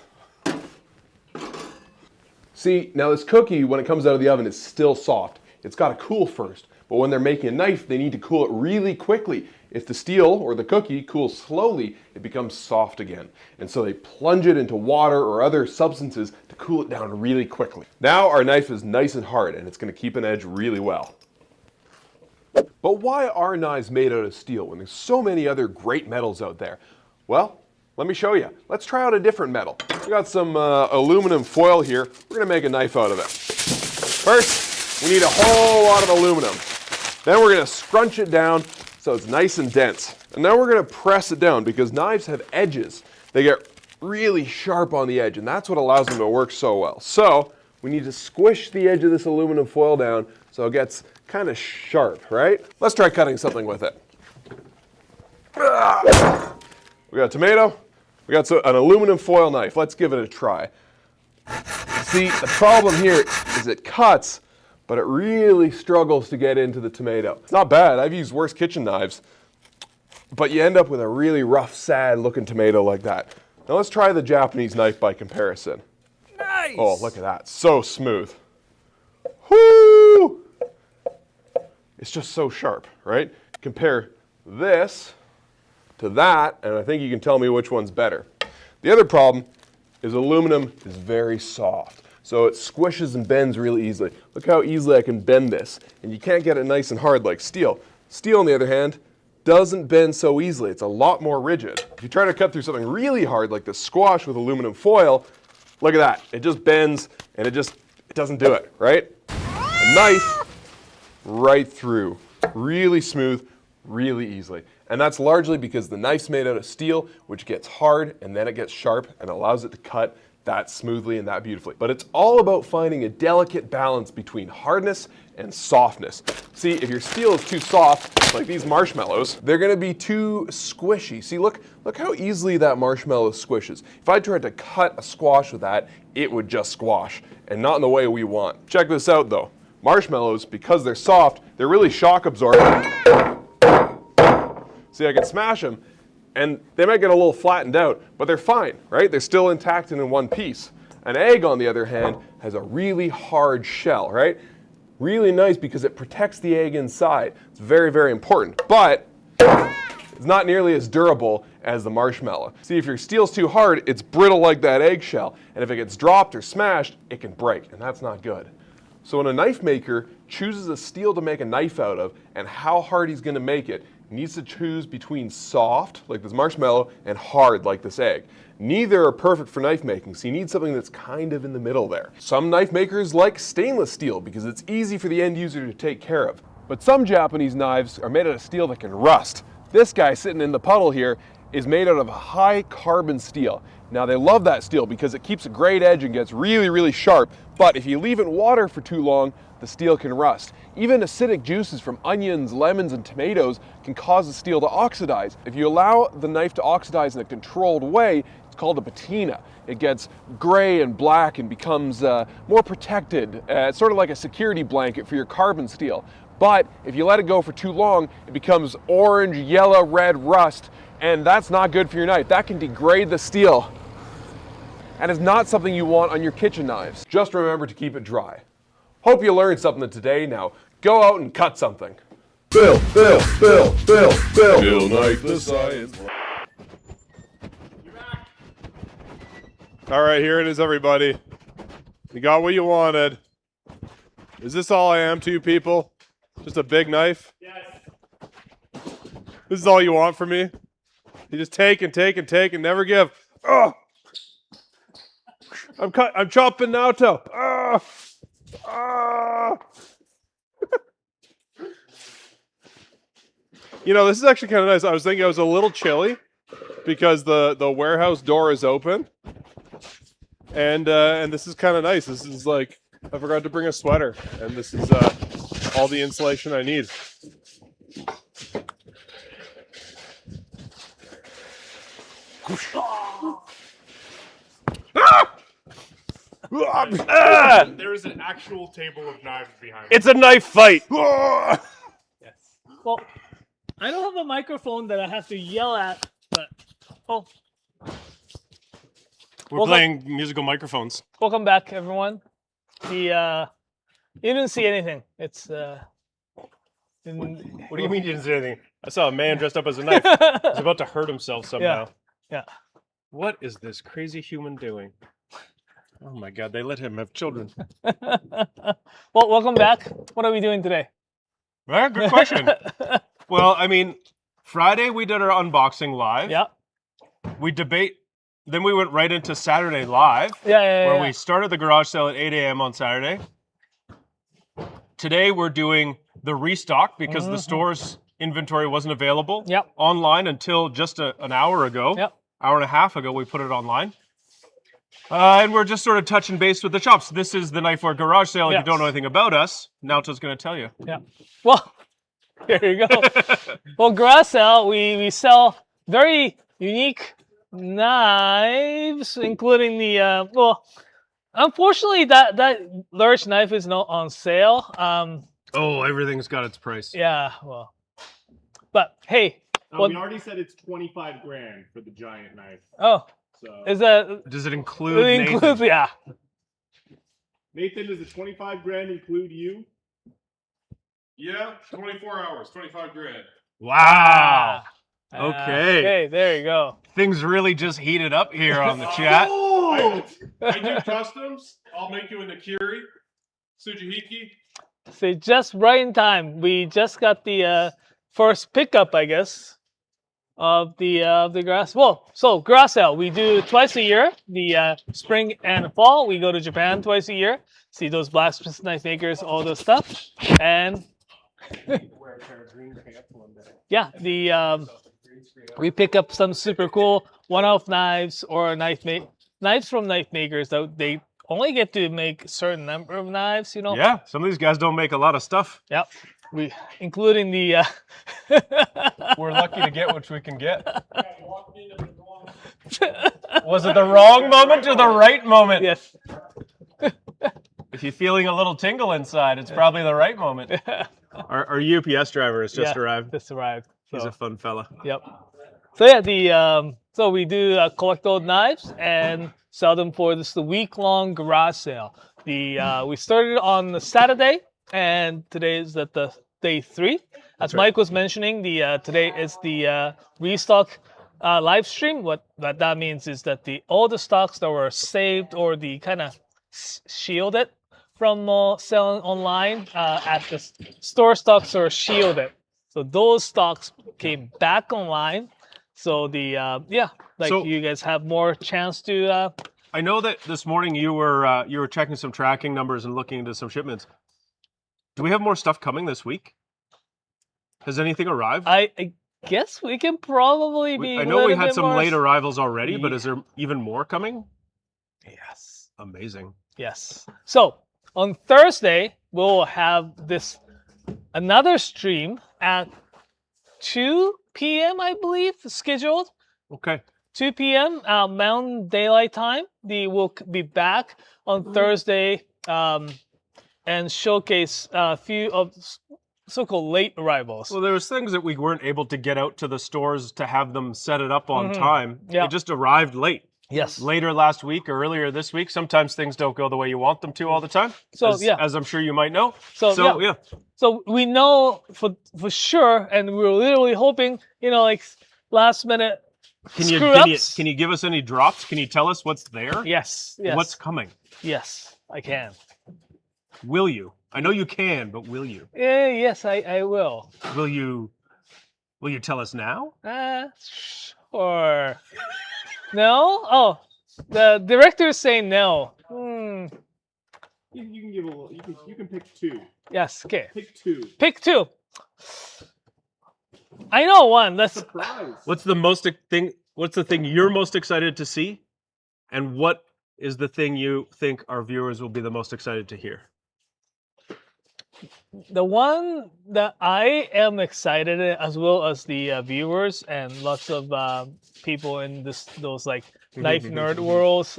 Speaker 4: See, now this cookie, when it comes out of the oven, is still soft. It's got to cool first. But when they're making a knife, they need to cool it really quickly. If the steel or the cookie cools slowly, it becomes soft again. And so they plunge it into water or other substances to cool it down really quickly. Now our knife is nice and hard, and it's going to keep an edge really well. But why are knives made out of steel when there's so many other great metals out there? Well, let me show you. Let's try out a different metal. We got some aluminum foil here. We're going to make a knife out of it. First, we need a whole lot of aluminum. Then we're going to scrunch it down so it's nice and dense. And now we're going to press it down because knives have edges. They get really sharp on the edge, and that's what allows them to work so well. So we need to squish the edge of this aluminum foil down so it gets kind of sharp, right? Let's try cutting something with it. We got a tomato. We got an aluminum foil knife. Let's give it a try. See, the problem here is it cuts, but it really struggles to get into the tomato. It's not bad. I've used worse kitchen knives, but you end up with a really rough, sad looking tomato like that. Now let's try the Japanese knife by comparison.
Speaker 1: Nice!
Speaker 4: Oh, look at that. So smooth. Whoo! It's just so sharp, right? Compare this to that, and I think you can tell me which one's better. The other problem is aluminum is very soft, so it squishes and bends really easily. Look how easily I can bend this, and you can't get it nice and hard like steel. Steel, on the other hand, doesn't bend so easily. It's a lot more rigid. If you try to cut through something really hard like the squash with aluminum foil, look at that. It just bends, and it doesn't do it, right? A knife, right through, really smooth, really easily. And that's largely because the knife's made out of steel, which gets hard and then it gets sharp and allows it to cut that smoothly and that beautifully. But it's all about finding a delicate balance between hardness and softness. See, if your steel is too soft, like these marshmallows, they're gonna be too squishy. See, look how easily that marshmallow squishes. If I tried to cut a squash with that, it would just squash, and not in the way we want. Check this out though. Marshmallows, because they're soft, they're really shock absorbent. See, I can smash them, and they might get a little flattened out, but they're fine, right? They're still intact and in one piece. An egg, on the other hand, has a really hard shell, right? Really nice because it protects the egg inside. It's very, very important, but it's not nearly as durable as the marshmallow. See, if your steel's too hard, it's brittle like that eggshell, and if it gets dropped or smashed, it can break, and that's not good. So when a knife maker chooses a steel to make a knife out of and how hard he's going to make it, he needs to choose between soft, like this marshmallow, and hard, like this egg. Neither are perfect for knife making, so you need something that's kind of in the middle there. Some knife makers like stainless steel because it's easy for the end user to take care of. But some Japanese knives are made out of steel that can rust. This guy sitting in the puddle here is made out of high carbon steel. Now they love that steel because it keeps a great edge and gets really, really sharp, but if you leave it in water for too long, the steel can rust. Even acidic juices from onions, lemons, and tomatoes can cause the steel to oxidize. If you allow the knife to oxidize in a controlled way, It's called a patina. It gets gray and black and becomes more protected. It's sort of like a security blanket for your carbon steel. But if you let it go for too long, it becomes orange, yellow, red rust, and that's not good for your knife. That can degrade the steel, and is not something you want on your kitchen knives. Just remember to keep it dry. Hope you learned something today. Now, go out and cut something.
Speaker 5: Bill Knife the Science. All right, here it is, everybody. You got what you wanted. Is this all I am to you people? Just a big knife?
Speaker 1: Yes.
Speaker 5: This is all you want from me? You just take and take and take and never give. Oh! I'm chopping now, too. Ah! Ah! You know, this is actually kind of nice. I was thinking I was a little chilly because the warehouse door is open. And this is kind of nice. This is like, I forgot to bring a sweater, and this is all the insulation I need.
Speaker 3: There is an actual table of knives behind.
Speaker 2: It's a knife fight.
Speaker 1: Yes. Well, I don't have a microphone that I have to yell at, but
Speaker 2: We're playing musical microphones.
Speaker 1: welcome back, everyone. You didn't see anything. It's
Speaker 2: What do you mean you didn't see anything? I saw a man dressed up as a knife. He's about to hurt himself somehow.
Speaker 1: Yeah.
Speaker 2: What is this crazy human doing? Oh my God, they let him have children.
Speaker 1: Well, welcome back. What are we doing today?
Speaker 2: Well, good question. Well, I mean, Friday we did our unboxing live.
Speaker 1: Yeah.
Speaker 2: Then we went right into Saturday live.
Speaker 1: Yeah.
Speaker 2: Where we started the garage sale at 8 a.m. on Saturday. Today we're doing the restock because the store's inventory wasn't available online until just an hour ago.
Speaker 1: Yep.
Speaker 2: Hour and a half ago we put it online. And we're just sort of touching base with the shops. This is the Knifewear garage sale. If you don't know anything about us, Naoto's going to tell you.
Speaker 1: Yeah. Well, here you go. Well, garage sale, we sell very unique knives, including the unfortunately that large knife is not on sale.
Speaker 2: Everything's got its price.
Speaker 1: Yeah, well, but hey,
Speaker 3: we already said it's 25 grand for the giant knife.
Speaker 1: Oh,
Speaker 3: So
Speaker 1: is that?
Speaker 2: Does it include?
Speaker 1: It includes, yeah.
Speaker 3: Nathan, does the 25 grand include you?
Speaker 5: Yeah, 24 hours, 25 grand.
Speaker 2: Wow. Okay.
Speaker 1: Okay, there you go.
Speaker 2: Things really just heated up here on the chat.
Speaker 5: I do customs. I'll make you a Nakiri, Tsujihiki.
Speaker 1: So just right in time. We just got the first pickup, I guess, of the grass. Well, so grass sale we do twice a year. The spring and fall. We go to Japan twice a year. See those blacksmith knife makers, all those stuff, and yeah, we pick up some super cool one-off knives or knives from knife makers that they only get to make a certain number of knives. You know.
Speaker 2: Yeah, some of these guys don't make a lot of stuff.
Speaker 1: Yep. Including the.
Speaker 2: We're lucky to get what we can get. Was it the wrong moment or the right moment?
Speaker 1: Yes.
Speaker 2: If you're feeling a little tingle inside, it's probably the right moment. Our UPS driver has just arrived.
Speaker 1: Just arrived. So.
Speaker 2: He's a fun fella.
Speaker 1: Yep. So yeah, so we do collect old knives and sell them for the week-long garage sale. We started on the Saturday, and today is the day 3. As Mike was mentioning, today is the restock live stream. What that means is that all the stocks that were saved or the kind of shielded from selling online at the store stocks are shielded. So those stocks came back online. So so you guys have more chance to.
Speaker 2: I know that this morning you were checking some tracking numbers and looking into some shipments. Do we have more stuff coming this week? Has anything arrived?
Speaker 1: I guess we can probably be.
Speaker 2: I know we had some late arrivals already, but is there even more coming?
Speaker 1: Yes.
Speaker 2: Amazing.
Speaker 1: Yes. So on Thursday we'll have another stream at 2 p.m. I believe scheduled.
Speaker 2: Okay.
Speaker 1: 2 p.m. Mountain Daylight Time. We'll be back on Thursday and showcase a few of so-called late arrivals.
Speaker 2: Well, there was things that we weren't able to get out to the stores to have them set it up on time.
Speaker 1: Yeah.
Speaker 2: It just arrived late.
Speaker 1: Yes.
Speaker 2: Later last week or earlier this week. Sometimes things don't go the way you want them to all the time.
Speaker 1: So
Speaker 2: as I'm sure you might know.
Speaker 1: So
Speaker 2: yeah.
Speaker 1: So we know for sure, and we were literally hoping, like last minute
Speaker 2: Can you give us any drops? Can you tell us what's there?
Speaker 1: Yes.
Speaker 2: What's coming?
Speaker 1: Yes, I can.
Speaker 2: Will you? I know you can, but will you?
Speaker 1: Yes, I will.
Speaker 2: Will you tell us now?
Speaker 1: Sure. No? Oh, the director is saying no.
Speaker 7: You can give a little. You can pick 2.
Speaker 1: Yes. Okay.
Speaker 7: Pick 2.
Speaker 1: Pick 2. I know one. That's
Speaker 7: Surprise.
Speaker 2: What's the thing you're most excited to see? And what is the thing you think our viewers will be the most excited to hear?
Speaker 1: the one that I am excited, as well as the viewers and lots of people in those like knife nerd worlds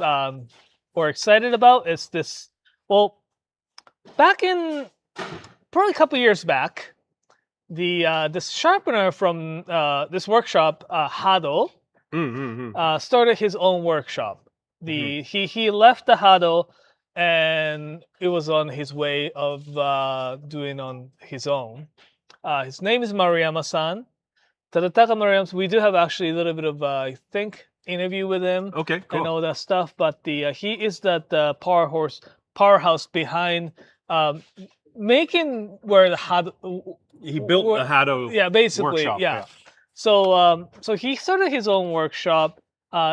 Speaker 1: were excited about is this. Well, back in probably a couple years back, this sharpener from this workshop, Hado, started his own workshop. He left the Hado, and it was on his way of doing on his own. His name is Maruyama-san. Tadataka Maruyama. We do have actually a little bit of I think interview with him.
Speaker 2: Okay, cool.
Speaker 1: And all that stuff. But he is that powerhouse behind making where the Hado.
Speaker 2: He built a Hado.
Speaker 1: Yeah, basically.
Speaker 2: Workshop,
Speaker 1: yeah. So so he started his own workshop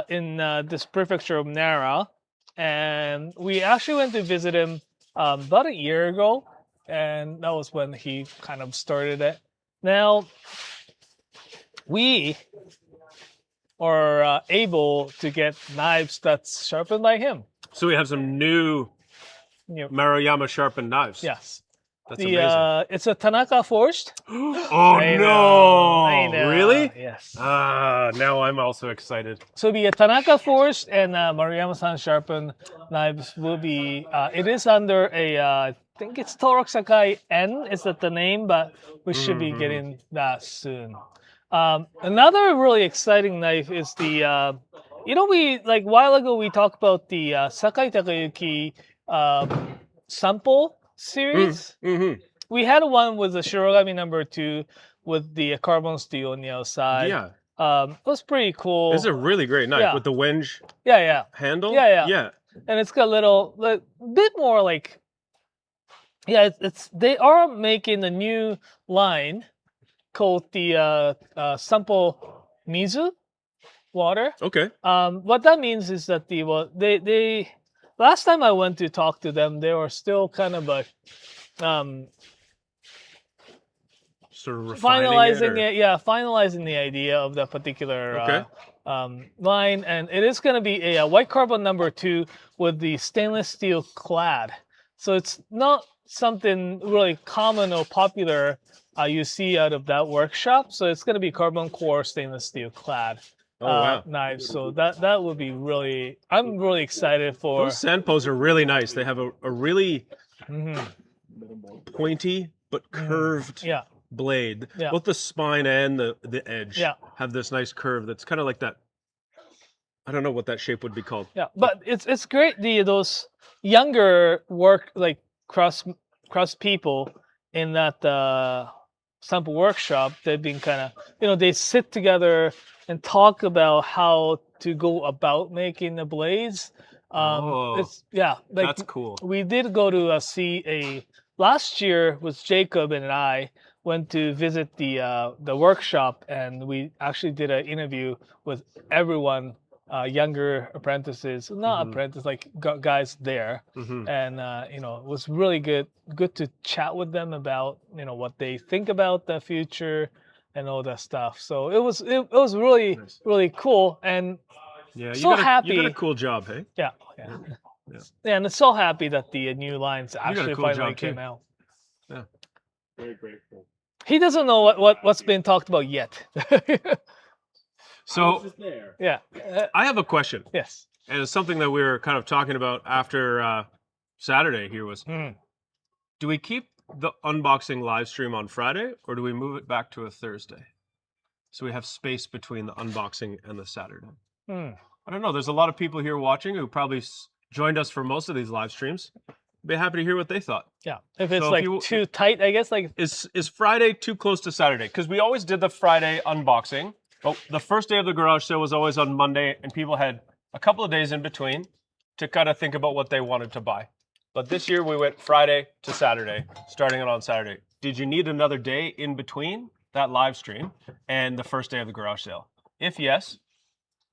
Speaker 1: in this prefecture of Nara. And we actually went to visit him about a year ago, and that was when he kind of started it. Now, we are able to get knives that's sharpened by him.
Speaker 2: So we have some new Maruyama sharpened knives.
Speaker 1: Yes.
Speaker 2: That's amazing.
Speaker 1: It's a Tanaka forged.
Speaker 2: Oh,
Speaker 1: I know.
Speaker 2: Really?
Speaker 1: Yes.
Speaker 2: Now I'm also excited.
Speaker 1: So the Tanaka forged and Maruyama-san sharpened knives will be. It is under a. I think it's Torok Sakai N. Is that the name? But we should be getting that soon. Another really exciting knife is the. We like a while ago we talked about the Sakai Takayuki sample series. We had one with the Shirogami number 2 with the carbon steel on the outside.
Speaker 2: Yeah.
Speaker 1: It was pretty cool.
Speaker 2: It's a really great knife with the wenge handle.
Speaker 1: Yeah. And it's got a little bit more like they are making a new line called the sample mizu water.
Speaker 2: Okay.
Speaker 1: What that means is that they last time I went to talk to them, they were still kind of like
Speaker 2: sort of
Speaker 1: finalizing the idea of that particular line, and it is going to be a white carbon number 2 with the stainless steel clad. So it's not something really common or popular you see out of that workshop. So it's going to be carbon core stainless steel clad. Knives. So that would be really. I'm really excited for.
Speaker 2: Those Sanpos are really nice. They have a really pointy but curved blade.
Speaker 1: Yeah.
Speaker 2: Both the spine and the edge have this nice curve that's kind of like that. I don't know what that shape would be called.
Speaker 1: Yeah, but it's great. Those younger cross people in that sample workshop. They've been kind of they sit together and talk about how to go about making the blades.
Speaker 2: That's cool.
Speaker 1: We did go to see last year with Jacob and I went to visit the workshop, and we actually did an interview with everyone, younger apprentices, not apprentices, like guys there, and it was really good to chat with them about what they think about the future and all that stuff. So it was really really cool, and happy.
Speaker 2: You got a cool job, hey?
Speaker 1: Yeah, and it's so happy that the new lines actually finally came out.
Speaker 2: Yeah,
Speaker 7: very grateful.
Speaker 1: He doesn't know what's been talked about yet.
Speaker 2: So
Speaker 7: just there.
Speaker 1: Yeah.
Speaker 2: I have a question,
Speaker 1: Yes.
Speaker 2: and it's something that we were kind of talking about after Saturday here was, do we keep the unboxing live stream on Friday or do we move it back to a Thursday? So we have space between the unboxing and the Saturday. I don't know. There's a lot of people here watching who probably joined us for most of these live streams. Be happy to hear what they thought.
Speaker 1: Yeah. If it's
Speaker 2: So
Speaker 1: like too tight, I guess like
Speaker 2: Is Friday too close to Saturday? Because we always did the Friday unboxing. But the first day of the garage sale was always on Monday, and people had a couple of days in between to kind of think about what they wanted to buy. But this year we went Friday to Saturday, starting it on Saturday. Did you need another day in between that live stream and the first day of the garage sale? If yes,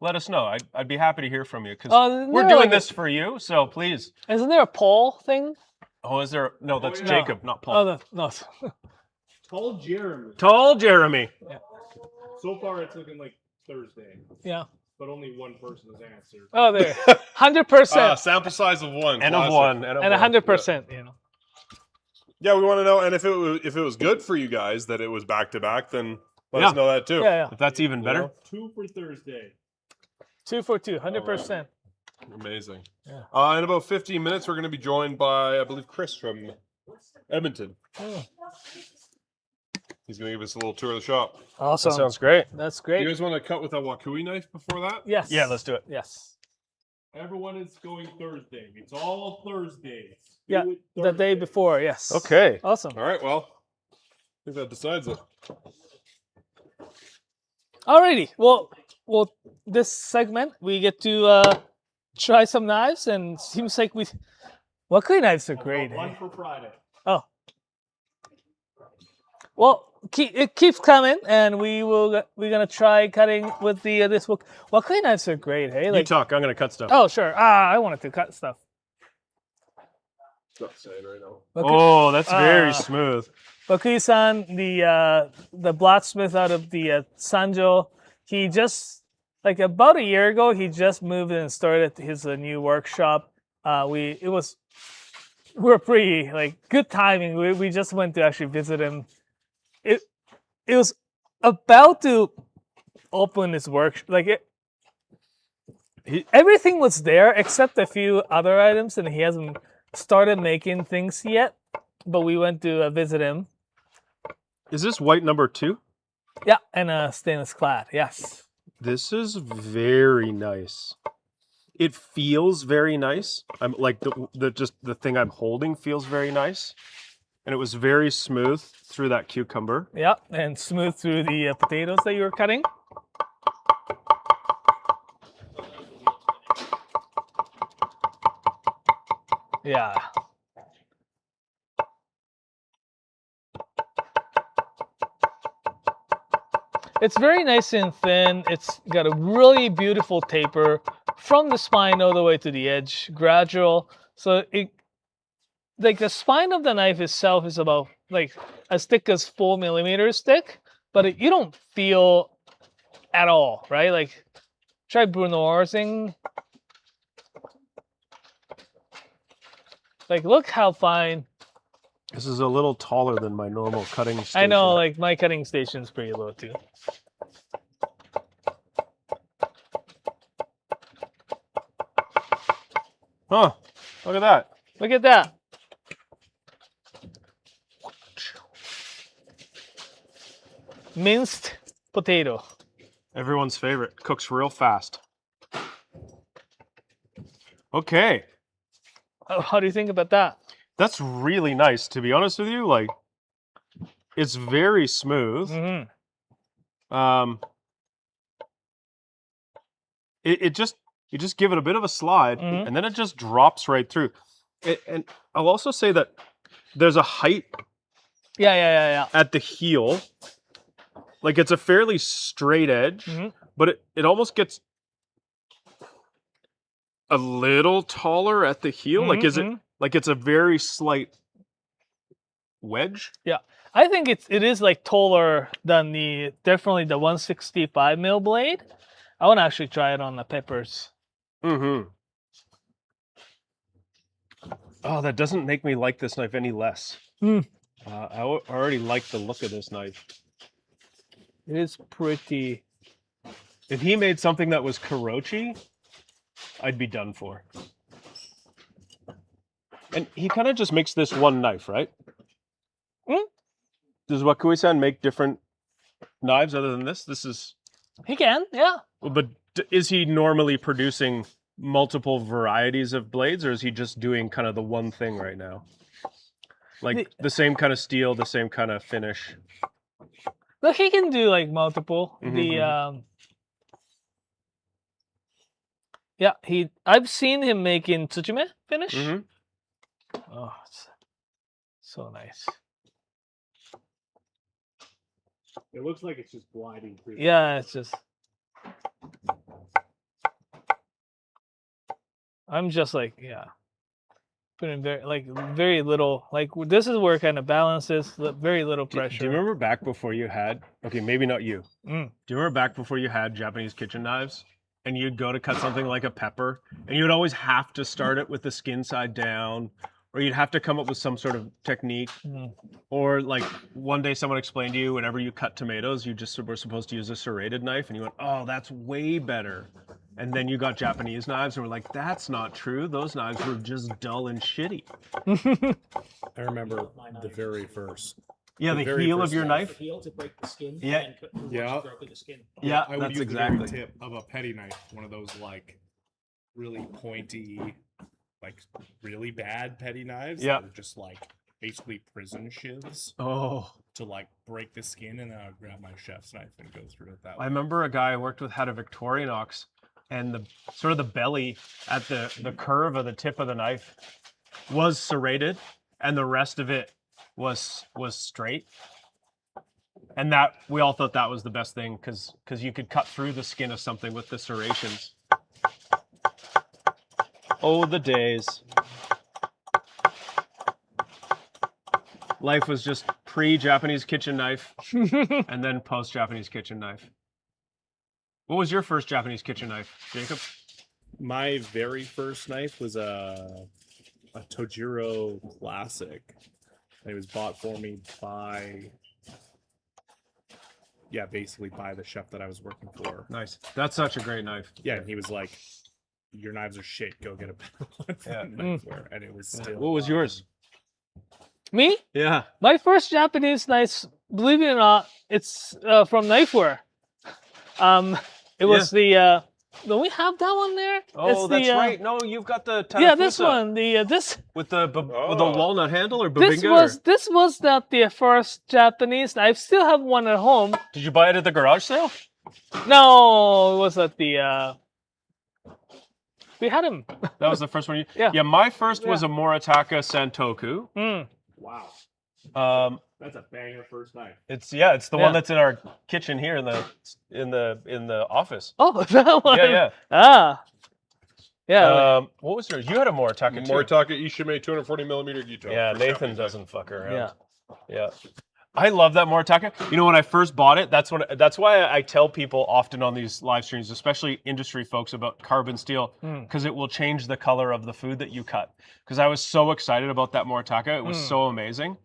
Speaker 2: let us know. I'd be happy to hear from you because we're doing this for you. So please.
Speaker 1: Isn't there a poll thing?
Speaker 2: Oh, is there? No, that's
Speaker 1: yeah.
Speaker 2: Jacob, not Paul.
Speaker 1: Oh, no.
Speaker 7: Tall Jeremy.
Speaker 2: Tall Jeremy.
Speaker 7: So far, it's looking like Thursday,
Speaker 1: Yeah.
Speaker 7: but only one person has answered.
Speaker 1: Oh, there. 100%.
Speaker 5: Sample size of one.
Speaker 2: And of
Speaker 5: classic.
Speaker 2: one.
Speaker 1: And 100%, you know.
Speaker 5: Yeah, we want to know, and if it was good for you guys that it was back to back, then let us know that too.
Speaker 1: Yeah.
Speaker 2: If that's even better.
Speaker 7: 2 for Thursday.
Speaker 1: 2 for 2, 100%.
Speaker 5: Amazing.
Speaker 1: Yeah.
Speaker 5: In about 15 minutes, we're going to be joined by, I believe, Chris from Edmonton. He's going to give us a little tour of the shop.
Speaker 1: Awesome.
Speaker 2: That sounds great.
Speaker 1: That's
Speaker 5: You
Speaker 1: great.
Speaker 5: guys want to cut with a wakui knife before that?
Speaker 1: Yes.
Speaker 2: Yeah, let's do it.
Speaker 1: Yes.
Speaker 7: Everyone is going Thursday. It's all Thursdays.
Speaker 1: Yeah,
Speaker 7: Do it
Speaker 1: the day
Speaker 7: Thursday.
Speaker 1: before, yes.
Speaker 2: Okay.
Speaker 1: Awesome.
Speaker 5: All right, well, I think that decides it.
Speaker 1: Alrighty. Well, this segment we get to try some knives, and seems like wakui knives are great.
Speaker 7: One for Friday.
Speaker 1: Oh. Well, it keeps coming, and we're gonna try cutting with the this wakui knives are great. Hey,
Speaker 2: You
Speaker 1: like
Speaker 2: talk. I'm going to cut stuff.
Speaker 1: oh sure. I wanted to cut stuff.
Speaker 5: Not saying right now.
Speaker 2: Oh, that's very smooth.
Speaker 1: Wakui-san, the blacksmith out of the Sanjo, he just like about a year ago, he just moved and started his new workshop. We were pretty like good timing. We just went to actually visit him. It was about to open his work everything was there except a few other items, and he hasn't started making things yet. But we went to visit him.
Speaker 2: Is this white number 2?
Speaker 1: Yeah, and stainless clad. Yes.
Speaker 2: This is very nice. It feels very nice. I'm like the thing I'm holding feels very nice, and it was very smooth through that cucumber.
Speaker 1: Yeah, and smooth through the potatoes that you were cutting. Yeah. It's very nice and thin. It's got a really beautiful taper from the spine all the way to the edge, gradual. So like the spine of the knife itself is about like as thick as 4 millimeters thick, but you don't feel at all, right? Like try brunoirsing. Like look how fine.
Speaker 2: This is a little taller than my normal cutting station.
Speaker 1: I know, like my cutting station's pretty low too.
Speaker 2: Huh. Look at that.
Speaker 1: Look at that. Minced potato.
Speaker 2: Everyone's favorite. Cooks real fast. Okay.
Speaker 1: How do you think about that?
Speaker 2: That's really nice, to be honest with you. Like, it's very smooth.
Speaker 1: Mm-hmm.
Speaker 2: You just give it a bit of a slide, and then it just drops right through. And I'll also say that there's a height
Speaker 1: Yeah.
Speaker 2: at the heel. Like, it's a fairly straight edge, but it almost gets a little taller at the heel. Like, is it like it's a very slight wedge?
Speaker 1: Yeah. I think it is like taller than definitely the 165 mil blade. I want to actually try it on the peppers.
Speaker 2: Mm-hmm. Oh, that doesn't make me like this knife any less. I already like the look of this knife.
Speaker 1: It is pretty
Speaker 2: If he made something that was karochi, I'd be done for. And he kind of just makes this one knife, right? Does Wakui-san make different knives other than this? This is...
Speaker 1: He can, yeah.
Speaker 2: But is he normally producing multiple varieties of blades, or is he just doing kind of the one thing right now? Like the same kind of steel, the same kind of finish?
Speaker 1: Look, he can do like multiple. Yeah, I've seen him making tsuchime finish. Oh, it's so nice.
Speaker 3: It looks like it's just gliding through.
Speaker 1: Yeah, it's just. I'm just like, putting very little. Like this is where kind of balances, very little pressure.
Speaker 2: Do you remember back before you had? Okay, maybe not you.
Speaker 1: Mm.
Speaker 2: Do you remember back before you had Japanese kitchen knives, and you'd go to cut something like a pepper, and you'd always have to start it with the skin side down, or you'd have to come up with some sort of technique, or like one day someone explained to you whenever you cut tomatoes, you just were supposed to use a serrated knife, and you went, "Oh, that's way better." And then you got Japanese knives, and we're like, "That's not true. Those knives were just dull and shitty."
Speaker 7: I remember the very first.
Speaker 2: Yeah, the
Speaker 7: very
Speaker 2: heel
Speaker 7: first
Speaker 2: of your
Speaker 7: knife.
Speaker 2: knife.
Speaker 3: The heel to break the skin.
Speaker 2: Yeah.
Speaker 3: And cut through
Speaker 7: Yeah.
Speaker 3: once you broke the skin.
Speaker 2: Yeah,
Speaker 7: I would
Speaker 2: that's
Speaker 7: use
Speaker 2: exactly.
Speaker 7: the very tip of a petty knife, one of those like really pointy, like really bad petty knives.
Speaker 2: Yeah.
Speaker 7: that are just like basically prison shivs
Speaker 2: Oh,
Speaker 7: to like break the skin, and then I'd grab my chef's knife and go through it that
Speaker 2: I
Speaker 7: way.
Speaker 2: remember a guy I worked with had a Victorinox, and the sort of the belly at the curve of the tip of the knife was serrated, and the rest of it was straight. And that we all thought that was the best thing because you could cut through the skin of something with the serrations. Oh, the days. Life was just pre-Japanese kitchen knife and then post-Japanese kitchen knife. What was your first Japanese kitchen knife, Jacob?
Speaker 7: My very first knife was a Tojiro Classic. And it was bought for me by, basically by the chef that I was working for.
Speaker 2: Nice. That's such a great knife.
Speaker 7: Yeah, and he was like, "Your knives are shit. Go get a better one from Knifewear." And it was still.
Speaker 2: What was yours?
Speaker 1: Me?
Speaker 2: Yeah.
Speaker 1: My first Japanese knife, believe it or not, it's from Knifewear. It was the. Don't we have that one there?
Speaker 2: Oh,
Speaker 1: It's
Speaker 2: that's
Speaker 1: the,
Speaker 2: right. No, you've got the
Speaker 1: Yeah, this
Speaker 2: Tanafusa
Speaker 1: one. This
Speaker 2: with the walnut handle or
Speaker 1: this
Speaker 2: babinga.
Speaker 1: this was not the first Japanese knife. I still have one at home.
Speaker 2: Did you buy it at the garage sale?
Speaker 1: No, it was at the. We had him.
Speaker 2: That was the first one.
Speaker 1: Yeah.
Speaker 2: My first was a Moritaka Santoku.
Speaker 3: Wow. That's a banger first knife.
Speaker 2: It's the one that's in our kitchen here in the office.
Speaker 1: Oh, that one.
Speaker 2: Yeah.
Speaker 1: Ah. Yeah.
Speaker 2: What was yours? You had a Moritaka too.
Speaker 5: Moritaka Ishime 240mm Gito.
Speaker 2: Yeah,
Speaker 5: for
Speaker 2: Nathan
Speaker 5: Japanese
Speaker 2: doesn't fuck around.
Speaker 1: Yeah.
Speaker 2: Yeah. I love that Moritaka. You know, when I first bought it, that's why I tell people often on these live streams, especially industry folks, about carbon steel, because it will change the color of the food that you cut. Because I was so excited about that Moritaka. It was so amazing.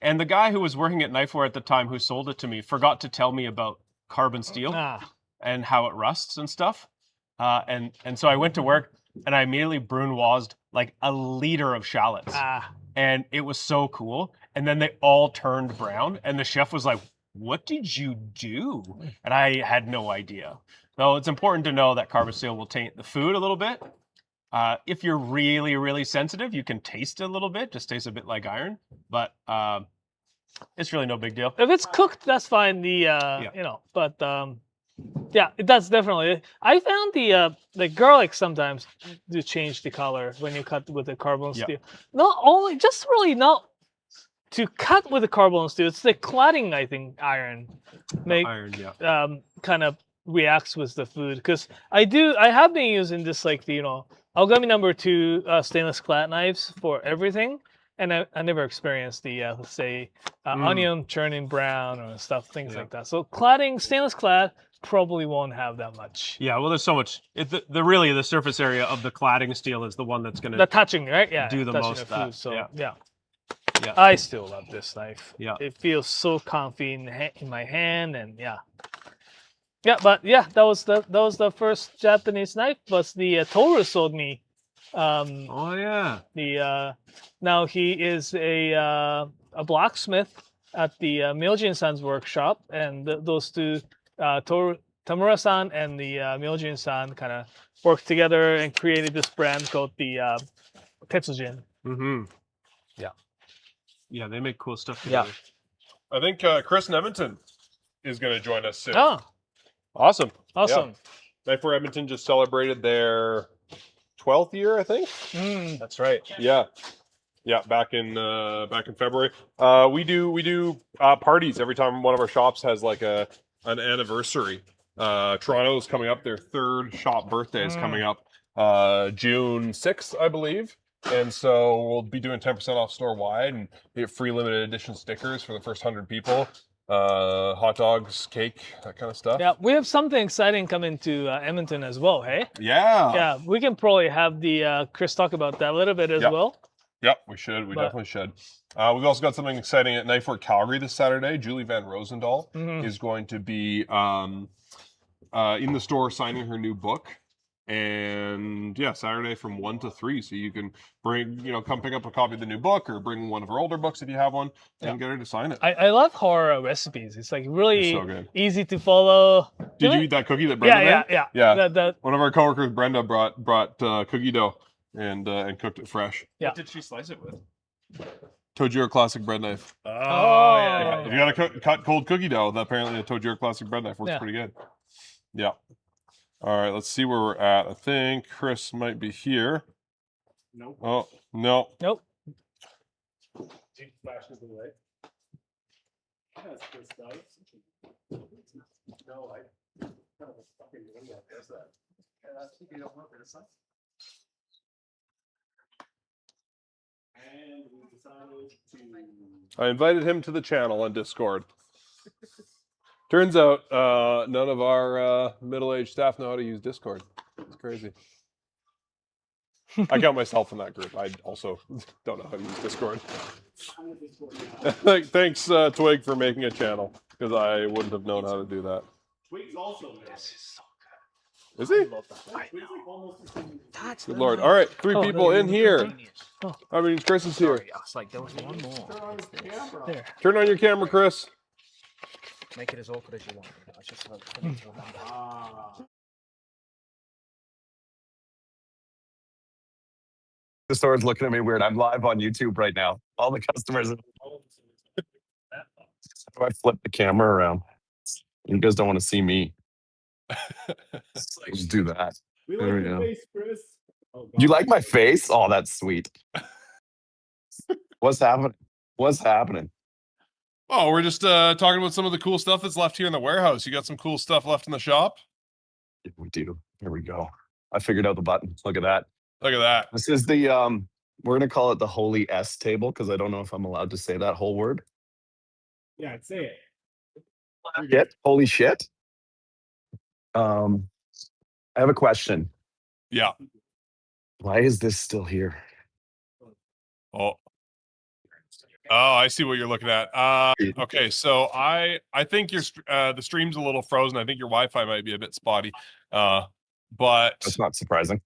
Speaker 2: And the guy who was working at Knifewear at the time who sold it to me forgot to tell me about carbon steel and how it rusts and stuff. And so I went to work and I immediately brunoised like a liter of shallots. And it was so cool. And then they all turned brown. And the chef was like, "What did you do?" And I had no idea. So it's important to know that carbon steel will taint the food a little bit. If you're really, really sensitive, you can taste it a little bit. Just tastes a bit like iron. But it's really no big deal.
Speaker 1: If it's cooked, that's fine. But that's definitely. I found the garlic sometimes to change the color when you cut with the carbon steel. Not only, just really not to cut with the carbon steel. It's the cladding, I think, iron kind of reacts with the food. Because I have been using this Algami number 2 stainless clad knives for everything. And I never experienced the, let's say, onion turning brown or things like that. So cladding, stainless clad, probably won't have that much.
Speaker 2: Yeah, well, there's so much. The surface area of the cladding steel is the one that's going to...
Speaker 1: The touching, right? Yeah.
Speaker 2: Do the most of that.
Speaker 1: Food, so,
Speaker 2: yeah.
Speaker 1: I still love this knife.
Speaker 2: Yeah.
Speaker 1: It feels so comfy in my hand, and Yeah, but yeah, that was the first Japanese knife. Was the Toru sold me.
Speaker 2: Oh yeah.
Speaker 1: Now he is a blacksmith at the Miljin-san's workshop, and those two, Tamura-san and the Miljin-san, kind of worked together and created this brand called the Tetsujin.
Speaker 2: Mm-hmm. Yeah, they make cool stuff together.
Speaker 5: I think Chris in Edmonton is going to join us soon.
Speaker 1: Oh,
Speaker 2: Awesome.
Speaker 1: awesome!
Speaker 5: Knifewear Edmonton just celebrated their 12th year, I think.
Speaker 2: That's right.
Speaker 5: Yeah, back in February. We do parties every time one of our shops has like an anniversary. Toronto's coming up; their third shop birthday is coming up June 6th, I believe. And so we'll be doing 10% off store wide, and we get free limited edition stickers for the first 100 people. Hot dogs, cake, that kind of stuff.
Speaker 1: Yeah, we have something exciting coming to Edmonton as well. Hey.
Speaker 5: Yeah.
Speaker 1: Yeah, we can probably have the Chris talk about that a little bit as well.
Speaker 5: Yep, we should. We definitely should. We've also got something exciting at Knifewear Calgary this Saturday. Julie Van Rosendahl is going to be in the store signing her new book. And yeah, Saturday from 1 to 3. So you can come pick up a copy of the new book, or bring one of her older books if you have one, and get her to sign it.
Speaker 1: I love her recipes. It's like really
Speaker 5: so good.
Speaker 1: Easy to follow.
Speaker 5: Did you eat that cookie that Brenda made?
Speaker 1: Yeah.
Speaker 5: One of our coworkers, Brenda, brought cookie dough and cooked it fresh.
Speaker 1: Yeah.
Speaker 3: What did she slice it with?
Speaker 5: Tojiro Classic bread knife.
Speaker 1: Oh yeah.
Speaker 5: If you got to cut cold cookie dough, apparently the Tojiro Classic bread knife works pretty good. Yeah. All right, let's see where we're at. I think Chris might be here.
Speaker 3: Nope.
Speaker 5: Oh, no.
Speaker 1: Nope.
Speaker 3: She flashes away. Yes, Chris does. No, I kind of a fucking window does that. And I think you don't want this. And we decided to...
Speaker 5: I invited him to the channel on Discord. Turns out none of our middle-aged staff know how to use Discord. It's crazy. I count myself in that group. I also don't know how to use Discord. Thanks, Twig, for making a channel, because I wouldn't have known how to do that.
Speaker 3: Twig's also
Speaker 5: Is he? Good lord. All right, 3 people in here. I mean, Chris is here.
Speaker 9: It's like there was one more.
Speaker 1: There.
Speaker 5: Turn on your camera, Chris.
Speaker 9: Make it as awkward as you want. I just hope to remember.
Speaker 10: The store's looking at me weird. I'm live on YouTube right now. All the customers. I flip the camera around. You guys don't want to see me. Just do that.
Speaker 3: We
Speaker 10: There
Speaker 3: like
Speaker 10: we
Speaker 3: your
Speaker 10: go.
Speaker 3: face, Chris. Oh,
Speaker 10: You like my face? Oh, that's sweet. What's happening? What's happening?
Speaker 5: Oh, we're just talking about some of the cool stuff that's left here in the warehouse. You got some cool stuff left in the shop?
Speaker 10: Yeah, we do. Here we go. I figured out the button. Look at that.
Speaker 5: Look at that.
Speaker 10: This is the we're gonna call it the Holy S table because I don't know if I'm allowed to say that whole word.
Speaker 3: Yeah, say it.
Speaker 10: Shit. Holy shit. I have a question.
Speaker 5: Yeah.
Speaker 10: Why is this still here?
Speaker 5: Oh, I see what you're looking at. Okay, so I think your the stream's a little frozen. I think your Wi-Fi might be a bit spotty. But
Speaker 10: That's not surprising.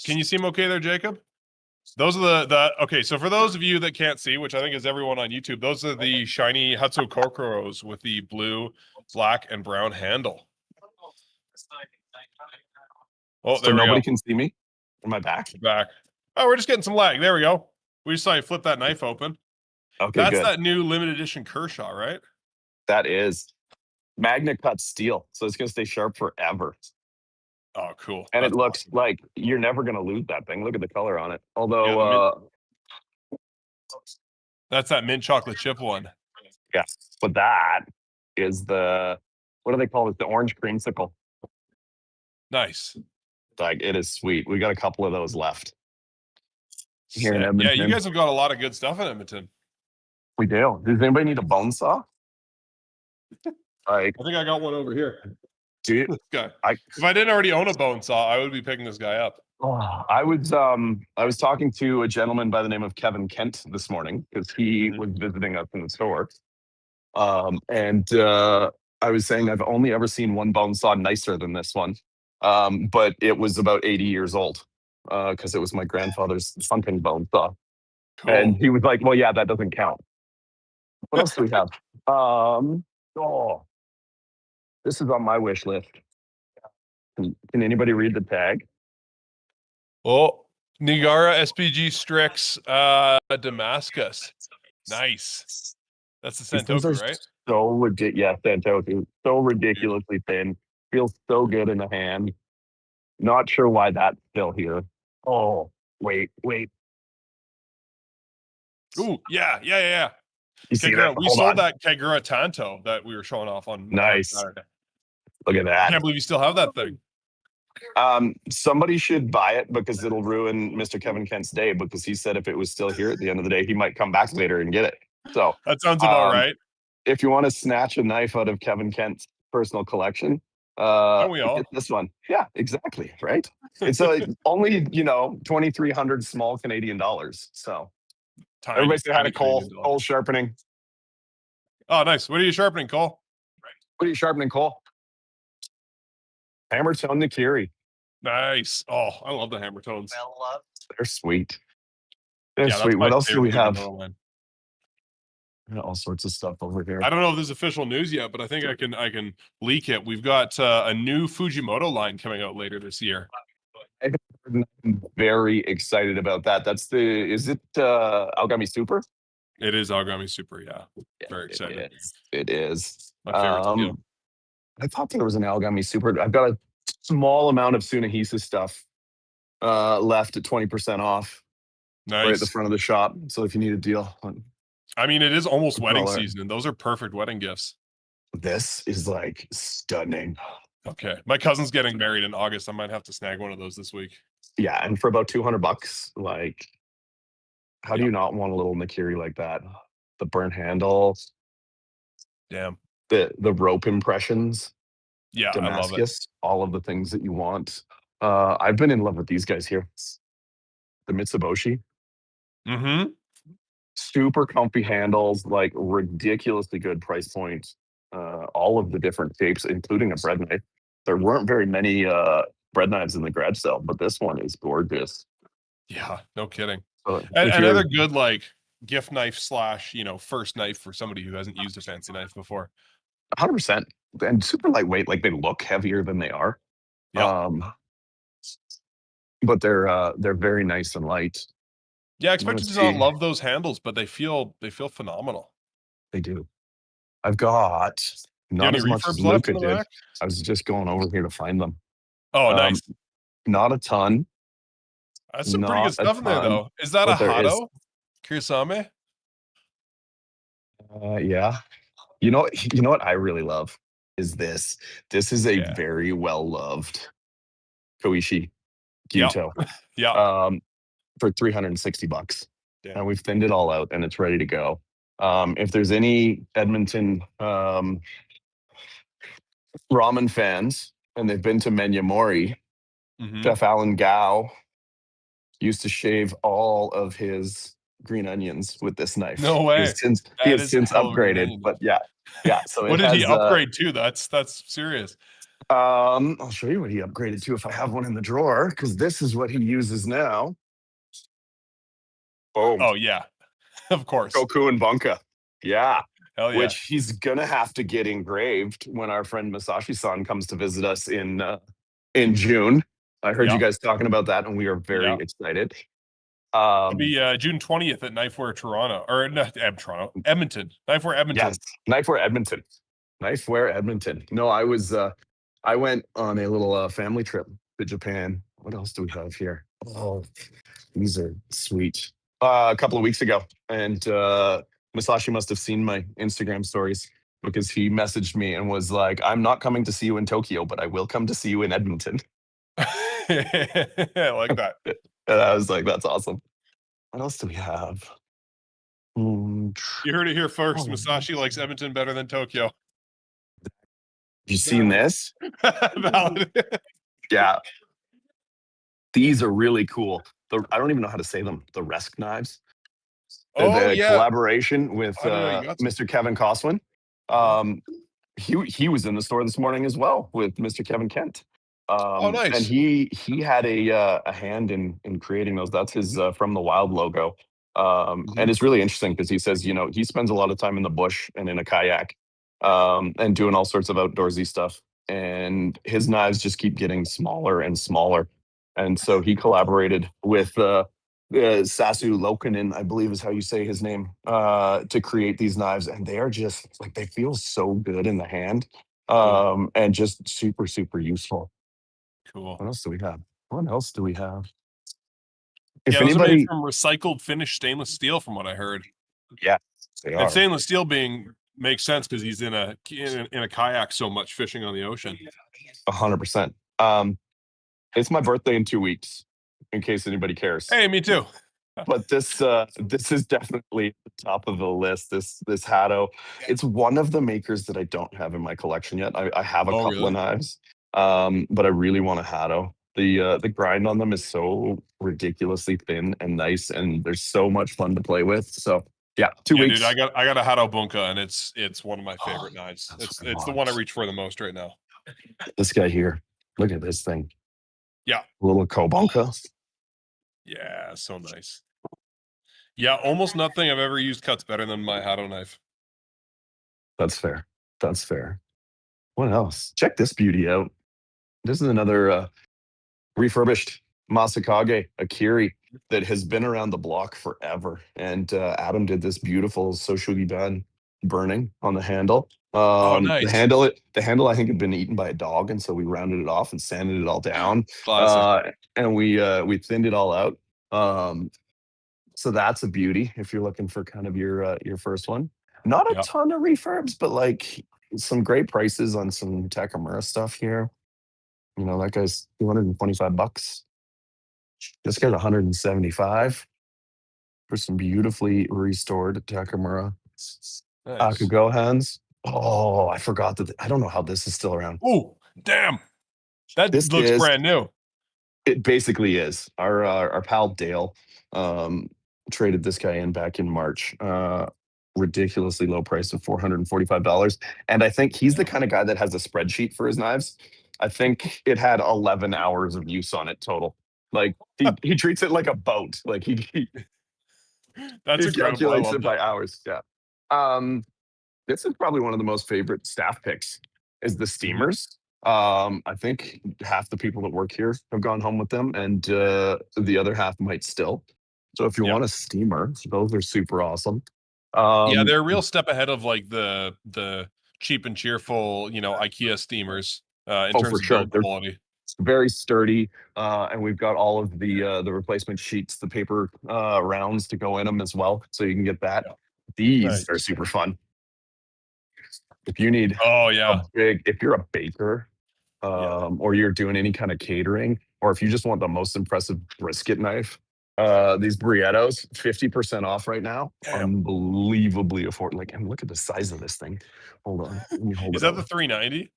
Speaker 5: Can you see him okay there, Jacob? Those are the okay. So for those of you that can't see, which I think is everyone on YouTube, those are the shiny Hatsu Kokuros with the blue, black, and brown handle. Oh,
Speaker 10: So
Speaker 5: there we
Speaker 10: nobody
Speaker 5: go.
Speaker 10: can see me? Am I back?
Speaker 5: Back. Oh, we're just getting some lag. There we go. We just saw you flip that knife open.
Speaker 10: Okay,
Speaker 5: That's
Speaker 10: good.
Speaker 5: that new limited edition Kershaw, right?
Speaker 10: That is Magna Cut steel, so it's gonna stay sharp forever.
Speaker 5: Oh, cool.
Speaker 10: And
Speaker 5: That's
Speaker 10: it looks
Speaker 5: awesome.
Speaker 10: like you're never gonna lose that thing. Look at the color on it. Although,
Speaker 5: That's that mint chocolate chip one.
Speaker 10: but that is the what do they call it? The orange creamsicle.
Speaker 5: Nice.
Speaker 10: Like it is sweet. We got a couple of those left. Here in
Speaker 5: Sick. Yeah,
Speaker 10: Edmonton.
Speaker 5: you guys have got a lot of good stuff in Edmonton.
Speaker 10: We do. Does anybody need a bone saw? Like,
Speaker 5: I think I got one over here.
Speaker 10: do you?
Speaker 5: This guy.
Speaker 10: I
Speaker 5: If I didn't already own a bone saw, I would be picking this guy up.
Speaker 10: I was talking to a gentleman by the name of Kevin Kent this morning because he was visiting us in the store. I I was saying I've only ever seen one bone saw nicer than this one, but it was about 80 years old because it was my grandfather's hunting bone saw. And he was like, "Well, yeah, that doesn't count." What else do we have? Oh, this is on my wish list. Can anybody read the tag?
Speaker 5: Oh, Nigara SPG Strix Damascus. Nice. That's the Santoku, right?
Speaker 10: So ridiculous. Yeah, Santoku. So ridiculously thin. Feels so good in the hand. Not sure why that's still here. Oh, wait.
Speaker 5: Ooh, yeah.
Speaker 10: You see
Speaker 5: Kagura,
Speaker 10: that?
Speaker 5: we
Speaker 10: Hold
Speaker 5: sold
Speaker 10: on.
Speaker 5: that Kagura Tanto that we were showing off on
Speaker 10: Nice.
Speaker 5: Saturday.
Speaker 10: Look at
Speaker 5: I
Speaker 10: that.
Speaker 5: can't believe you still have that thing.
Speaker 10: Somebody should buy it because it'll ruin Mr. Kevin Kent's day because he said if it was still here at the end of the day, he might come back later and get it. So
Speaker 5: That sounds about right.
Speaker 10: If you want to snatch a knife out of Kevin Kent's personal collection,
Speaker 5: Don't we all?
Speaker 10: get this one. Yeah, exactly. Right. It's only 2,300 small Canadian dollars. So
Speaker 5: Tiny,
Speaker 10: everybody say hi
Speaker 5: tiny
Speaker 10: to Cole.
Speaker 5: Canadian dollars.
Speaker 10: Cole sharpening.
Speaker 5: Oh, nice. What are you sharpening, Cole?
Speaker 10: What are you sharpening, Cole? Hammer tone Nikiri.
Speaker 5: Nice. Oh, I love the hammer tones.
Speaker 10: They're sweet. They're
Speaker 5: Yeah,
Speaker 10: sweet.
Speaker 5: that's my
Speaker 10: What else do we
Speaker 5: favorite
Speaker 10: have?
Speaker 5: Fujiimoto line.
Speaker 10: All sorts of stuff over here.
Speaker 5: I don't know if this is official news yet, but I think I can leak it. We've got a new Fujimoto line coming out later this year.
Speaker 10: I'm very excited about that. Is it Algami Super?
Speaker 5: It is Algami Super, yeah. Very excited.
Speaker 10: It is.
Speaker 5: My favorite steel.
Speaker 10: I thought there was an Algami Super. I've got a small amount of Sunahisa stuff left at 20% off.
Speaker 5: Nice.
Speaker 10: Right at the front of the shop. So if you need a deal.
Speaker 5: I mean, it is almost wedding season, and those are perfect wedding gifts.
Speaker 10: This is like stunning.
Speaker 5: Okay. My cousin's getting married in August. I might have to snag one of those this week.
Speaker 10: Yeah, and for about $200, like, how do you not want a little Nikiri like that? The burnt handle.
Speaker 5: Damn.
Speaker 10: The rope impressions.
Speaker 5: Yeah,
Speaker 10: Damascus,
Speaker 5: I love it.
Speaker 10: all of the things that you want. I've been in love with these guys here. The Mitsubishi.
Speaker 5: Mm-hmm.
Speaker 10: Super comfy handles, like ridiculously good price point. All of the different shapes, including a bread knife. There weren't very many bread knives in the garage sale, but this one is gorgeous.
Speaker 5: Yeah, no kidding.
Speaker 10: And
Speaker 5: Another good like gift knife / first knife for somebody who hasn't used a fancy knife before.
Speaker 10: 100%. And super lightweight, like they look heavier than they are.
Speaker 5: Yeah.
Speaker 10: But they're very nice and light.
Speaker 5: Yeah, I expected to not love those handles, but they feel phenomenal.
Speaker 10: They do. I've got not as much as Luca did. I was just going over here to find them.
Speaker 5: Oh, nice.
Speaker 10: Not a ton.
Speaker 5: That's some pretty good stuff in there, though. Is that a Hado? Kirisame?
Speaker 10: Yeah. You know what I really love is this. This is a very well loved Koishi Gyuto.
Speaker 5: Yeah.
Speaker 10: For $360. And we've thinned it all out and it's ready to go. If there's any Edmonton ramen fans and they've been to Menyamori, Chef Alan Gao used to shave all of his green onions with this knife.
Speaker 5: No way.
Speaker 10: He has since upgraded, but yeah. So
Speaker 5: what did he upgrade to? That's serious.
Speaker 10: I'll show you what he upgraded to if I have one in the drawer, because this is what he uses now. Boom.
Speaker 5: Oh yeah, of course.
Speaker 10: Goku and Bunka. Yeah.
Speaker 5: Hell yeah.
Speaker 10: Which he's gonna have to get engraved when our friend Masashi-san comes to visit us in June. I heard you guys talking about that, and we are very excited.
Speaker 5: It'll be June 20th at Knifewear Toronto, or not Edmonton. Knifewear Edmonton.
Speaker 10: Yes, Knifewear Edmonton. Knifewear Edmonton. No, I went on a little family trip to Japan. What else do we have here? Oh, these are sweet. A couple of weeks ago, and Masashi must have seen my Instagram stories because he messaged me and was like, "I'm not coming to see you in Tokyo, but I will come to see you in Edmonton."
Speaker 5: I like that.
Speaker 10: And I was like, "That's awesome." What else do we have?
Speaker 5: You heard it here first. Masashi likes Edmonton better than Tokyo.
Speaker 10: You seen this?
Speaker 5: Valid.
Speaker 10: Yeah. These are really cool. I don't even know how to say them. The Resk knives. The collaboration with Mr. Kevin Coswin. he was in the store this morning as well with Mr. Kevin Kent.
Speaker 5: Oh,
Speaker 10: And
Speaker 5: nice.
Speaker 10: he had a hand in creating those. That's his From the Wild logo. And it's really interesting because he says, you know, he spends a lot of time in the bush and in a kayak, and doing all sorts of outdoorsy stuff. And his knives just keep getting smaller and smaller. And so he collaborated with Sasu Lokinen, I believe is how you say his name, to create these knives. And they are just like, they feel so good in the hand, and just super, super useful.
Speaker 5: Cool.
Speaker 10: What else do we have? What else do we have?
Speaker 5: Yeah, those are made from recycled finished stainless steel, from what I heard.
Speaker 10: Yeah, they are.
Speaker 5: And stainless steel makes sense because he's in a kayak so much fishing on the ocean.
Speaker 10: 100%. It's my birthday in 2 weeks, in case anybody cares.
Speaker 5: Hey, me too.
Speaker 10: But this is definitely at the top of the list. This Hatto. It's one of the makers that I don't have in my collection yet. I have a couple of knives, but I really want a Hatto. The grind on them is so ridiculously thin and nice, and they're so much fun to play with. So yeah, 2 weeks.
Speaker 5: Dude, I got a Hatto Bunka, and it's one of my favorite knives. It's the one I reach for the most right now.
Speaker 10: This guy here, look at this thing.
Speaker 5: Yeah,
Speaker 10: a little Kobunka.
Speaker 5: Yeah, so nice. Yeah, almost nothing I've ever used cuts better than my Hatto knife.
Speaker 10: That's fair. That's fair. What else? Check this beauty out. This is another refurbished Masakage Akiri that has been around the block forever. And Adam did this beautiful Soshugiban burning on the handle.
Speaker 5: Nice.
Speaker 10: The handle I think had been eaten by a dog, and so we rounded it off and sanded it all down.
Speaker 5: Classic.
Speaker 10: And we thinned it all out. So that's a beauty if you're looking for kind of your first one. Not a ton of refurbs, but like some great prices on some Takamura stuff here. You know, that guy's $225. This guy's $175 for some beautifully restored Takamura Akugo hands. Oh, I forgot that. I don't know how this is still around.
Speaker 5: Oh, damn. This looks brand new.
Speaker 10: It basically is. Our pal Dale traded this guy in back in March. Ridiculously low price of $445. And I think he's the kind of guy that has a spreadsheet for his knives. I think it had 11 hours of use on it total. Like he treats it like a boat. Like he
Speaker 5: That's incredible.
Speaker 10: Calculates it by hours. Yeah. This is probably one of the most favorite staff picks is the steamers. I think half the people that work here have gone home with them, and the other half might still. So if you want a steamer, those are super awesome.
Speaker 5: Yeah, they're a real step ahead of like the cheap and cheerful, IKEA steamers in terms of build quality.
Speaker 10: Very sturdy, and we've got all of the replacement sheets, the paper rounds to go in them as well, so you can get that. These are super fun. If you need, if you're a baker, or you're doing any kind of catering, or if you just want the most impressive brisket knife, these Briettos, 50% off right now. Unbelievably affordable. Like, and look at the size of this thing. Hold on. Let me hold
Speaker 5: Is that the 390?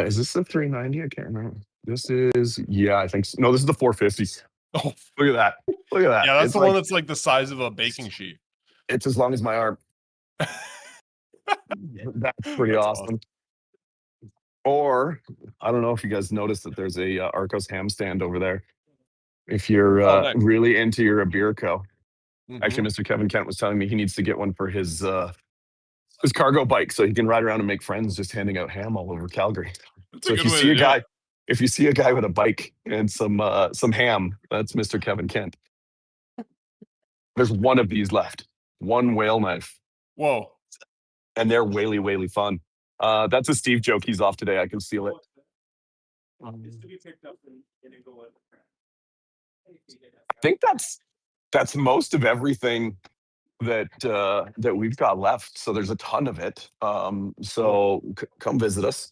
Speaker 10: Is this the 390? I can't remember. This is, I think so. No, this is the 450. Oh, look at that. Look at that.
Speaker 5: Yeah, that's the one that's like the size of a baking sheet.
Speaker 10: It's as long as my arm. That's pretty awesome. Or, I don't know if you guys noticed that there's a Arcos ham stand over there. If you're really into your Iberico. Actually, Mr. Kevin Kent was telling me he needs to get one for his cargo bike so he can ride around and make friends just handing out ham all over Calgary. So if you see a guy with a bike and some ham, that's Mr. Kevin Kent. There's one of these left. One whale knife.
Speaker 5: Whoa.
Speaker 10: And they're whaley fun. That's a Steve joke. He's off today. I can steal it.
Speaker 3: It's to be picked up in Inglewood.
Speaker 10: I think that's most of everything that we've got left. So there's a ton of it. So come visit us.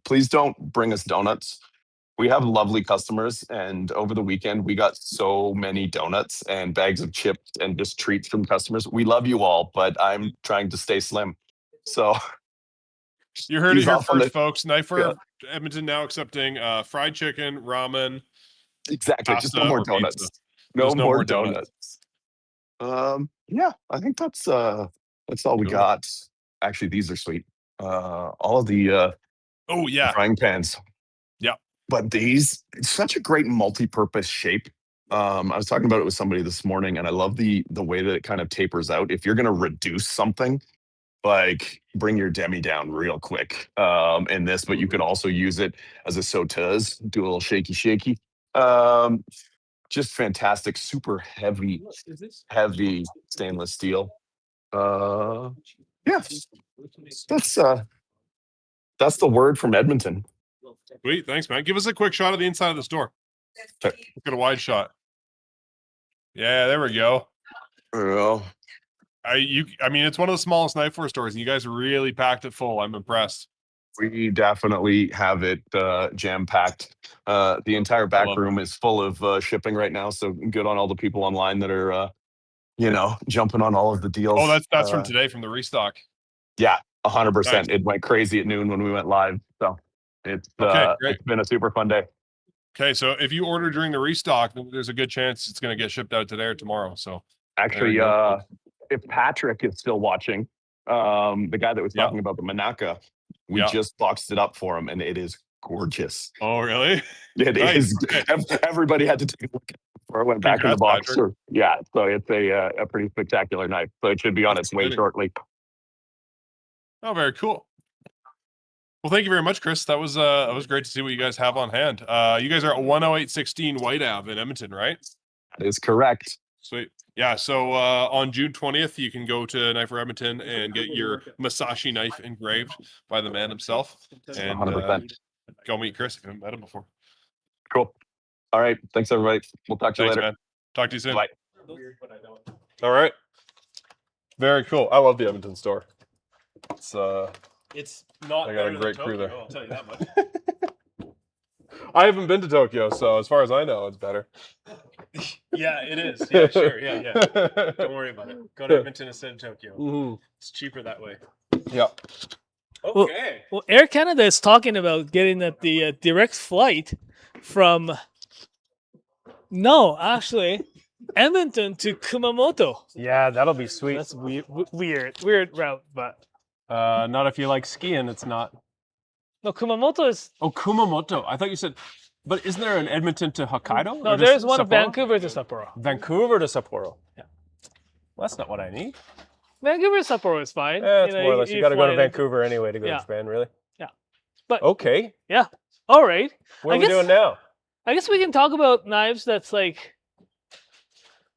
Speaker 10: Please don't bring us donuts. We have lovely customers, and over the weekend we got so many donuts and bags of chips and just treats from customers. We love you all, but I'm trying to stay slim. So
Speaker 5: you heard it here first, folks. Knifewear Edmonton now accepting fried chicken, ramen.
Speaker 10: Exactly.
Speaker 5: Pasta,
Speaker 10: just no more donuts. No more donuts. I think that's all we got. Actually, these are sweet. all of the
Speaker 5: Oh yeah.
Speaker 10: frying pans.
Speaker 5: Yeah.
Speaker 10: But these, it's such a great multi-purpose shape. I was talking about it with somebody this morning, and I love the way that it kind of tapers out. If you're going to reduce something, like bring your demi down real quick in this, but you could also use it as a sauteuse, do a little shaky. Just fantastic, super heavy stainless steel. Yeah, that's the word from Edmonton.
Speaker 5: Sweet, thanks, man. Give us a quick shot of the inside of the store.
Speaker 10: Okay.
Speaker 5: Look at a wide shot. Yeah, there we go.
Speaker 10: Well,
Speaker 5: I mean, it's one of the smallest Knifewear stores, and you guys really packed it full. I'm impressed.
Speaker 10: we definitely have it jam packed. The entire back room is full of shipping right now. So good on all the people online that are, jumping on all of the deals.
Speaker 5: Oh, that's from today, from the restock.
Speaker 10: Yeah, 100%.
Speaker 5: Nice.
Speaker 10: It went crazy at noon when we went live. So it's
Speaker 5: great.
Speaker 10: it's been a super fun day.
Speaker 5: Okay, so if you order during the restock, there's a good chance it's going to get shipped out today or tomorrow. So
Speaker 10: actually, if Patrick is still watching, the guy that was talking about the Manaka, we just boxed it up for him, and it is gorgeous.
Speaker 5: Oh, really?
Speaker 10: It is. Everybody had to take a look at it before it went back in the box. So it's a pretty spectacular knife. So it should be on its way shortly.
Speaker 5: Oh, very cool. Well, thank you very much, Chris. That was great to see what you guys have on hand. You guys are at 10816 White Ave in Edmonton, right?
Speaker 10: That is correct.
Speaker 5: Sweet. Yeah, so on June 20th, you can go to Knifewear Edmonton and get your Masashi knife engraved by the man himself. And
Speaker 10: 100%.
Speaker 5: Go meet Chris if you haven't met him before.
Speaker 10: Cool. All right. Thanks, everybody. We'll talk to you later.
Speaker 5: Man. Talk to you soon.
Speaker 10: Bye.
Speaker 5: All right. Very cool. I love the Edmonton store. It's not. I got a great crew there. I'll tell you that much. I haven't been to Tokyo, so as far as I know, it's better.
Speaker 1: Yeah, it is. Yeah, sure. Yeah. Don't worry about it. Go to Edmonton instead of Tokyo.
Speaker 5: Mm-hmm.
Speaker 1: It's cheaper that way.
Speaker 5: Yeah.
Speaker 1: Okay. Well, Air Canada is talking about getting the direct flight from. No, actually, Edmonton to Kumamoto.
Speaker 2: Yeah, that'll be sweet.
Speaker 1: That's weird route, but
Speaker 2: not if you like skiing. It's not.
Speaker 1: No, Kumamoto is.
Speaker 2: Oh, Kumamoto. I thought you said. But isn't there an Edmonton to Hokkaido?
Speaker 1: No, there's one of Vancouver to Sapporo.
Speaker 2: Vancouver to Sapporo.
Speaker 1: Yeah.
Speaker 2: Well, that's not what I need.
Speaker 1: Vancouver to Sapporo is fine.
Speaker 2: It's more or less. You got to go to Vancouver anyway to go to Japan, really.
Speaker 1: Yeah. But
Speaker 2: okay.
Speaker 1: Yeah. All right.
Speaker 2: What are we doing now?
Speaker 1: I guess we can talk about knives that's like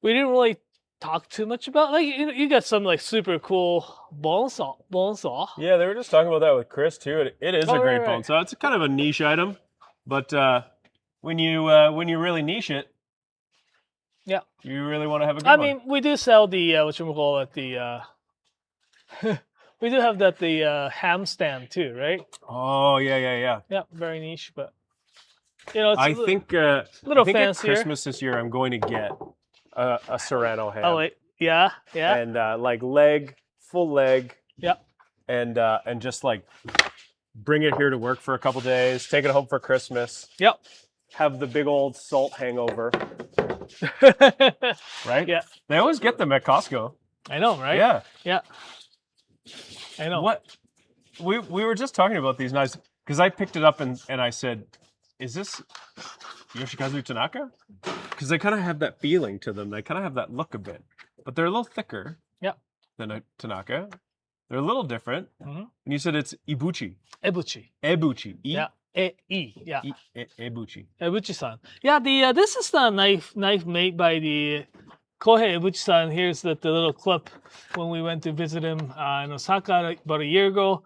Speaker 1: we didn't really talk too much about. Like you got some like super cool bone saw.
Speaker 2: Yeah, they were just talking about that with Chris too. It is a great bone saw. It's kind of a niche item, but when you really niche it,
Speaker 1: yeah,
Speaker 2: you really want to have a good
Speaker 1: I
Speaker 2: one.
Speaker 1: mean, we do sell the whatchamacallit, the we do have the ham stand too, right?
Speaker 2: Oh yeah.
Speaker 1: Yeah, very niche, but you know, it's
Speaker 2: I think
Speaker 1: little
Speaker 2: fancier. At Christmas this year, I'm going to get a Serrano ham.
Speaker 1: Oh wait, yeah.
Speaker 2: And like full leg.
Speaker 1: Yeah.
Speaker 2: And just like bring it here to work for a couple days, take it home for Christmas.
Speaker 1: Yep.
Speaker 2: Have the big old salt hangover. Right?
Speaker 1: Yeah.
Speaker 2: They always get them at Costco.
Speaker 1: I know, right?
Speaker 2: Yeah.
Speaker 1: Yeah. I know.
Speaker 2: What? We were just talking about these knives because I picked it up and I said, "Is this Yoshikazu Tanaka?" Because they kind of have that feeling to them. They kind of have that look a bit, but they're a little thicker.
Speaker 1: Yeah.
Speaker 2: Than a Tanaka. They're a little different.
Speaker 1: Mm-hmm.
Speaker 2: And you said it's Ibuchi.
Speaker 1: Ebuchi.
Speaker 2: Yeah.
Speaker 1: Yeah.
Speaker 2: Ebuchi.
Speaker 1: Ebuchi-san. Yeah, this is the knife made by the Kohei Ebuchi-san. Here's the little clip when we went to visit him in Osaka about a year ago.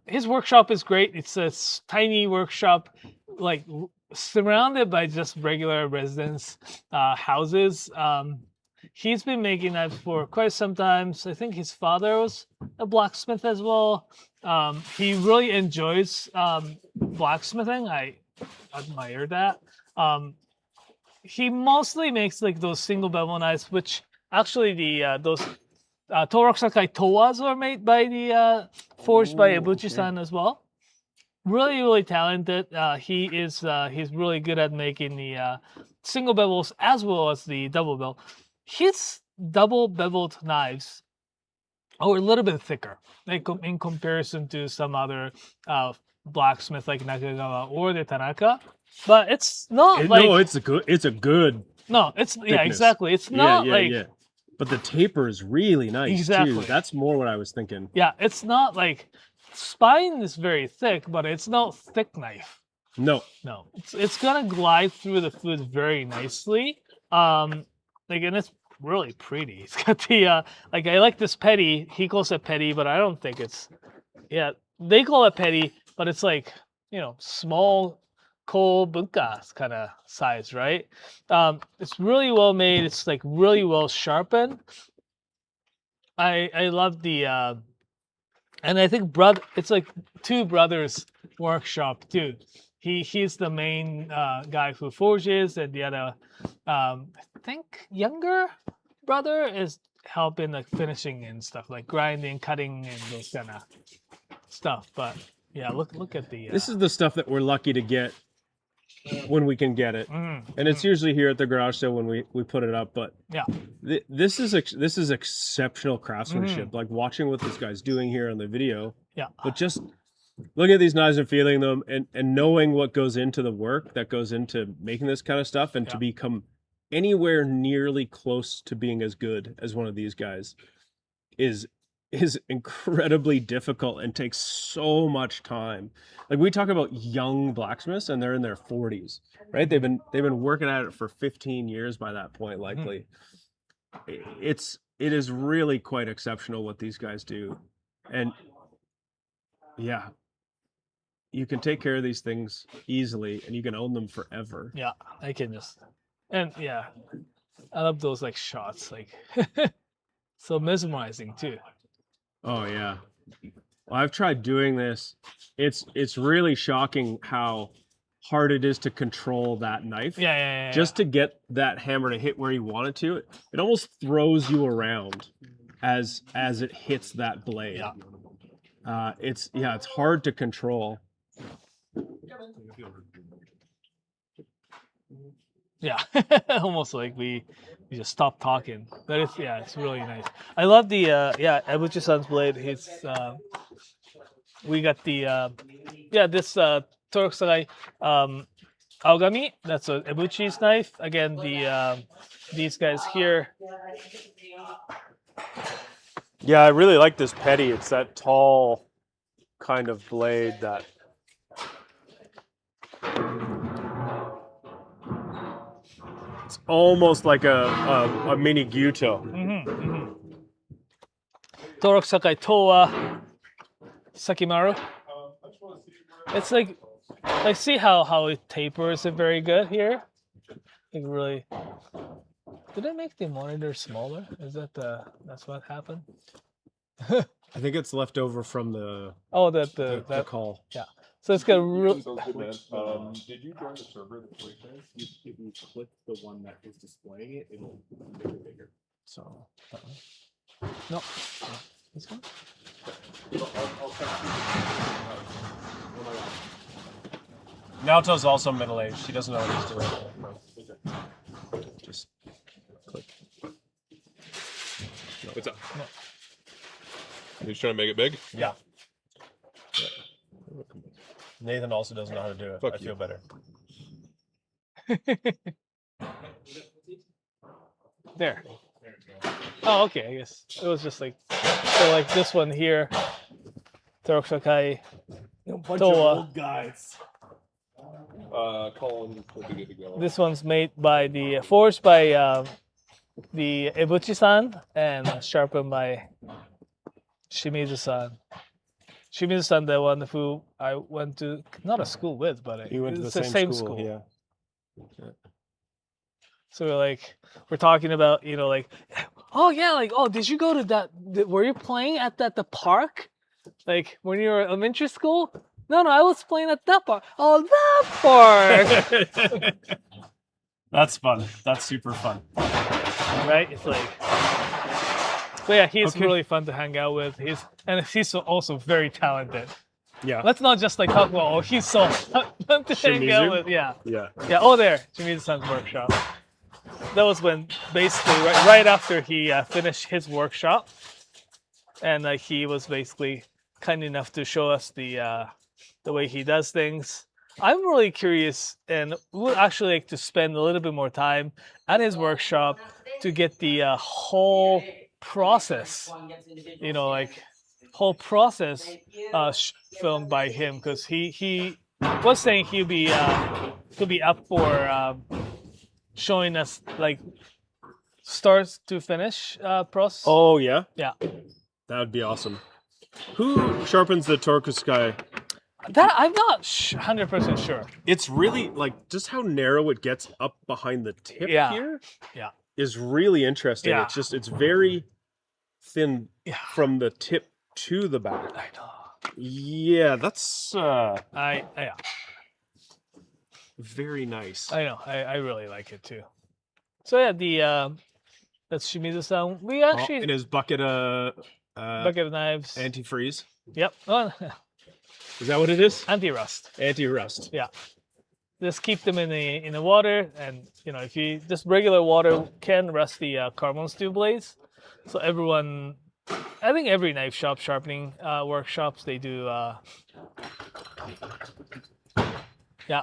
Speaker 1: His workshop is great. It's a tiny workshop, like surrounded by just regular residence houses. He's been making knives for quite some time. So I think his father was a blacksmith as well. He really enjoys blacksmithing. I admire that. He mostly makes like those single bevel knives, which actually those Torok Sakai Towas are made by the forged by Ebuchi-san as well. Really, really talented. He's really good at making the single bevels as well as the double bevel. His double beveled knives Oh, a little bit thicker, like in comparison to some other blacksmith like Nakagawa or the Tanaka. But it's not like
Speaker 2: no, it's a good.
Speaker 1: no, it's yeah,
Speaker 2: thickness.
Speaker 1: exactly. It's not like
Speaker 2: But the taper is really nice
Speaker 1: Exactly.
Speaker 2: too. That's more what I was thinking.
Speaker 1: yeah, it's not like spine is very thick, but it's not thick knife.
Speaker 2: No.
Speaker 1: No, it's gonna glide through the food very nicely. And it's really pretty. It's got the like I like this petty. He calls it petty, but I don't think it's. Yeah, they call it petty, but it's like small ko bunka kind of size, right? It's really well made. It's like really well sharpened. I love the and I think it's like two brothers workshop too. He's the main guy who forges, and the other I think younger brother is helping like finishing and stuff, like grinding, cutting, and those kind of stuff. But yeah, look at the
Speaker 2: This is the stuff that we're lucky to get when we can get it, and it's usually here at the garage sale when we put it up. But
Speaker 1: yeah,
Speaker 2: this is exceptional craftsmanship. Like watching what this guy's doing here on the video.
Speaker 1: Yeah,
Speaker 2: but just looking at these knives and feeling them, and knowing what goes into the work that goes into making this kind of stuff, and to become anywhere nearly close to being as good as one of these guys is incredibly difficult and takes so much time. Like we talk about young blacksmiths and they're in their 40s, right? They've been working at it for 15 years by that point, likely. It is really quite exceptional what these guys do. And yeah, you can take care of these things easily and you can own them forever.
Speaker 1: Yeah, I can just, and yeah, I love those like shots, like so mesmerizing too.
Speaker 2: Oh yeah. Well, I've tried doing this. It's really shocking how hard it is to control that knife.
Speaker 1: Yeah.
Speaker 2: Just to get that hammer to hit where you want it to. It almost throws you around as it hits that blade.
Speaker 1: Yeah.
Speaker 2: It's hard to control.
Speaker 1: Yeah, almost like we just stopped talking. But it's really nice. I love the Ebuchi-san's blade. We got the this Torok-sakai Aogami. That's a Ebuchi's knife. Again, these guys here.
Speaker 2: Yeah, I really like this petty. It's that tall kind of blade that. It's almost like a mini Gyuto.
Speaker 1: Torok-sakai Towa Sakimaru. It's like see how it tapers it very good here. It really. Did I make the monitor smaller? Is that's what happened?
Speaker 2: I think it's left over from the
Speaker 1: that
Speaker 2: call.
Speaker 1: Yeah. So it's got real.
Speaker 3: Did you join the server that's right there? If you click the one that is displaying it, it'll make it bigger.
Speaker 1: So no. This one?
Speaker 3: I'll text you.
Speaker 2: Naoto's also middle-aged. He doesn't know what he's doing. Just click.
Speaker 5: What's up? No. You're just trying to make it big?
Speaker 2: Yeah. Nathan also doesn't know how to do it. I feel better.
Speaker 1: There. Oh, okay. I guess it was just like so. Like this one here, Torok-sakai Towa.
Speaker 3: Guys.
Speaker 5: Colin will be good to go.
Speaker 1: This one's made by forged by the Ebuchi-san and sharpened by Shimizu-san. Shimizu-san, the one who I went to not a school with, but
Speaker 2: You went to the
Speaker 1: it's
Speaker 2: same school. Yeah.
Speaker 1: So we're talking about did you go to that? Were you playing at the park, like when you were in elementary school? No, I was playing at that park. Oh, that park!
Speaker 2: That's fun. That's super fun.
Speaker 1: Right? It's like, but yeah, he's really fun to hang out with. He's also very talented.
Speaker 2: Yeah.
Speaker 1: Let's not just like talk about he's so fun to hang out with. Yeah.
Speaker 2: Yeah.
Speaker 1: Oh, there, Shimizu-san's workshop. That was when basically right after he finished his workshop. and like he was basically kind enough to show us the way he does things. I'm really curious and would actually like to spend a little bit more time at his workshop to get the whole process, like whole process filmed by him, because he was saying he'll be up for showing us like start to finish process.
Speaker 2: Oh yeah,
Speaker 1: Yeah,
Speaker 2: that would be awesome. Who sharpens the Torcus guy?
Speaker 1: that I'm not 100% sure.
Speaker 2: It's really like just how narrow it gets up behind the tip here.
Speaker 1: Yeah,
Speaker 2: is really interesting.
Speaker 1: Yeah.
Speaker 2: It's very thin
Speaker 1: Yeah.
Speaker 2: from the tip to the back.
Speaker 1: I know.
Speaker 2: Yeah, that's
Speaker 1: Yeah,
Speaker 2: very nice.
Speaker 1: I know. I really like it too. So yeah, that's Shimizu-san. We
Speaker 2: Oh,
Speaker 1: actually
Speaker 2: in his bucket
Speaker 1: bucket of knives.
Speaker 2: antifreeze.
Speaker 1: Yep. Oh,
Speaker 2: Is that what it is?
Speaker 1: anti-rust.
Speaker 2: Anti-rust.
Speaker 1: Yeah. Just keep them in the water, and if you just regular water can rust the carbon steel blades. So I think every knife shop, sharpening workshops, they do. Yeah,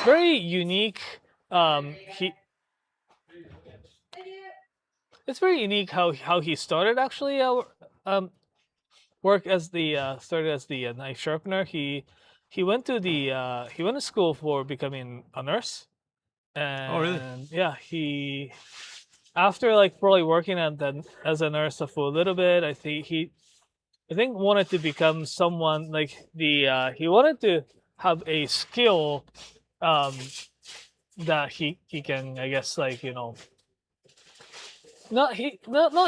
Speaker 1: very unique. It's very unique how he started actually. Work as started as the knife sharpener. He went to school for becoming a nurse. And
Speaker 2: Oh, really?
Speaker 1: yeah, after like probably working as a nurse for a little bit, I think wanted to become someone like he wanted to have a skill that he can, I guess, like not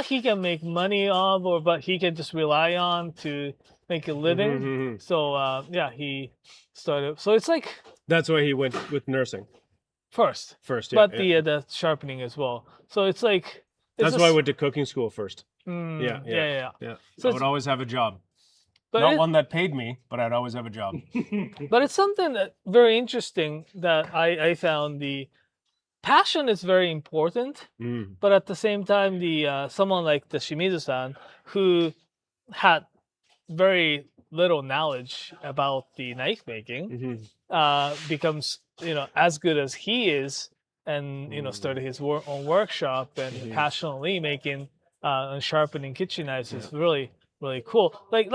Speaker 1: he can make money of, but he can just rely on to make a living.
Speaker 2: Mhm.
Speaker 1: So yeah, he started. So it's like
Speaker 2: That's why he went with nursing
Speaker 1: first,
Speaker 2: first. Yeah,
Speaker 1: but
Speaker 2: yeah.
Speaker 1: the sharpening as well. So it's like
Speaker 2: That's why I went to cooking school first.
Speaker 1: Yeah.
Speaker 2: Yeah.
Speaker 1: So
Speaker 2: I would always have a job.
Speaker 1: But
Speaker 2: Not
Speaker 1: it-
Speaker 2: one that paid me, but I'd always have a job.
Speaker 1: But it's something that very interesting that I found. The passion is very important,
Speaker 2: Mm.
Speaker 1: but at the same time, the someone like the Shimizu-san, who had very little knowledge about the knife making,
Speaker 2: Mhm.
Speaker 1: becomes as good as he is, and started his own workshop and passionately making and sharpening kitchen knives is really really cool. Like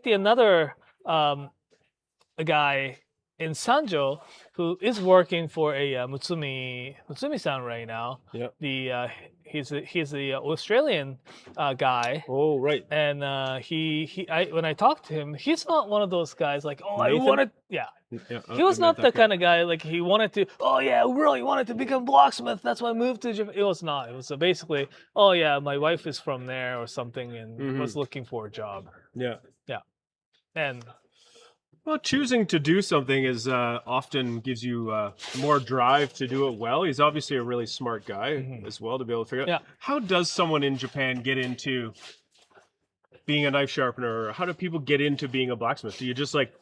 Speaker 1: the another a guy in Sanjo who is working for a Mutsumi-san right now.
Speaker 2: Yep.
Speaker 1: He's the Australian guy.
Speaker 2: Oh, right.
Speaker 1: And when I talked to him, he's not one of those guys like, oh, I
Speaker 2: Nathan?
Speaker 1: wanted, yeah.
Speaker 2: Yeah,
Speaker 1: He was
Speaker 2: I met
Speaker 1: not
Speaker 2: that
Speaker 1: the
Speaker 2: guy.
Speaker 1: kind of guy like he wanted to. Oh yeah, I really wanted to become blacksmith. That's why I moved to Japan. It was not. It was basically, oh yeah, my wife is from there or something, and was looking for a job.
Speaker 2: Yeah.
Speaker 1: Yeah, and
Speaker 2: Well, choosing to do something is often gives you more drive to do it well. He's obviously a really smart guy as well to be able to figure out.
Speaker 1: Yeah.
Speaker 2: How does someone in Japan get into being a knife sharpener, or how do people get into being a blacksmith? Do you just like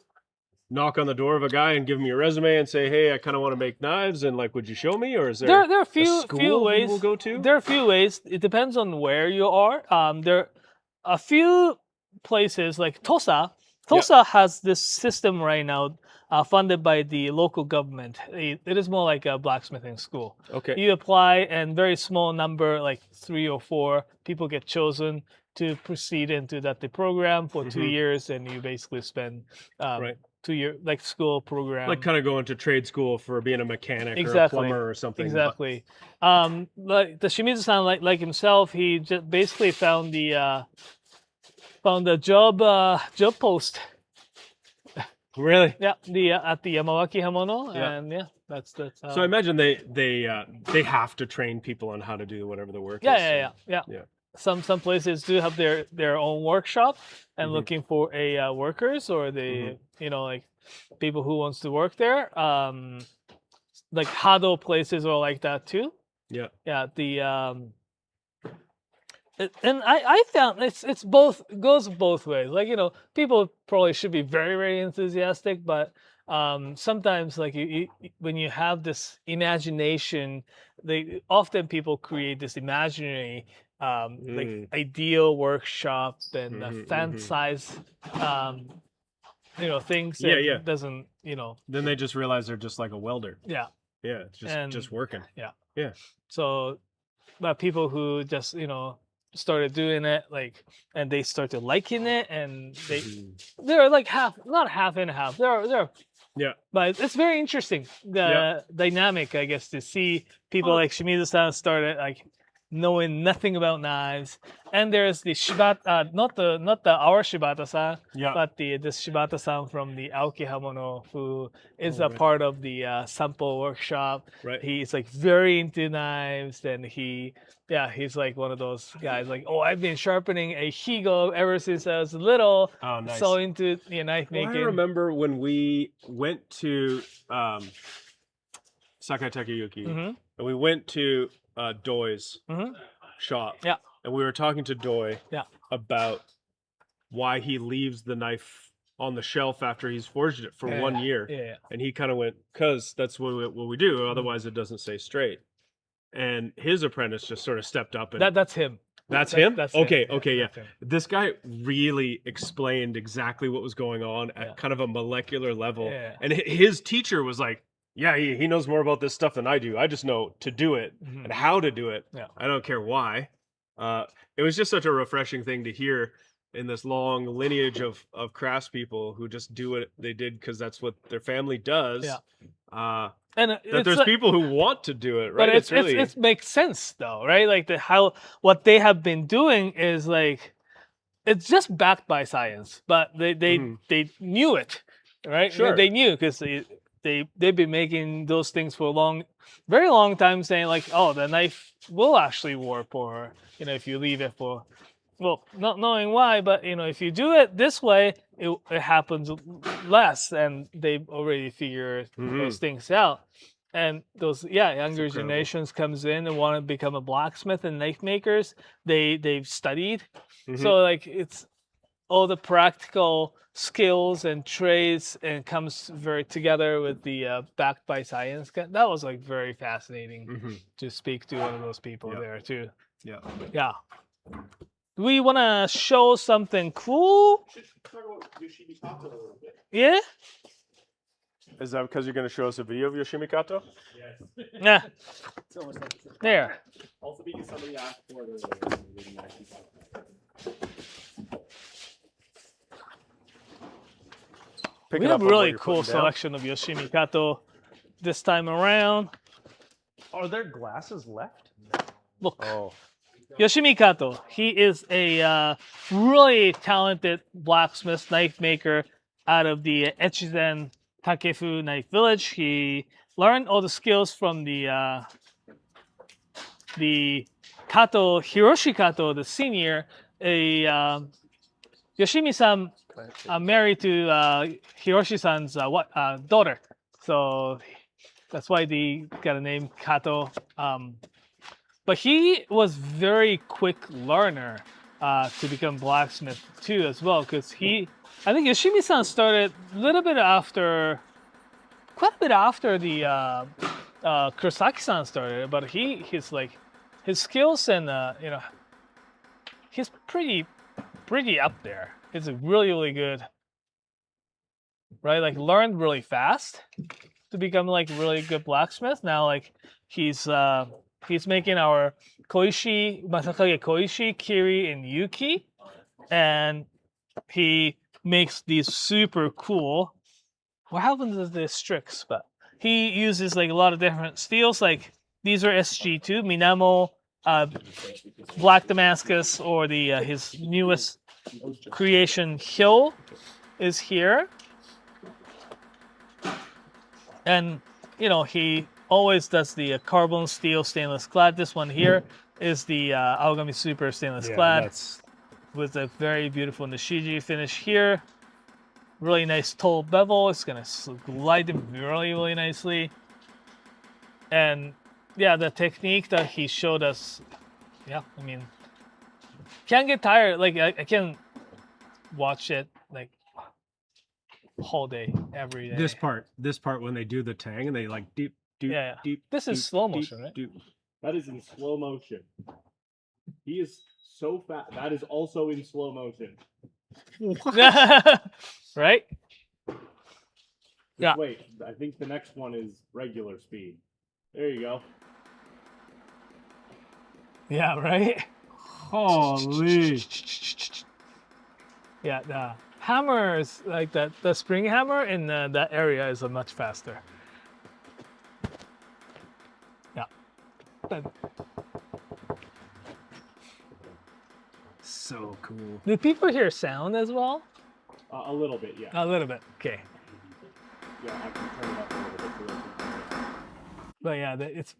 Speaker 2: knock on the door of a guy and give him your resume and say, "Hey, I kind of want to make knives," and like, would you show me? Or is there
Speaker 1: there are a few
Speaker 2: school
Speaker 1: ways
Speaker 2: people go to?
Speaker 1: There are a few ways. It depends on where you are. There are a few places like Tosa. Tosa has this system right now, funded by the local government. It is more like a blacksmithing school.
Speaker 2: Okay.
Speaker 1: You apply, and very small number, like 3 or 4 people get chosen to proceed into the program for 2 years, and you basically spend
Speaker 2: Right.
Speaker 1: 2 year like school program.
Speaker 2: Like kind of going to trade school for being a mechanic or a
Speaker 1: Exactly.
Speaker 2: plumber or something. but-
Speaker 1: Exactly. Like the Shimizu-san, like himself, he just basically found the job post.
Speaker 2: Really?
Speaker 1: Yeah, at the Yamawaki Hamono,
Speaker 2: Yeah.
Speaker 1: and yeah, that's
Speaker 2: So I imagine they have to train people on how to do whatever the work is.
Speaker 1: yeah.
Speaker 2: Yeah.
Speaker 1: Some places do have their own workshop and looking for a workers or the like people who wants to work there. Like Hado places are like that too.
Speaker 2: Yeah.
Speaker 1: Yeah, and I found it's both goes both ways. Like people probably should be very very enthusiastic, but sometimes like when you have this imagination, often people create this imaginary like ideal workshop and fantasize things that doesn't
Speaker 2: Then they just realize they're just like a welder.
Speaker 1: yeah
Speaker 2: It's just working.
Speaker 1: yeah. So but people who just started doing it and they started liking it, and they're like not half and half, they're but it's very interesting, the dynamic, I guess, to see people like Shimizu-san started like knowing nothing about knives, and there's the Shibata, not our Shibata-san, but this Shibata-san from the Aoki Hamono, who is a part of the sample workshop.
Speaker 2: Right.
Speaker 1: He's like very into knives, and he's like one of those guys like, oh, I've been sharpening a Higo ever since I was little.
Speaker 2: Oh, nice.
Speaker 1: So into knife making.
Speaker 2: I remember when we went to Sakai Takayuki, and we went to Doi's shop, and we were talking to Doi about why he leaves the knife on the shelf after he's forged it for 1 year, and he kind of went, because that's what we do, otherwise it doesn't stay straight. And his apprentice just sort of stepped up, and
Speaker 1: that's him.
Speaker 2: That's him?
Speaker 1: That's
Speaker 2: okay,
Speaker 1: him.
Speaker 2: okay, yeah.
Speaker 1: That's him.
Speaker 2: This guy really explained exactly what was going on at kind of a molecular level.
Speaker 1: Yeah.
Speaker 2: And his teacher was like, yeah, he knows more about this stuff than I do. I just know to do it and how to do it.
Speaker 1: Yeah.
Speaker 2: I don't care why. It was just such a refreshing thing to hear in this long lineage of craftspeople who just do what they did because that's what their family does.
Speaker 1: Yeah. And
Speaker 2: that there's people who want to do it, right?
Speaker 1: But it makes sense though, right? Like what they have been doing is like, it's just backed by science, but they knew it, right?
Speaker 2: Sure.
Speaker 1: They knew because they've been making those things for a very long time, saying like, oh, the knife will actually warp, or if you leave it for, well, not knowing why, but if you do it this way, it happens less, and they've already figured those things out. And those younger generations comes in and want to become a blacksmith and knife makers. They've studied, so like it's all the practical skills and trades, and comes very together with the backed by science. That was like very fascinating to speak to one of those people there too. Yeah. Do we want to show something cool? Yeah.
Speaker 2: Is that because you're going to show us a video of Yoshimi Kato?
Speaker 3: Yes.
Speaker 1: Yeah.
Speaker 3: There.
Speaker 1: There.
Speaker 3: Also because somebody asked for it.
Speaker 1: We have a really cool selection of Yoshimi Kato this time around.
Speaker 2: Are there glasses left?
Speaker 1: Look.
Speaker 2: Oh.
Speaker 1: Yoshimi Kato. He is a really talented blacksmith knife maker out of the Echizen Takefu Knife Village. He learned all the skills from the Kato, Hiroshi Kato, the senior. Yoshimi-san married to Hiroshi-san's daughter, so that's why they got a name Kato. But he was very quick learner to become blacksmith too, as well, because I think Yoshimi-san started quite a bit after the Kurosaki-san started, but his skills and he's pretty up there. He's really, really good, right? Like learned really fast to become like really good blacksmith. Now like he's making our Koishi, Masakage Koishi, Kiri, and Yuki, and he makes these super cool. What happens to the Strix? But he uses like a lot of different steels. Like these are SG2, Minamo, Black Damascus, or the his newest creation, Hill, is here. And he always does the carbon steel stainless clad. This one here is the Aogami Super stainless clad with a very beautiful Nishiji finish here. Really nice tall bevel. It's gonna glide them really, really nicely. And the technique that he showed us, I mean, can't get tired. Like I can watch it like whole day, every day.
Speaker 2: This part when they do the tang and they like deep.
Speaker 1: Yeah.
Speaker 2: Deep,
Speaker 1: This is
Speaker 2: deep,
Speaker 1: slow
Speaker 2: deep,
Speaker 1: motion, right?
Speaker 2: deep.
Speaker 3: That is in slow motion. He is so fast. That is also in slow motion.
Speaker 1: Right?
Speaker 3: Just
Speaker 1: Yeah.
Speaker 3: wait. I think the next one is regular speed. There you go.
Speaker 1: Yeah, right?
Speaker 2: Holy.
Speaker 1: Yeah, the hammer is like that. The spring hammer in that area is much faster. Yeah. But
Speaker 2: So cool.
Speaker 1: do people hear sound as well?
Speaker 3: A little bit, yeah.
Speaker 1: A little bit. Okay.
Speaker 3: Yeah, I can turn it up a little bit too.
Speaker 1: But yeah, it's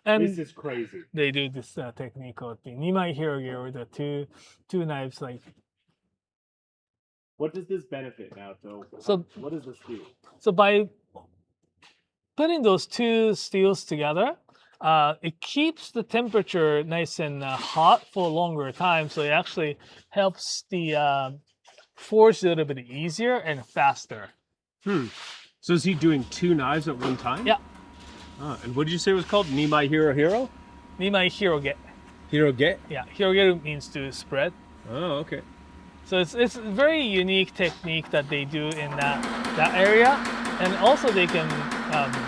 Speaker 1: and
Speaker 3: This is crazy.
Speaker 1: they do this technique called the Nimai Hiroge, or the two knives like.
Speaker 3: What does this benefit now, though?
Speaker 1: So
Speaker 3: what does this do?
Speaker 1: So by putting those two steels together, it keeps the temperature nice and hot for a longer time. So it actually helps the forge a little bit easier and faster.
Speaker 2: So is he doing 2 knives at one time?
Speaker 1: Yeah.
Speaker 2: And what did you say it was called? Nimai Hiro?
Speaker 1: Nimai Hiroge.
Speaker 2: Hiroge?
Speaker 1: Yeah, Hiroge means to spread.
Speaker 2: Oh, okay.
Speaker 1: So it's a very unique technique that they do in that area, and also they can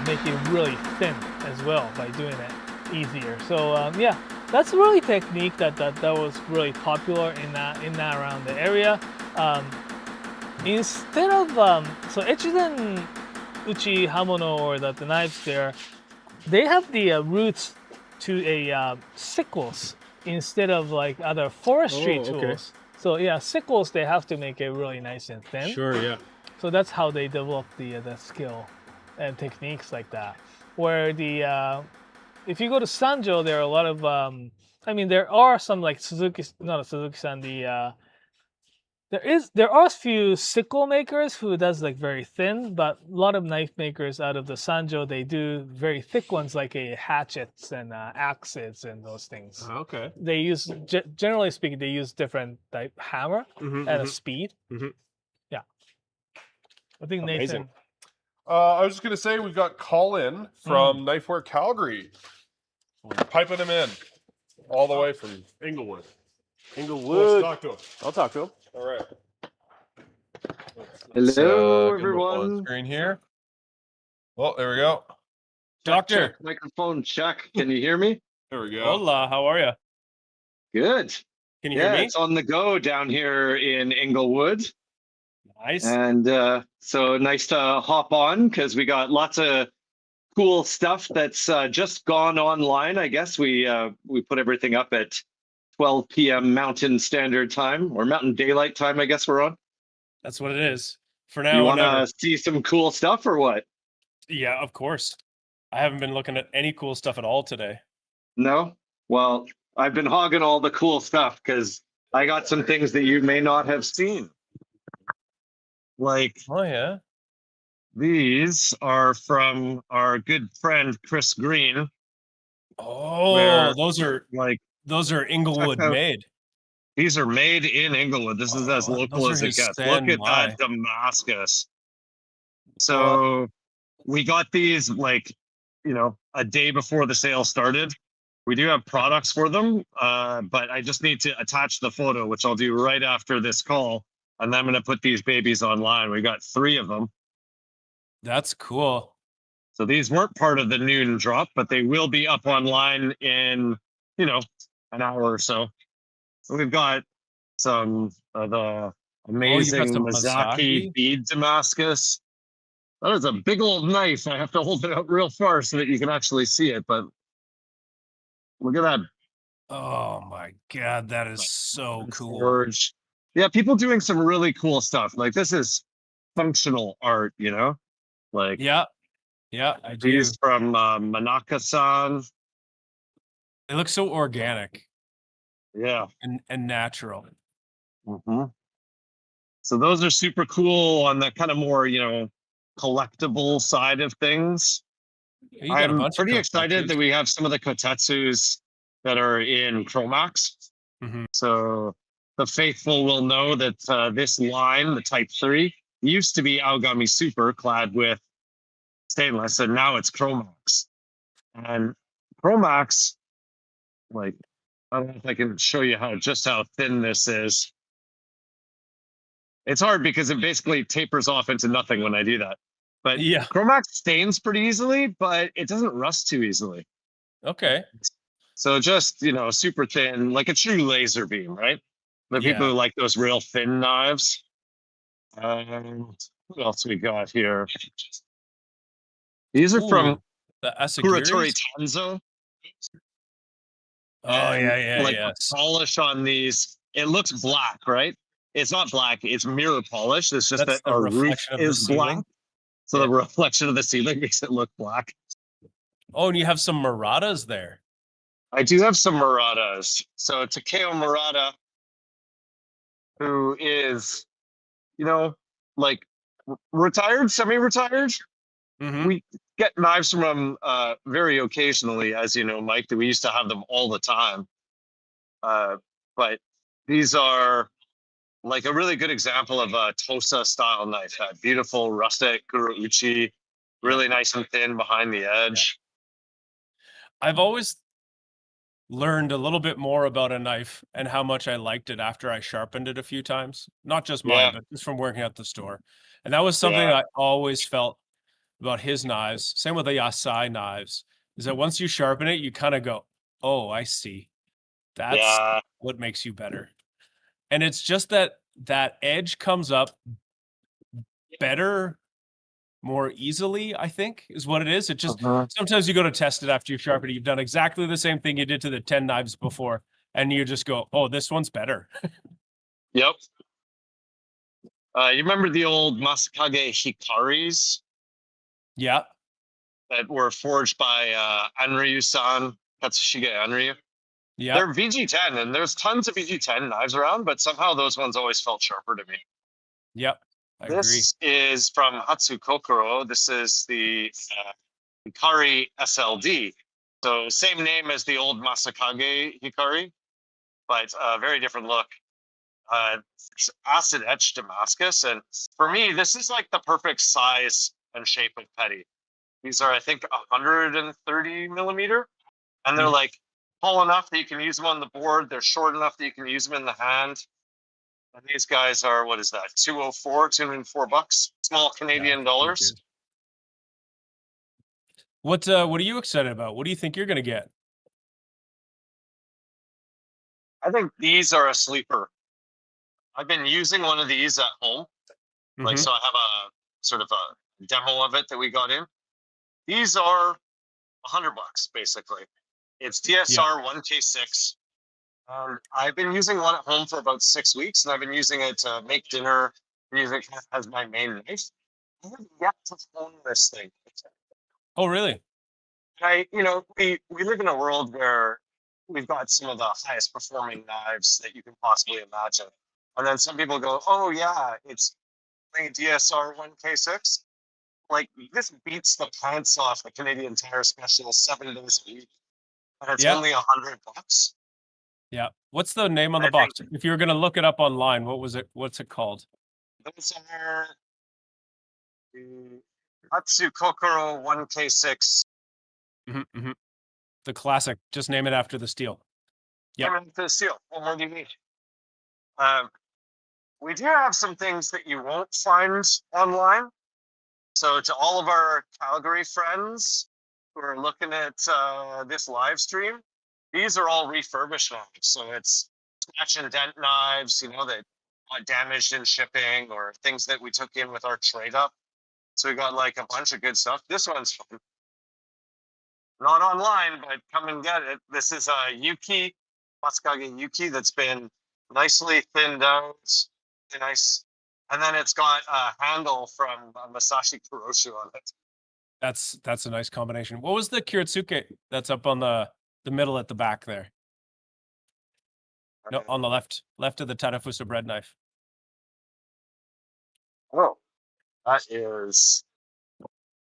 Speaker 1: make it really thin as well by doing it easier. So yeah, that's a really technique that was really popular in that around the area. Instead of so Echizen Uchi Hamono, or the knives there, they have the roots to a sickles instead of like other forestry tools. So yeah, sickles, they have to make it really nice and thin.
Speaker 2: Sure, yeah.
Speaker 1: So that's how they develop the skill and techniques like that. Where if you go to Sanjo, there are a lot of I mean, there are some like Suzuki-san. There are a few sickle makers who does like very thin, but a lot of knife makers out of the Sanjo, they do very thick ones like hatchets and axes and those things.
Speaker 2: Okay.
Speaker 1: They use, generally speaking, they use different type hammer and a speed. Yeah. I think
Speaker 2: Amazing.
Speaker 1: Nathan.
Speaker 5: I was just gonna say we've got Colin from Knifewear Calgary, piping him in all the way from Inglewood.
Speaker 2: Inglewood.
Speaker 5: Let's talk to him.
Speaker 2: I'll talk to him.
Speaker 5: All right.
Speaker 8: Hello,
Speaker 5: Give him a full
Speaker 8: everyone.
Speaker 5: screen here. Well, there we go.
Speaker 2: Doctor.
Speaker 8: Check, microphone check. Can you hear me?
Speaker 5: There we go.
Speaker 2: Hola, how are you?
Speaker 8: Good.
Speaker 2: Can you
Speaker 8: Yeah,
Speaker 2: hear me?
Speaker 8: it's on the go down here in Inglewood.
Speaker 2: Nice.
Speaker 8: And so nice to hop on because we got lots of cool stuff that's just gone online. I guess we put everything up at 12 p.m. Mountain Standard Time, or Mountain Daylight Time, I guess we're on.
Speaker 2: That's what it is. For now,
Speaker 8: You want
Speaker 2: whenever.
Speaker 8: to see some cool stuff or what?
Speaker 2: Yeah, of course. I haven't been looking at any cool stuff at all today.
Speaker 8: No? Well, I've been hogging all the cool stuff because I got some things that you may not have seen. Like,
Speaker 2: Oh, yeah.
Speaker 8: these are from our good friend Chris Green.
Speaker 2: Oh,
Speaker 8: Where-
Speaker 2: those are Inglewood
Speaker 8: Check out-
Speaker 2: made.
Speaker 8: These are made in Inglewood. This is as
Speaker 2: Oh,
Speaker 8: local
Speaker 2: those
Speaker 8: as
Speaker 2: are
Speaker 8: it gets.
Speaker 2: his
Speaker 8: Look at
Speaker 2: standby.
Speaker 8: that Damascus. So we got these a day before the sale started. We do have products for them, but I just need to attach the photo, which I'll do right after this call. And then I'm going to put these babies online. We got 3 of them.
Speaker 2: That's cool.
Speaker 8: So these weren't part of the noon drop, but they will be up online in, an hour or so. So we've got some of the amazing
Speaker 2: some
Speaker 8: Mizaki
Speaker 2: Mizaki?
Speaker 8: bead Damascus. That is a big old knife. I have to hold it out real far so that you can actually see it. But look at that
Speaker 2: Oh my god, that is so cool.
Speaker 8: forge. Yeah, people doing some really cool stuff. Like this is functional art, Like
Speaker 2: Yeah. Yeah, I do.
Speaker 8: these from Manaka-san.
Speaker 2: They look so organic
Speaker 8: Yeah.
Speaker 2: and natural.
Speaker 8: hmm So those are super cool on the kind of more, collectible side of things.
Speaker 2: You got a
Speaker 8: I'm
Speaker 2: bunch of
Speaker 8: pretty excited
Speaker 2: Kotetsus.
Speaker 8: that we have some of the Kotetsus that are in Chromax.
Speaker 2: Mhm.
Speaker 8: So the faithful will know that this line, the Type 3,
Speaker 11: used to be Aogami Super clad with stainless, and now it's Chromax. And Chromax, like, I don't know if I can show you how thin this is. It's hard because it basically tapers off into nothing when I do that. But
Speaker 2: Yeah.
Speaker 11: Chromax stains pretty easily, but it doesn't rust too easily.
Speaker 2: Okay.
Speaker 11: So just, super thin, like a true laser beam, right? The people who like those real thin knives. What else we got here? These are from
Speaker 2: the
Speaker 11: Kuratori
Speaker 2: Asagiris?
Speaker 11: Tanzo.
Speaker 2: Oh, yeah,
Speaker 11: The
Speaker 2: yes.
Speaker 11: polish on these, it looks black, right? It's not black, it's mirror polish. It's just
Speaker 2: That's
Speaker 11: that
Speaker 2: the
Speaker 11: our roof
Speaker 2: reflection of the
Speaker 11: is black.
Speaker 2: ceiling?
Speaker 11: So the reflection of the ceiling makes it look black.
Speaker 2: Oh, and you have some Muratas there.
Speaker 11: I do have some Muratas. So Takeo Murata, who is, like retired, semi-retired. We get knives from him very occasionally, as you know, Mike, that we used to have them all the time. But these are like a really good example of a Tosa style knife. That beautiful rustic Kurouchi, really nice and thin behind the edge.
Speaker 2: I've always learned a little bit more about a knife and how much I liked it after I sharpened it a few times. Not just mine, but just from working at the store. And that was something I always felt about his knives. Same with the Yasai knives, is that once you sharpen it, you kind of go, oh, I see. That's what makes you better. And it's just that edge comes up better, more easily, I think, is what it is. It just sometimes you go to test it after you sharpen it. You've done exactly the same thing you did to the 10 knives before, and you just go, oh, this one's better.
Speaker 11: Yep. You remember the old Masakage Hikaris?
Speaker 2: Yeah.
Speaker 11: That were forged by Anryu-san, Katsushige Anryu.
Speaker 2: Yeah.
Speaker 11: They're VG10, and there's tons of VG10 knives around, but somehow those ones always felt sharper to me.
Speaker 2: Yep.
Speaker 11: This is from Hatsu Kokoro. This is the Hikari SLD. So same name as the old Masakage Hikari, but very different look. It's acid etched Damascus, and for me, this is like the perfect size and shape of petty. These are, I think, 130 millimeter, and they're like tall enough that you can use them on the board. They're short enough that you can use them in the hand. And these guys are, what is that? $204 small Canadian dollars.
Speaker 2: What are you excited about? What do you think you're going to get?
Speaker 11: I think these are a sleeper. I've been using one of these at home. Like, so I have a sort of a demo of it that we got in. These are $100 basically. It's DSR 1K6. I've been using one at home for about 6 weeks, and I've been using it to make dinner. Using it as my main knife. I have yet to own this thing.
Speaker 2: Oh, really?
Speaker 11: We live in a world where we've got some of the highest performing knives that you can possibly imagine, and then some people go, "Oh yeah, it's a DSR 1K6." Like, this beats the pants off the Canadian Tire Special 7 days a week, and it's only $100.
Speaker 2: Yeah. What's the name on the box? If you were going to look it up online, what's it called?
Speaker 11: Those are the Hatsu Kokoro 1K6.
Speaker 2: The classic. Just name it after the steel.
Speaker 11: Yeah. The steel. What more do you need? We do have some things that you won't find online. So to all of our Calgary friends who are looking at this live stream, these are all refurbished knives. So it's scratch and dent knives, that got damaged in shipping, or things that we took in with our trade up. So we got like a bunch of good stuff. This one's fun. Not online, but come and get it. This is a Yuki, Masakage Yuki, that's been nicely thinned out. Nice. And then it's got a handle from Masashi Kuroshu on it.
Speaker 2: That's a nice combination. What was the Kiritsuke that's up on the middle at the back there? No, on the left of the Tadafusa bread knife.
Speaker 11: Oh, that is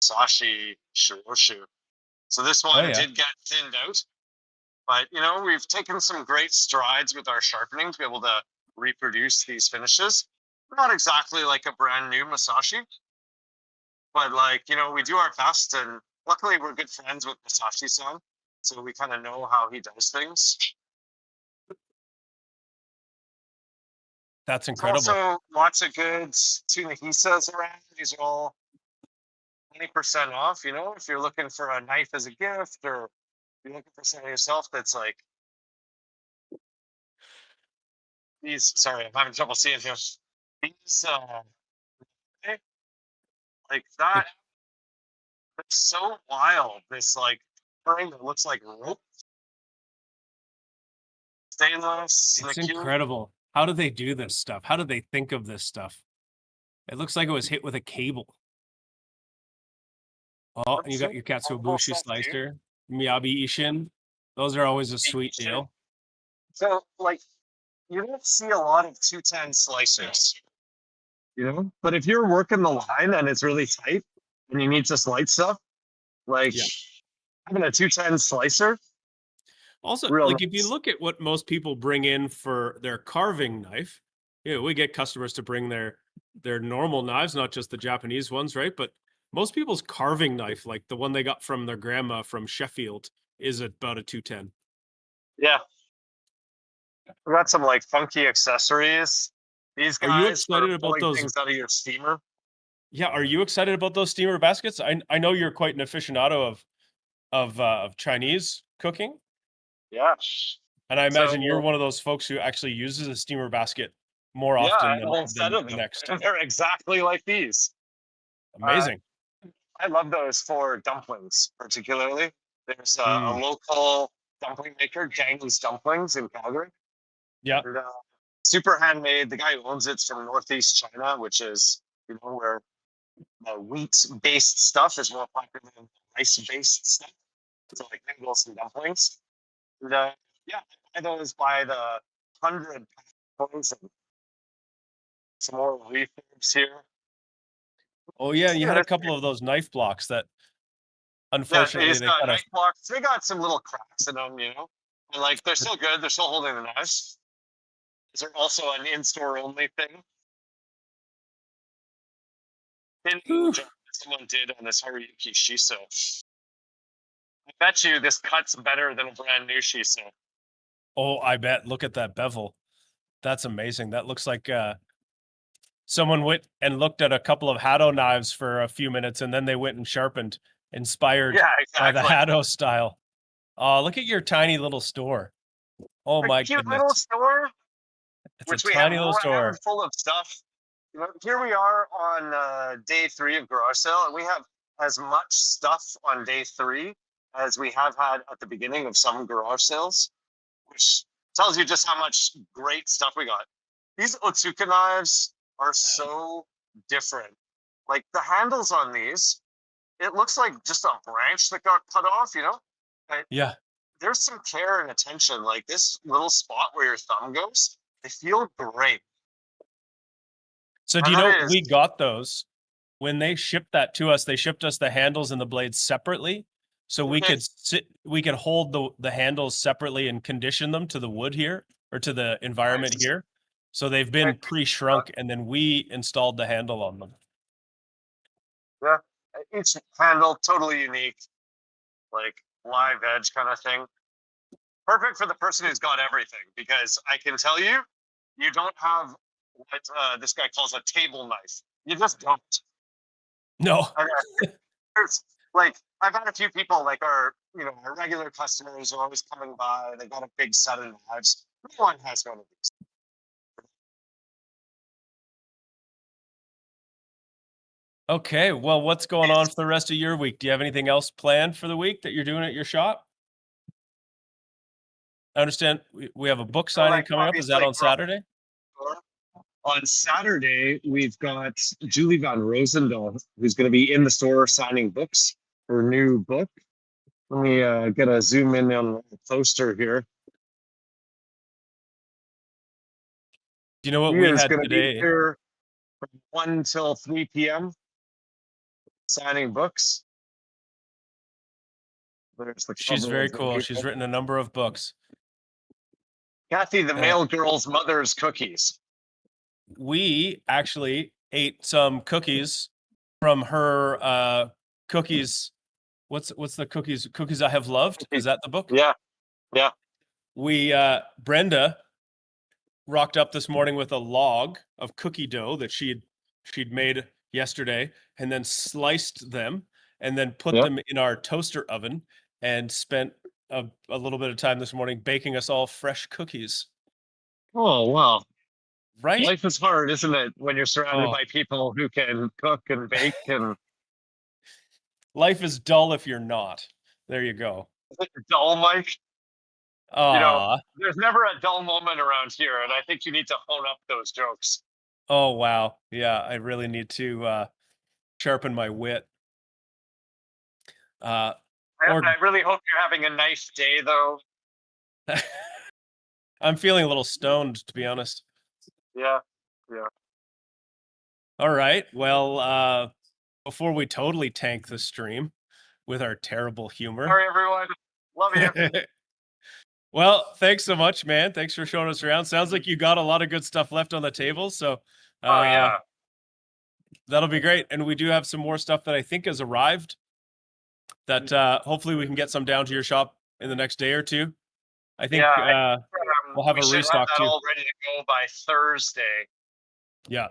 Speaker 11: Masashi Shiroshu. So this one did get thinned out, but we've taken some great strides with our sharpening to be able to reproduce these finishes. not exactly like a brand new Masashi, but like, we do our best, and luckily we're good friends with Masashi-san, so we kind of know how he does things.
Speaker 2: That's
Speaker 11: There's
Speaker 2: incredible.
Speaker 11: also lots of good tunahisas around. These are all 20% off, if you're looking for a knife as a gift, or you're looking for something yourself that's like these. Sorry, I'm having trouble seeing here. These, like that, it's so wild. This like ring that looks like rope, stainless.
Speaker 2: It's
Speaker 11: Like,
Speaker 2: incredible. How do they do this stuff? How do they think of this stuff? It looks like it was hit with a cable. Oh, and you got your Katsuobushi slicer, Miyabi Ishin. Those are always a sweet deal.
Speaker 11: So, like, you don't see a lot of 210 slicers, But if you're working the line and it's really tight and you need just light stuff, like having a 210 slicer.
Speaker 2: Also,
Speaker 11: real
Speaker 2: like
Speaker 11: nice.
Speaker 2: if you look at what most people bring in for their carving knife, we get customers to bring their normal knives, not just the Japanese ones, right? But most people's carving knife, like the one they got from their grandma from Sheffield, is about a 210.
Speaker 11: Yeah. We got some like funky accessories. These guys
Speaker 2: are you excited about those
Speaker 11: things out of your steamer?
Speaker 2: Yeah, are you excited about those steamer baskets? I know you're quite an aficionado of Chinese cooking.
Speaker 11: Yeah.
Speaker 2: And I imagine you're one of those folks who actually uses a steamer basket more
Speaker 11: Yeah,
Speaker 2: often
Speaker 11: I have a whole set of
Speaker 2: the
Speaker 11: them.
Speaker 2: next.
Speaker 11: And they're exactly like these.
Speaker 2: Amazing.
Speaker 11: I love those for dumplings, particularly. There's a local dumpling maker, Gang's Dumplings in Calgary.
Speaker 2: Yeah.
Speaker 11: And, super handmade. The guy who owns it's from Northeast China, which is, where the wheat-based stuff is more popular than rice-based stuff. So like noodles and dumplings. And, yeah, I buy those by the 100 pounds. And some more refurbs here.
Speaker 2: Oh yeah, you had a couple of those knife blocks that, unfortunately, they got
Speaker 11: knife blocks. They got some little cracks in them, and like they're still good. They're still holding the knives. Is there also an in-store only thing? Someone did on this Haruyuki Shiso. I bet you this cut's better than a brand new Shiso.
Speaker 2: Oh, I bet. Look at that bevel. That's amazing. That looks like someone went and looked at a couple of Hado knives for a few minutes, and then they went and sharpened, inspired by the Hado style. Oh, look at your tiny little store. Oh my
Speaker 11: cute
Speaker 2: goodness.
Speaker 11: Little store.
Speaker 2: It's a tiny little store
Speaker 11: full of stuff. Here we are on day 3 of garage sale, and we have as much stuff on day 3 as we have had at the beginning of some garage sales, which tells you just how much great stuff we got. These Otsuka knives are so different. Like the handles on these, it looks like just a branch that got cut off,
Speaker 2: Yeah.
Speaker 11: There's some care and attention. Like this little spot where your thumb goes, they feel great.
Speaker 2: So do you know we got those when they shipped that to us? They shipped us the handles and the blades separately, so we could hold the handles separately and condition them to the wood here or to the environment here. So they've been pre-shrunk, and then we installed the handle on them.
Speaker 11: Yeah, each handle totally unique, like live edge kind of thing. Perfect for the person who's got everything, because I can tell you, you don't have what this guy calls a table knife. You just don't.
Speaker 2: No.
Speaker 11: Like I've had a few people, like our regular customers are always coming by. They got a big set of knives. No one has one of these.
Speaker 2: Okay, well, what's going on for the rest of your week? Do you have anything else planned for the week that you're doing at your shop? I understand we have a book signing coming up. Is that on Saturday?
Speaker 11: On Saturday, we've got Julie Van Roosendaal, who's going to be in the store signing books, her new book. Let me get a zoom in on the poster here.
Speaker 2: Do you know what we had
Speaker 11: today?
Speaker 2: Be
Speaker 11: here from 1 till 3 p.m. signing books. There's the
Speaker 2: She's very cool. She's written a number of books.
Speaker 11: Kathy, the mail girl's mother's cookies.
Speaker 2: we actually ate some cookies from her cookies. What's the cookies? Cookies I Have Loved. Is that the book?
Speaker 11: Yeah.
Speaker 2: We Brenda rocked up this morning with a log of cookie dough that she'd made yesterday, and then sliced them, and then put them in our toaster oven, and spent a little bit of time this morning baking us all fresh cookies.
Speaker 11: Oh wow.
Speaker 2: Right?
Speaker 11: Life is hard, isn't it? When you're surrounded by people who can cook and bake and
Speaker 2: life is dull if you're not. There you go.
Speaker 11: dull, Mike.
Speaker 2: Aw.
Speaker 11: There's never a dull moment around here, and I think you need to hone up those jokes.
Speaker 2: Oh wow. Yeah, I really need to sharpen my wit.
Speaker 11: I really hope you're having a nice day, though.
Speaker 2: I'm feeling a little stoned, to be honest.
Speaker 11: Yeah.
Speaker 2: All right. Well, before we totally tank the stream with our terrible humor.
Speaker 11: Sorry, everyone. Love you.
Speaker 2: Well, thanks so much, man. Thanks for showing us around. Sounds like you got a lot of good stuff left on the table. So,
Speaker 11: yeah.
Speaker 2: That'll be great. And we do have some more stuff that I think has arrived that hopefully we can get some down to your shop in the next day or two. I think we'll have a restock
Speaker 11: have that
Speaker 2: too.
Speaker 11: all ready to go by Thursday.
Speaker 2: Yeah.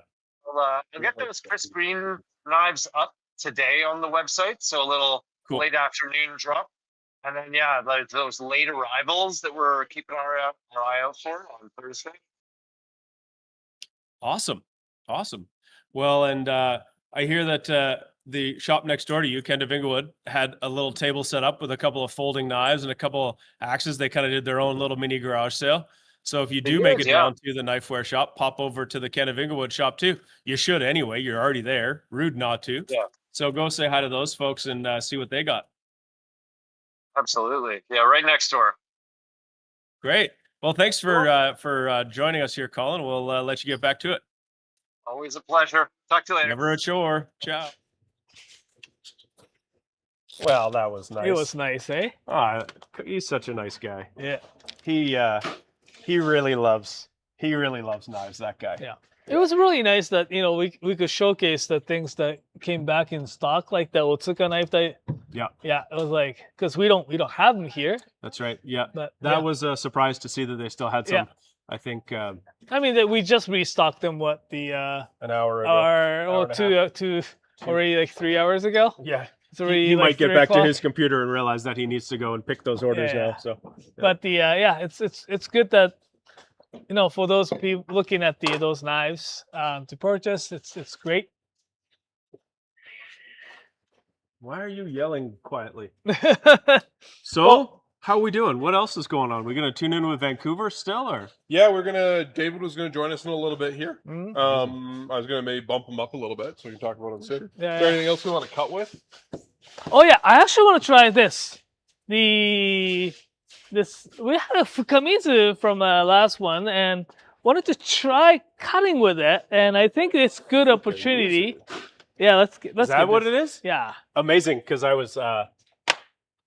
Speaker 11: I'll get those Chris Green knives up today on the website. So a little late afternoon drop. And then, like those late arrivals that we're keeping our eye out for on Thursday.
Speaker 2: Awesome. Well, and I hear that the shop next door to you, Kent of Inglewood, had a little table set up with a couple of folding knives and a couple of axes. They kind of did their own little mini garage sale. So if you do make it down to the Knifewear shop, pop over to the Kent of Inglewood shop too. You should anyway. You're already there. Rude not to.
Speaker 11: Yeah.
Speaker 2: So go say hi to those folks and see what they got.
Speaker 11: Absolutely. Yeah, right next door.
Speaker 2: Great. Well, thanks for joining us here, Colin. We'll let you get back to it.
Speaker 11: Always a pleasure. Talk to you later.
Speaker 2: Never a chore. Ciao. Well, that was nice.
Speaker 1: It was nice, eh?
Speaker 2: He's such a nice guy.
Speaker 1: Yeah.
Speaker 2: He really loves knives, that guy.
Speaker 1: Yeah. It was really nice that, we could showcase the things that came back in stock, like the Otsuka knife that it was like, because we don't have them here.
Speaker 2: That's right. Yeah.
Speaker 1: But
Speaker 2: that was a surprise to see that they still had some.
Speaker 1: Yeah.
Speaker 2: I think
Speaker 1: that we just restocked them
Speaker 2: an hour ago.
Speaker 1: Already like 3 hours ago.
Speaker 2: Yeah.
Speaker 1: It's already
Speaker 2: he
Speaker 1: like
Speaker 2: might get
Speaker 1: 3
Speaker 2: back to
Speaker 1: o'clock.
Speaker 2: his computer and realize that he needs to go and pick those orders now. So
Speaker 1: But it's good that for those people looking at those knives to purchase, it's great.
Speaker 2: Why are you yelling quietly? How are we doing? What else is going on? We gonna tune in with Vancouver still, or?
Speaker 5: Yeah, David was gonna join us in a little bit here. I was gonna maybe bump him up a little bit so we can talk about it soon. Is there anything else we want to cut with?
Speaker 1: Oh yeah, I actually want to try this. We had a Fukamitsu from last one and wanted to try cutting with it, and I think it's good opportunity. Yeah, let's
Speaker 2: Is that what it is?
Speaker 1: Yeah.
Speaker 2: Amazing, because I was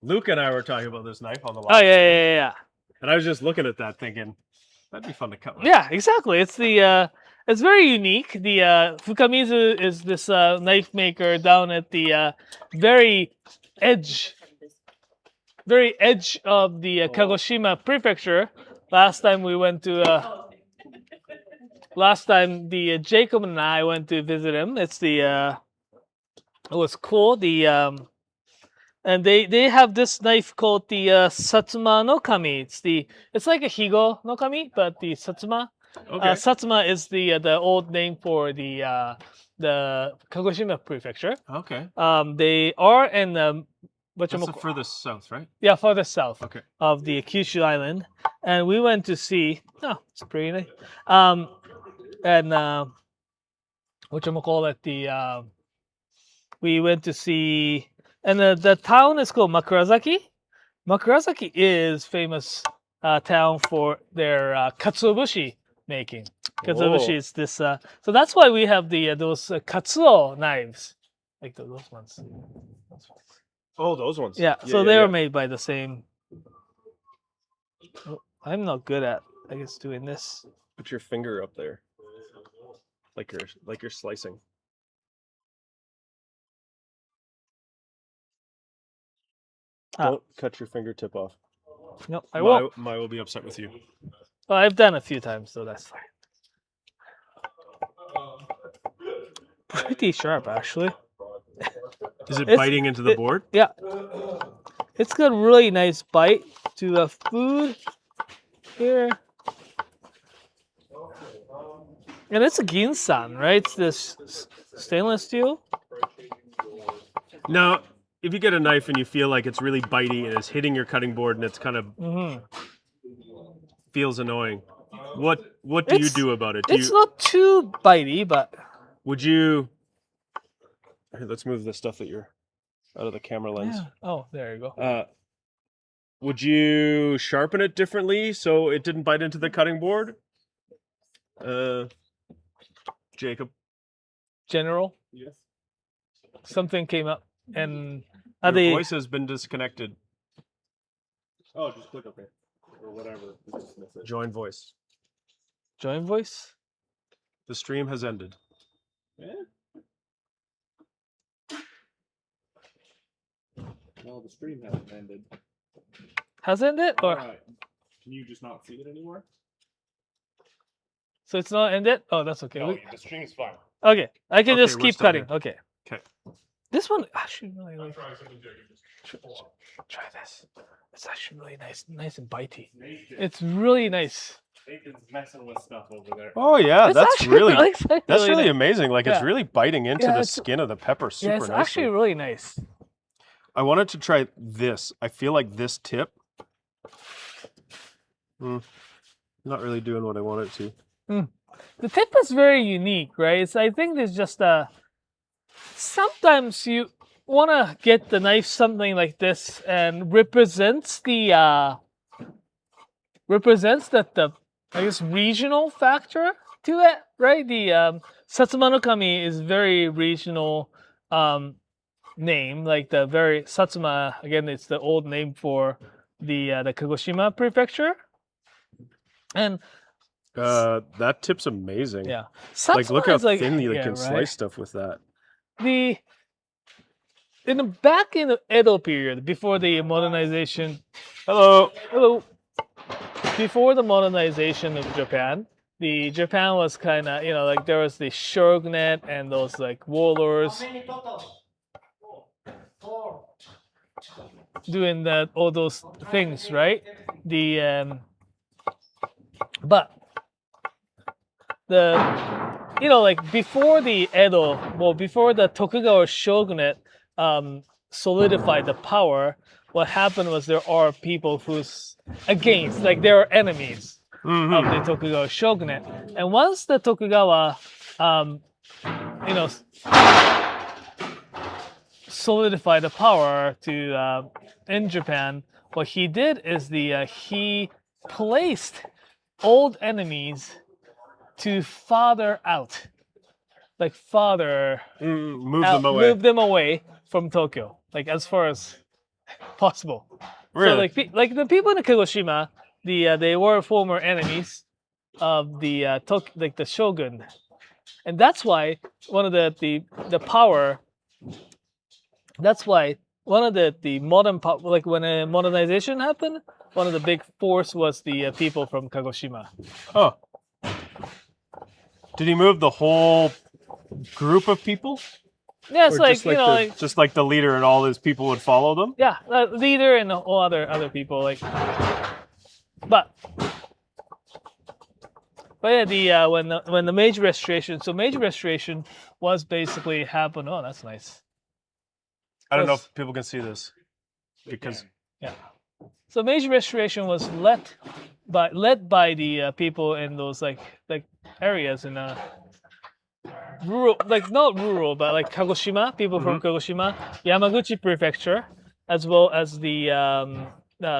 Speaker 2: Luke and I were talking about this knife on the live.
Speaker 1: Oh yeah.
Speaker 2: And I was just looking at that thinking that'd be fun to cut with.
Speaker 1: Yeah, exactly. It's it's very unique. The Fukamitsu is this knife maker down at the very edge of the Kagoshima prefecture. Last time Jacob and I went to visit him. It's it was cool. And they have this knife called the Satsuma no Kami. It's like a Higo no Kami, but the Satsuma.
Speaker 2: Okay.
Speaker 1: Satsuma is the old name for the Kagoshima prefecture.
Speaker 2: Okay.
Speaker 1: They are in
Speaker 2: That's the furthest south, right?
Speaker 1: Yeah, further south.
Speaker 2: Okay.
Speaker 1: Of the Kyushu Island, and we went to see. Oh, it's pretty nice. We went to see, and the town is called Makurazaki. Makurazaki is famous town for their katsuobushi making. Katsuobushi is this, so that's why we have those katsuo knives, like those ones.
Speaker 2: Oh, those ones.
Speaker 1: Yeah, so they were made by the same. Oh, I'm not good at, I guess, doing this.
Speaker 2: Put your finger up there. like you're slicing. Don't cut your fingertip off.
Speaker 1: No, I won't.
Speaker 2: Mai will be upset with you.
Speaker 1: Well, I've done a few times, so that's fine. Pretty sharp, actually.
Speaker 2: Is it biting into the board?
Speaker 1: Yeah. It's got a really nice bite to the food here. And it's a ginsan, right? It's this stainless steel.
Speaker 2: Now, if you get a knife and you feel like it's really bitey and it's hitting your cutting board and it's kind of feels annoying, what do you do about it?
Speaker 1: It's not too bitey, but
Speaker 2: would you? Here, let's move the stuff that you're out of the camera lens.
Speaker 1: Yeah. Oh, there you go.
Speaker 2: Would you sharpen it differently so it didn't bite into the cutting board? Jacob.
Speaker 1: General?
Speaker 3: Yes.
Speaker 1: Something came up and
Speaker 2: your voice has been disconnected.
Speaker 3: Oh, just click OK or whatever.
Speaker 2: Join voice.
Speaker 1: Join voice?
Speaker 2: The stream has ended.
Speaker 3: Yeah. No, the stream hasn't ended.
Speaker 1: Hasn't it? Or
Speaker 3: Alright. Can you just not see it anymore?
Speaker 1: so it's not ended? Oh, that's okay.
Speaker 3: No, the stream's fine.
Speaker 1: Okay, I can just
Speaker 2: we're
Speaker 1: keep
Speaker 2: still
Speaker 1: cutting.
Speaker 2: here.
Speaker 1: Okay.
Speaker 2: Okay.
Speaker 1: This one actually really like. Try this. It's actually really nice and bitey. It's really nice.
Speaker 3: Nathan's messing with stuff over there.
Speaker 2: Oh yeah,
Speaker 1: It's
Speaker 2: that's
Speaker 1: actually
Speaker 2: really
Speaker 1: really
Speaker 2: that's really
Speaker 1: nice.
Speaker 2: amazing. Like it's
Speaker 1: Yeah.
Speaker 2: really biting into
Speaker 1: Yeah,
Speaker 2: the
Speaker 1: it's-
Speaker 2: skin of the pepper super
Speaker 1: Yeah, it's
Speaker 2: nicely.
Speaker 1: actually really nice.
Speaker 2: I wanted to try this. I feel like this tip, not really doing what I want it to.
Speaker 1: The tip is very unique, right? I think there's just sometimes you want to get the knife something like this and represents the I guess regional factor to it, right? The Satsuma no Kami is very regional name, like the very Satsuma again. It's the old name for the Kagoshima prefecture, and
Speaker 2: That tip's amazing.
Speaker 1: yeah,
Speaker 2: Like look how
Speaker 1: Satsuma is
Speaker 2: thin you
Speaker 1: yeah,
Speaker 2: can
Speaker 1: right?
Speaker 2: slice stuff with that.
Speaker 1: Back in the Edo period, before the modernization.
Speaker 2: Hello.
Speaker 1: Before the modernization of Japan, Japan was kind of like there was the shogunate and those like warlords doing all those things, right? But like before the Edo, well, before the Tokugawa shogunate solidified the power, what happened was there are people who's against, like there are enemies of the Tokugawa shogunate, and once the Tokugawa, solidified the power to in Japan, what he did is he placed old enemies to farther out, like move them away from Tokyo, like as far as possible.
Speaker 2: Really?
Speaker 1: So like the people in Kagoshima, they were former enemies of the the shogun, and that's why one of the power. That's why one of the modern like when a modernization happened, one of the big force was the people from Kagoshima.
Speaker 2: Oh. Did he move the whole group of people?
Speaker 1: Yeah, it's
Speaker 2: Or
Speaker 1: like
Speaker 2: just like just like the leader and all his people would follow them?
Speaker 1: yeah, leader and all other people like. But yeah, when the major restoration, so major restoration was basically happened. Oh, that's nice.
Speaker 2: I don't know if people can see this because
Speaker 1: yeah. So major restoration was led by the people in those like areas in rural, like not rural, but like Kagoshima, people from Kagoshima, Yamaguchi prefecture, as well as the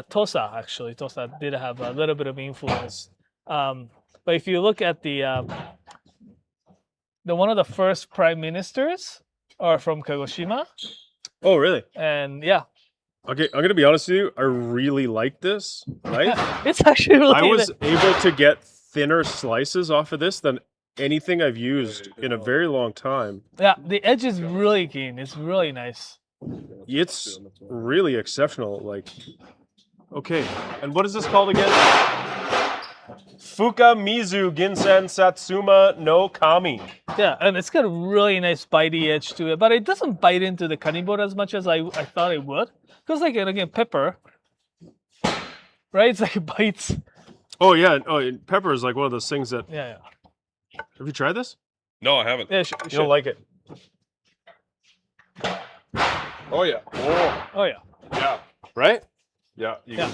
Speaker 1: Tosa. Actually, Tosa did have a little bit of influence. But if you look at the one of the first prime ministers are from Kagoshima.
Speaker 2: Oh, really?
Speaker 1: And yeah.
Speaker 2: Okay, I'm gonna be honest with you. I really like this. Right?
Speaker 1: It's actually really.
Speaker 2: I was able to get thinner slices off of this than anything I've used in a very long time.
Speaker 1: Yeah, the edge is really keen. It's really nice.
Speaker 2: It's really exceptional. Like, okay, and what is this called again? Fukamizu Ginsen Satsuma no Kami.
Speaker 1: Yeah, and it's got a really nice bitey edge to it, but it doesn't bite into the cutting board as much as I thought it would. Because like again, pepper, right? It's like it bites.
Speaker 2: Oh yeah, and pepper is like one of those things that.
Speaker 1: Yeah.
Speaker 2: Have you tried this?
Speaker 5: No, I haven't.
Speaker 1: Yeah,
Speaker 2: you don't like it.
Speaker 5: Oh yeah.
Speaker 1: Oh yeah.
Speaker 5: Yeah.
Speaker 2: Right?
Speaker 5: Yeah.
Speaker 1: Yeah.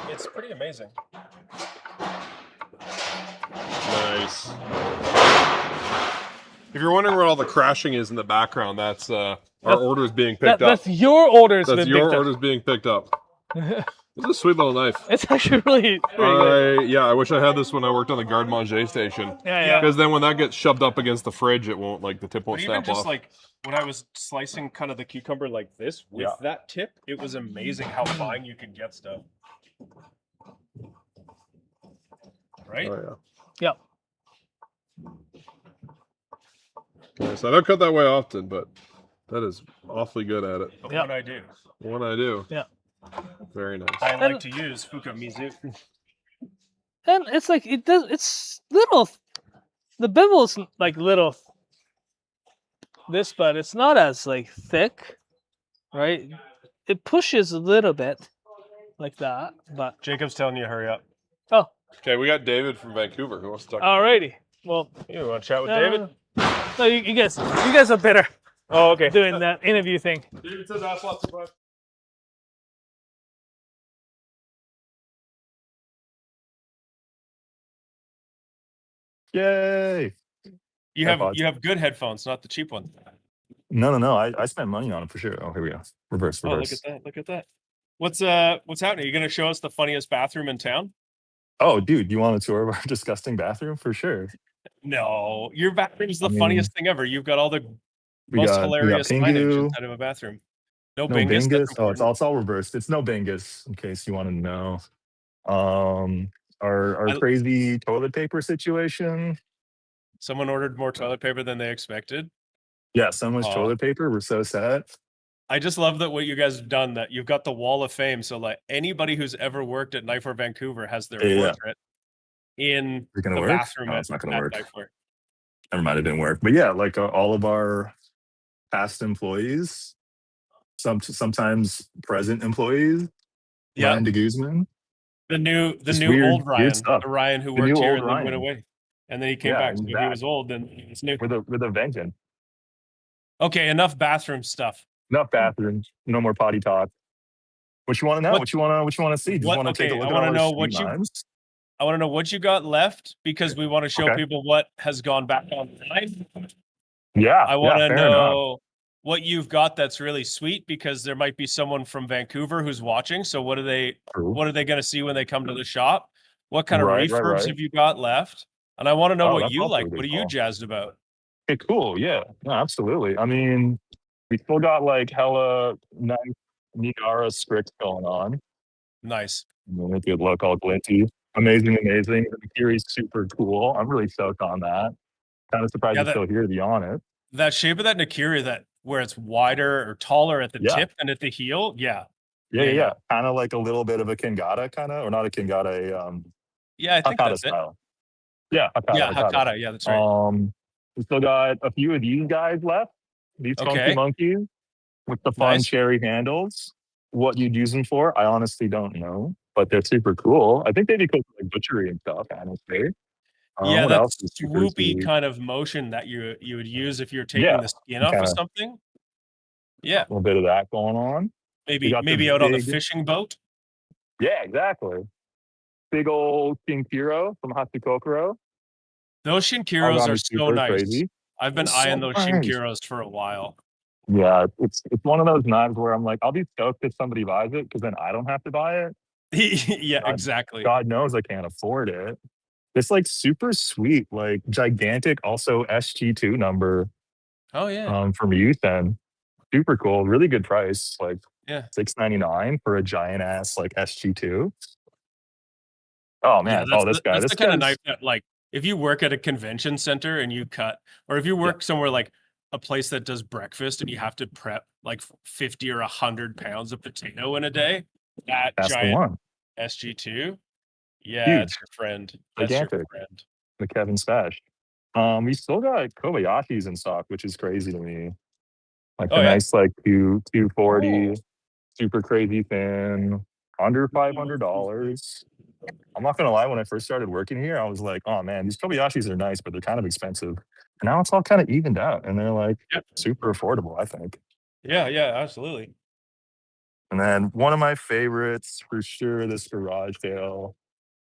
Speaker 2: It's pretty amazing.
Speaker 5: Nice. If you're wondering where all the crashing is in the background, that's our orders being picked up.
Speaker 1: That's your orders.
Speaker 5: That's your orders being picked up. This is a sweet little knife.
Speaker 1: It's actually really good.
Speaker 5: Yeah, I wish I had this when I worked on the garde manger station.
Speaker 1: Yeah.
Speaker 5: Because then when that gets shoved up against the fridge, it won't, like, the tip won't
Speaker 2: But even
Speaker 5: snap
Speaker 2: just
Speaker 5: off.
Speaker 2: like when I was slicing kind of the cucumber like this with that tip, it was amazing how fine you could get stuff. Right?
Speaker 5: Oh,
Speaker 1: Yeah.
Speaker 5: yeah. So I don't cut that way often, but that is awfully good at it.
Speaker 2: But when I do.
Speaker 5: When I do.
Speaker 1: Yeah.
Speaker 5: Very nice.
Speaker 2: I like to use Fukamizu.
Speaker 1: And it's like it's little. The bevel's like little. But it's not as like thick, right? It pushes a little bit, like that. But
Speaker 2: Jacob's telling you to hurry up.
Speaker 1: Oh.
Speaker 5: Okay, we got David from Vancouver who wants to talk.
Speaker 1: Alrighty. Well,
Speaker 2: you want to chat with David?
Speaker 1: No, you guys are better.
Speaker 2: Oh, okay.
Speaker 1: Doing that interview thing.
Speaker 5: David says ask lots of questions.
Speaker 12: Yay!
Speaker 2: You have good headphones, not the cheap ones.
Speaker 12: No. I spent money on them for sure. Oh, here we go. Reverse.
Speaker 2: Oh, look at that. What's happening? Are you gonna show us the funniest bathroom in town?
Speaker 12: Oh, dude, you want a tour of our disgusting bathroom for sure?
Speaker 2: No, your bathroom's the funniest thing ever. You've got all the most hilarious signage
Speaker 12: Pingu.
Speaker 2: inside of a bathroom. No
Speaker 12: No
Speaker 2: bingus.
Speaker 12: bingus. Oh, it's all reversed. It's no bingus, in case you want to know. Our crazy toilet paper situation.
Speaker 2: Someone ordered more toilet paper than they expected.
Speaker 12: Yeah, so much toilet paper. We're so sad.
Speaker 2: I just love that what you guys have done, that you've got the wall of fame. So like anybody who's ever worked at Knifewear Vancouver has their portrait in the bathroom.
Speaker 12: No, it's not gonna
Speaker 2: at
Speaker 12: work.
Speaker 2: Knifewear.
Speaker 12: Never mind, it didn't work. But yeah, like all of our past employees, sometimes present employees.
Speaker 2: Yeah.
Speaker 12: Ryan de Guzman.
Speaker 2: The new
Speaker 12: weird,
Speaker 2: old Ryan,
Speaker 12: stuff.
Speaker 2: the Ryan who
Speaker 12: The
Speaker 2: worked
Speaker 12: new
Speaker 2: here
Speaker 12: old
Speaker 2: and then
Speaker 12: Ryan.
Speaker 2: went away, and then he came back. So he was old, and it's new.
Speaker 12: With a vengeance.
Speaker 2: Okay, enough bathroom stuff.
Speaker 12: Enough bathrooms. No more potty talk. What you want to know? What you want to see? Just want to take a look at all our sweet knives?
Speaker 2: I want to know what you got left, because we want to show people what has gone back online.
Speaker 12: Yeah.
Speaker 2: I want to
Speaker 12: fair
Speaker 2: know
Speaker 12: enough.
Speaker 2: what you've got that's really sweet, because there might be someone from Vancouver who's watching. So what are they going to see when they come to the shop? What kind of refurbs have you got left? And I want to know what you like. What are you jazzed about?
Speaker 12: Okay, cool. Yeah, no, absolutely. I mean, we still got like hella nice Niagara scripts going on.
Speaker 2: Nice.
Speaker 12: Make it look all glinty. Amazing. The Nakiri's super cool. I'm really stoked on that. Kind of surprised it's still here, to be honest.
Speaker 2: That shape of that Nakiri, where it's wider or taller at the tip and at the heel. Yeah.
Speaker 12: Kind of like a little bit of a Kingata or not a Kingata,
Speaker 2: I think
Speaker 12: Hakata
Speaker 2: that's
Speaker 12: style.
Speaker 2: it.
Speaker 12: Yeah,
Speaker 2: Hakata. Yeah, that's right.
Speaker 12: We still got a few of these guys left. These funky monkeys with the fun cherry handles. What you'd use them for, I honestly don't know, but they're super cool. I think they'd be cool for like butchery and stuff, honestly.
Speaker 2: Yeah, that swoopy kind of motion that you would use if you're taking the skin off of something. Yeah,
Speaker 12: a little bit of that going on.
Speaker 2: Maybe out on the fishing boat.
Speaker 12: Yeah, exactly. Big old Shinkiro from Hatsukokoro.
Speaker 2: Those Shinkiros are so nice. Crazy. I've been eyeing those Shinkiros for a while.
Speaker 12: Yeah, it's one of those knives where I'm like, I'll be stoked if somebody buys it, because then I don't have to buy it.
Speaker 2: Yeah, exactly.
Speaker 12: God knows I can't afford it. It's like super sweet, like gigantic, also SG2 number.
Speaker 2: Oh yeah.
Speaker 12: From Yuthen. Super cool, really good price. Like $6.99 for a giant ass like SG2. Oh man!
Speaker 2: That's the kind of knife that like if you work at a convention center and you cut, or if you work somewhere like a place that does breakfast and you have to prep like 50 or 100 pounds of potato in a day, that
Speaker 12: That's the
Speaker 2: giant
Speaker 12: one.
Speaker 2: SG2, yeah, it's
Speaker 12: Huge.
Speaker 2: your friend. That's your
Speaker 12: Gigantic.
Speaker 2: friend.
Speaker 12: The Kevin Spash. We still got Kobayashi's in stock, which is crazy to me. Like
Speaker 2: Oh,
Speaker 12: a
Speaker 2: yeah?
Speaker 12: nice like 240,
Speaker 2: Oh.
Speaker 12: super crazy thin, under $500. I'm not gonna lie, when I first started working here, I was like, oh man, these Kobayashis are nice, but they're kind of expensive. And now it's all kind of evened out and they're like super affordable, I think.
Speaker 2: Yeah, yeah, absolutely.
Speaker 12: And then one of my favorites for sure, this garage sale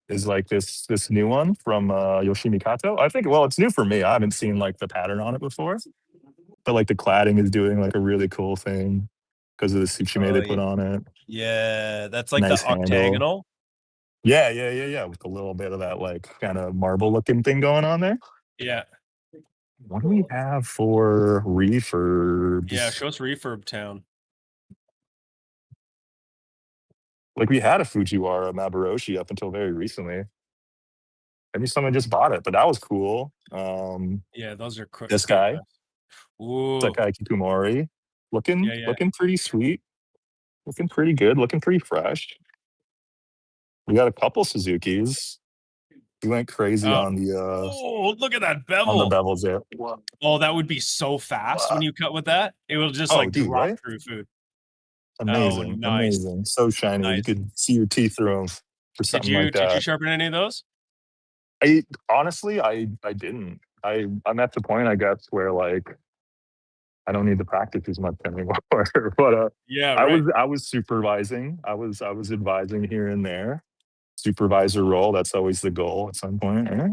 Speaker 12: is like this new one from Yoshimi Kato. I think, well, it's new for me. I haven't seen like the pattern on it before. But like the cladding is doing like a really cool thing because of the tsuchime they put on it.
Speaker 2: Yeah, that's like
Speaker 12: Nice
Speaker 2: the
Speaker 12: handle.
Speaker 2: octagonal.
Speaker 12: Yeah. With a little bit of that like kind of marble looking thing going on there.
Speaker 2: Yeah.
Speaker 12: What do we have for refurbs?
Speaker 2: Yeah, show us Refurb Town.
Speaker 12: Like we had a Fujiwara Mabaroshi up until very recently. Maybe someone just bought it, but that was cool.
Speaker 2: Yeah, those are
Speaker 12: this guy.
Speaker 2: Ooh.
Speaker 12: Sakai Kikumori. Looking
Speaker 2: Yeah.
Speaker 12: pretty sweet. Looking pretty good. Looking pretty fresh. We got a couple Suzukis. We went crazy on the
Speaker 2: oh, look at that bevel.
Speaker 12: on the bevels there.
Speaker 2: Oh, that would be so fast when you cut with that. It will just like
Speaker 12: dude,
Speaker 2: drop
Speaker 12: right?
Speaker 2: through food.
Speaker 12: Amazing.
Speaker 2: Oh, nice.
Speaker 12: Amazing. So shiny. You could see your teeth through them for something like that.
Speaker 2: Did you sharpen any of those?
Speaker 12: I honestly didn't. I'm at the point I guess where like I don't need to practice as much anymore. But
Speaker 2: yeah,
Speaker 12: I was supervising. I was advising here and there. Supervisor role. That's always the goal at some point. Right?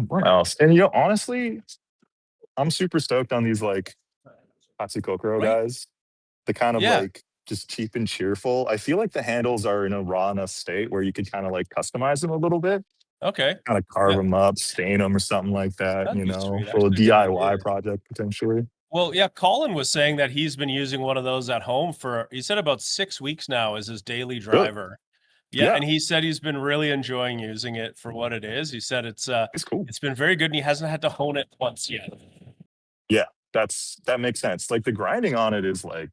Speaker 12: What else? And you know, honestly, I'm super stoked on these like Hatsukokoro guys. The kind of like just cheap and cheerful. I feel like the handles are in a raw enough state where you could kind of like customize them a little bit.
Speaker 2: Okay.
Speaker 12: Kind of carve them up, stain them or something like that.
Speaker 2: That'd
Speaker 12: you
Speaker 2: be
Speaker 12: know,
Speaker 2: sweet.
Speaker 12: for a
Speaker 2: Actually, good
Speaker 12: DIY
Speaker 2: idea.
Speaker 12: project potentially.
Speaker 2: Well, yeah, Colin was saying that he's been using one of those at home for, he said about 6 weeks now as his daily driver. Yeah, and he said he's been really enjoying using it for what it is. He said it's
Speaker 12: cool.
Speaker 2: It's been very good and he hasn't had to hone it once yet.
Speaker 12: Yeah, that makes sense. Like the grinding on it is like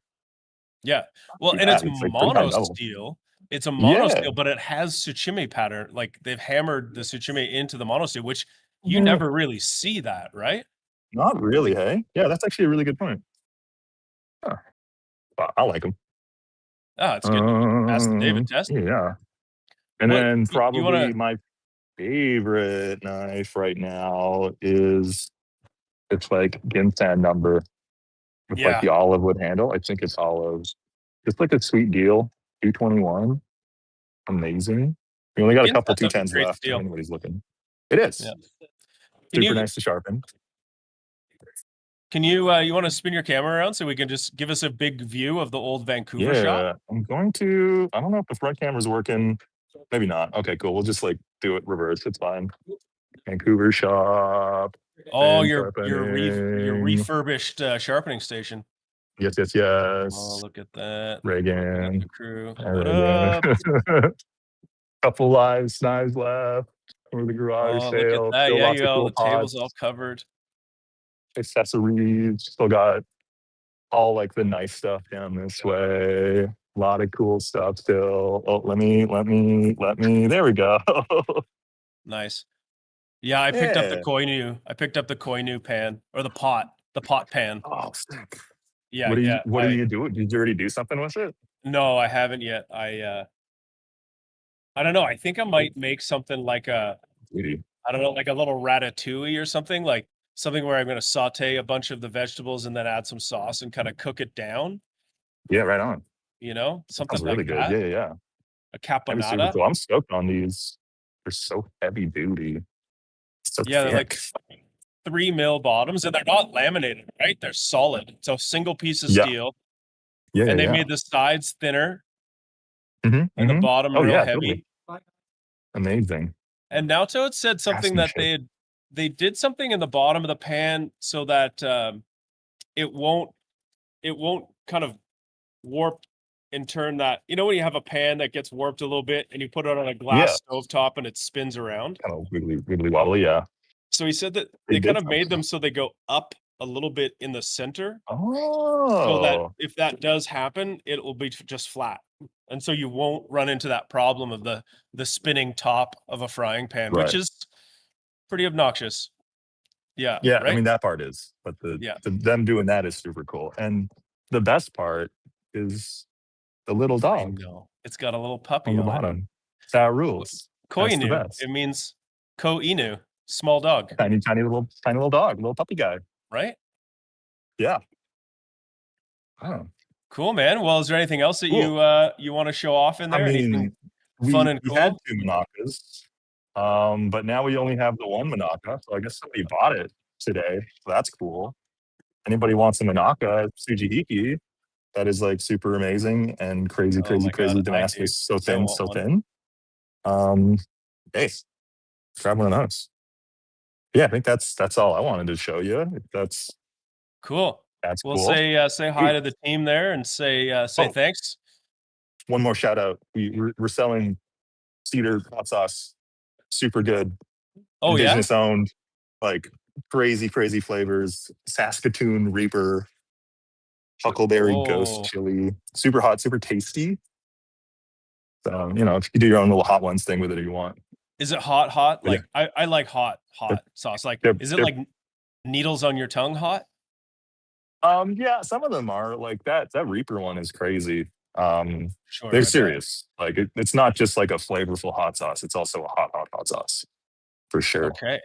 Speaker 2: well, and it's
Speaker 12: like
Speaker 2: mono steel. It's a mono steel, but it has tsuchime pattern. Like they've hammered the tsuchime into the mono steel, which you never really see that, right?
Speaker 12: Not really, hey? Yeah, that's actually a really good point. Huh. Well, I like them.
Speaker 2: Oh, it's good. Ask the David test.
Speaker 12: Yeah. And then probably my favorite knife right now is it's like Ginsan number with like the olive wood handle. I think it's olive. It's like a sweet deal. 221. Amazing. We only got a couple 210s left if anybody's looking. It is.
Speaker 2: Yeah.
Speaker 12: Super nice to sharpen.
Speaker 2: Can you you want to spin your camera around so we can just give us a big view of the old Vancouver shop?
Speaker 12: I'm going to. I don't know if the front camera's working. Maybe not. Okay, cool. We'll just like do it reverse. It's fine. Vancouver shop.
Speaker 2: Oh, your refurbished sharpening station.
Speaker 12: Yes.
Speaker 2: Oh, look at that.
Speaker 12: Reagan.
Speaker 2: Crew.
Speaker 12: What up? Couple knives left for the garage sale.
Speaker 2: Look at that.
Speaker 12: Still
Speaker 2: Yeah,
Speaker 12: lots
Speaker 2: you
Speaker 12: of
Speaker 2: got
Speaker 12: cool
Speaker 2: all the tables
Speaker 12: pots.
Speaker 2: all covered.
Speaker 12: Accessories. Still got all like the nice stuff down this way. A lot of cool stuff still. Oh, let me. There we go.
Speaker 2: Nice. Yeah, I picked up the Koinu. I picked up the Koinu pan or the pot pan.
Speaker 12: Oh, sick.
Speaker 2: Yeah.
Speaker 12: What do you do? Did you already do something with it?
Speaker 2: No, I haven't yet. I don't know. I think I might make something like I don't know, like a little ratatouille or something, like something where I'm going to saute a bunch of the vegetables and then add some sauce and kind of cook it down.
Speaker 12: Yeah, right on.
Speaker 2: You know, something
Speaker 12: really
Speaker 2: like
Speaker 12: good.
Speaker 2: that.
Speaker 12: Yeah.
Speaker 2: A caponata.
Speaker 12: Cool. I'm stoked on these. They're so heavy duty. So
Speaker 2: they're like 3 mil bottoms, and they're not laminated, right? They're solid. It's a single piece of steel. Yeah, and they made the sides thinner and the bottom real heavy.
Speaker 12: Totally. Amazing.
Speaker 2: And Naoto said something that they did something in the bottom of the pan so that it won't kind of warp and turn that. You know when you have a pan that gets warped a little bit and you put it on a glass stovetop and it spins around?
Speaker 12: Kind of wiggly wobbly, yeah.
Speaker 2: So he said that they kind of made them so they go up a little bit in the center.
Speaker 12: Oh.
Speaker 2: So that if that does happen, it will be just flat. And so you won't run into that problem of the spinning top of a frying pan, which is pretty obnoxious. Yeah.
Speaker 12: Yeah,
Speaker 2: right?
Speaker 12: I mean that part is, but them doing that is super cool. And the best part is the little dog.
Speaker 2: No, it's got a little puppy
Speaker 12: on the
Speaker 2: on
Speaker 12: bottom. It. That rules. That's the
Speaker 2: Koinu.
Speaker 12: best.
Speaker 2: It means ko-inu, small dog.
Speaker 12: Tiny little dog, little puppy guy.
Speaker 2: Right?
Speaker 12: Yeah. Oh.
Speaker 2: Cool, man. Well, is there anything else that you want to show off in there?
Speaker 12: I mean,
Speaker 2: anything fun and cool?
Speaker 12: We had 2 Monakas, but now we only have the 1 Monaka. So I guess somebody bought it today. So that's cool. Anybody wants a Monaka Tsujihiki? That is like super amazing and crazy Damascus. So thin. Hey, grab one of those. Yeah, I think that's all I wanted to show you. That's
Speaker 2: cool.
Speaker 12: That's
Speaker 2: we'll
Speaker 12: cool.
Speaker 2: Say hi to the team there and say thanks.
Speaker 12: One more shout out. We're selling cedar hot sauce. Super good.
Speaker 2: Oh,
Speaker 12: Indigenous owned, like crazy flavors. Saskatoon Reaper, Huckleberry Ghost Chili. Super hot, super tasty. So, if you could do your own little hot ones thing with it if you want.
Speaker 2: Is it hot? Like I like hot sauce. Like is it like needles on your tongue hot?
Speaker 12: Yeah, some of them are like that. That Reaper one is crazy.
Speaker 2: Sure,
Speaker 12: they're serious. Like it's not just like a flavorful hot sauce. It's also a hot sauce for sure.
Speaker 2: Okay.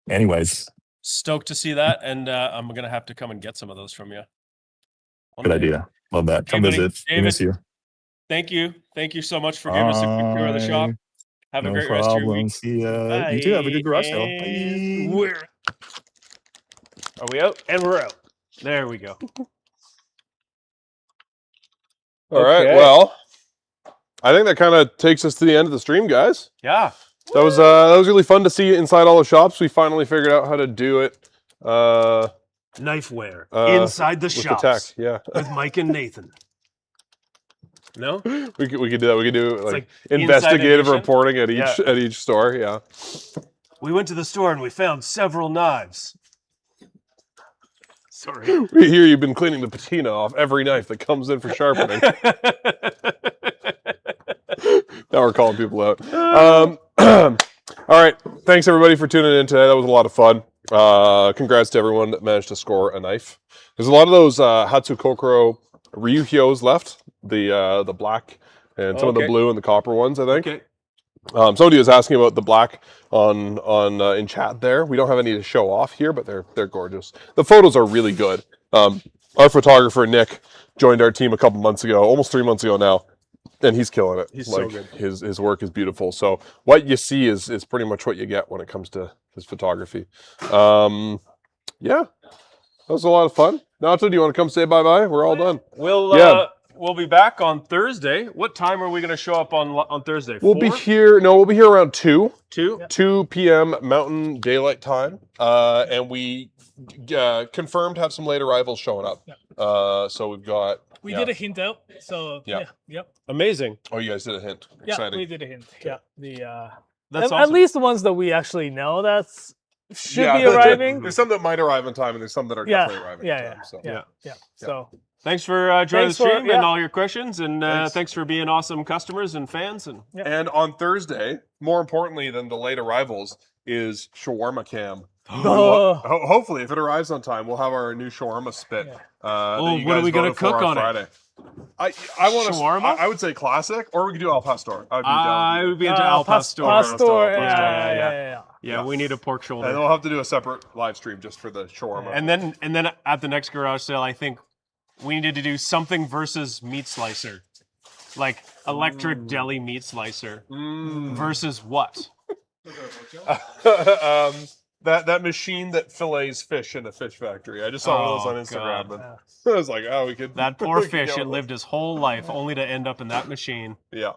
Speaker 12: Anyways,
Speaker 2: stoked to see that, and I'm gonna have to come and get some of those from you.
Speaker 12: Good idea. Love that. Come visit. We miss you.
Speaker 2: Thank you so much for giving us a quick tour of the shop. Have a great rest of your week.
Speaker 12: See ya. You too. Have a good garage sale. Bye.
Speaker 2: Are we out? And we're out. There we go.
Speaker 4: All right. Well, I think that kind of takes us to the end of the stream, guys.
Speaker 2: Yeah.
Speaker 4: That was really fun to see inside all the shops. We finally figured out how to do it.
Speaker 2: Knifewear inside the shops.
Speaker 4: The tech, yeah.
Speaker 2: With Mike and Nathan. No?
Speaker 4: We could do that. We could do like investigative reporting at each store. Yeah.
Speaker 2: We went to the store and we found several knives. Sorry.
Speaker 4: We hear you've been cleaning the patina off every knife that comes in for sharpening. Now we're calling people out. All right. Thanks everybody for tuning in today. That was a lot of fun. Congrats to everyone that managed to score a knife. There's a lot of those Hatsukokoro Ryuhyos left. The black and some of the blue and the copper ones, I think. Okay. Somebody was asking about the black on in chat there. We don't have any to show off here, but they're gorgeous. The photos are really good. Our photographer Nick joined our team a couple months ago, almost 3 months ago now, and he's killing it.
Speaker 2: He's
Speaker 4: like,
Speaker 2: so good.
Speaker 4: His work is beautiful. So what you see is pretty much what you get when it comes to his photography. Yeah, that was a lot of fun. Nacho, do you want to come say bye-bye? We're all done.
Speaker 2: We'll be back on Thursday. What time are we going to show up on Thursday?
Speaker 4: We'll be here around 2
Speaker 2: 2
Speaker 4: p.m. Mountain Daylight Time. And we confirmed have some late arrivals showing up. So we've got...
Speaker 1: We did a hint out. So, yep.
Speaker 2: Amazing.
Speaker 4: Oh, you guys did a hint.
Speaker 1: Yeah,
Speaker 4: Exciting.
Speaker 1: we did a hint. Yeah.
Speaker 2: That's
Speaker 1: at least the ones that we actually know should be arriving.
Speaker 4: There's some that might arrive on time, and there's some that are definitely arriving on time.
Speaker 1: So
Speaker 2: thanks for joining the stream and all your questions, and thanks for being awesome customers and fans.
Speaker 4: And on Thursday, more importantly than the late arrivals, is shawarma cam. Hopefully, if it arrives on time, we'll have our new shawarma spit.
Speaker 2: What are we gonna cook on
Speaker 4: Friday. I want
Speaker 2: shawarma.
Speaker 4: I would say classic, or we could do al pastor.
Speaker 2: I would be into al pastor. Yeah, we need a pork shoulder.
Speaker 4: And we'll have to do a separate live stream just for the shawarma.
Speaker 2: And then at the next garage sale, I think we needed to do something versus meat slicer, like electric deli meat slicer versus what?
Speaker 4: That machine that fillets fish in a fish factory. I just saw one of those on Instagram. And I was like, we could.
Speaker 2: That poor fish, it lived his whole life only to end up in that machine.
Speaker 4: Yeah.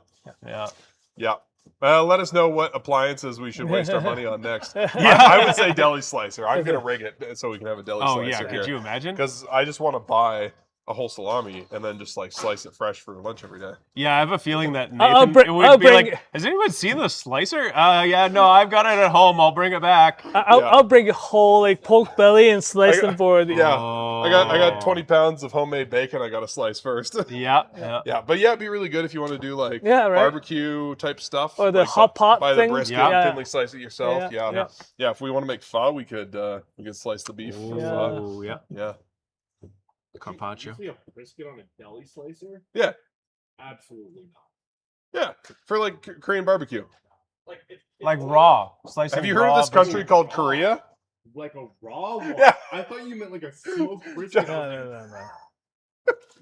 Speaker 4: Let us know what appliances we should waste our money on next. I would say deli slicer. I'm going to rig it so we can have a deli slicer here.
Speaker 2: Could you imagine?
Speaker 4: Because I just want to buy
Speaker 5: a whole salami and then just like slice it fresh for lunch every day.
Speaker 2: Yeah, I have a feeling that
Speaker 1: I'll
Speaker 2: Nathan
Speaker 1: bring-
Speaker 2: would be like, has anyone seen the slicer? Yeah, no, I've got it at home. I'll bring it back.
Speaker 1: I'll bring a whole like pork belly and slice them for the.
Speaker 5: Yeah, I got 20 pounds of homemade bacon. I got to slice first.
Speaker 2: Yeah.
Speaker 5: But yeah, it'd be really good if you want to do like
Speaker 1: Yeah, right.
Speaker 5: barbecue type stuff
Speaker 1: Or the
Speaker 5: like
Speaker 1: hot pot
Speaker 5: buy
Speaker 1: thing.
Speaker 5: the brisket,
Speaker 1: Yeah.
Speaker 5: thinly slice it yourself.
Speaker 1: Yeah.
Speaker 5: Yeah. If we want to make pho, we could slice the beef. For pho.
Speaker 2: Oh, yeah.
Speaker 5: Yeah.
Speaker 2: Carpaccio.
Speaker 7: Usually a brisket on a deli slicer?
Speaker 5: Yeah.
Speaker 7: Absolutely not.
Speaker 5: Yeah, for like Korean barbecue.
Speaker 2: Like raw. Slicing
Speaker 5: Have you heard
Speaker 2: raw
Speaker 5: of this country
Speaker 2: brisket.
Speaker 5: called Korea?
Speaker 7: Like a raw one?
Speaker 5: Yeah.
Speaker 7: I thought you meant like a smoked brisket.
Speaker 1: No.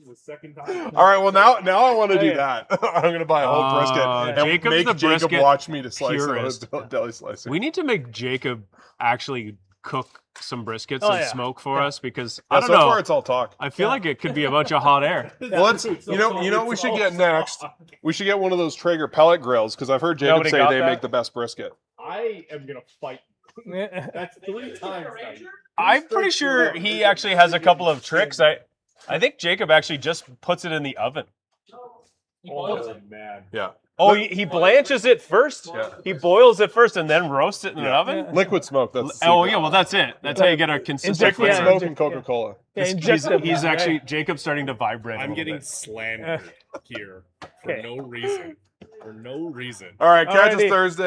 Speaker 7: The second time.
Speaker 5: All right, well now I want to do that. I'm gonna buy a whole brisket and
Speaker 2: Jacob's
Speaker 5: make
Speaker 2: the
Speaker 5: Jacob
Speaker 2: brisket
Speaker 5: watch me to slice
Speaker 2: purist.
Speaker 5: it on a deli slicer.
Speaker 2: We need to make Jacob actually cook some briskets
Speaker 1: Oh,
Speaker 2: and
Speaker 1: yeah.
Speaker 2: smoke for us because
Speaker 5: Yeah,
Speaker 2: I don't
Speaker 5: so
Speaker 2: know.
Speaker 5: far it's all talk.
Speaker 2: I feel like it could be a bunch of hot air.
Speaker 5: Well, let's you know what we should get next. We should get one of those Traeger pellet grills because I've heard Jacob
Speaker 2: Nobody
Speaker 5: say
Speaker 2: got
Speaker 5: they
Speaker 2: that?
Speaker 5: make the best brisket.
Speaker 7: I am gonna fight. That's 3 times. Now.
Speaker 2: I'm pretty sure he actually has a couple of tricks. I think Jacob actually just puts it in the oven.
Speaker 7: Oh man.
Speaker 5: Yeah.
Speaker 2: Oh, he blanches it first?
Speaker 5: Yeah.
Speaker 2: He boils it first and then roasts it in an oven?
Speaker 5: Liquid smoke. That's the
Speaker 2: Oh,
Speaker 5: secret.
Speaker 2: yeah, well, that's it. That's how you get a consistent
Speaker 1: Inject-
Speaker 5: liquid
Speaker 1: yeah,
Speaker 5: smoke
Speaker 1: inject-
Speaker 5: and Coca-Cola.
Speaker 2: He's actually, Jacob's starting to vibrate.
Speaker 7: I'm
Speaker 2: a little
Speaker 7: getting
Speaker 2: bit.
Speaker 7: slandered here for
Speaker 1: Okay.
Speaker 7: no reason. For no reason.
Speaker 5: All right, catch us
Speaker 1: Alrighty.
Speaker 5: Thursday.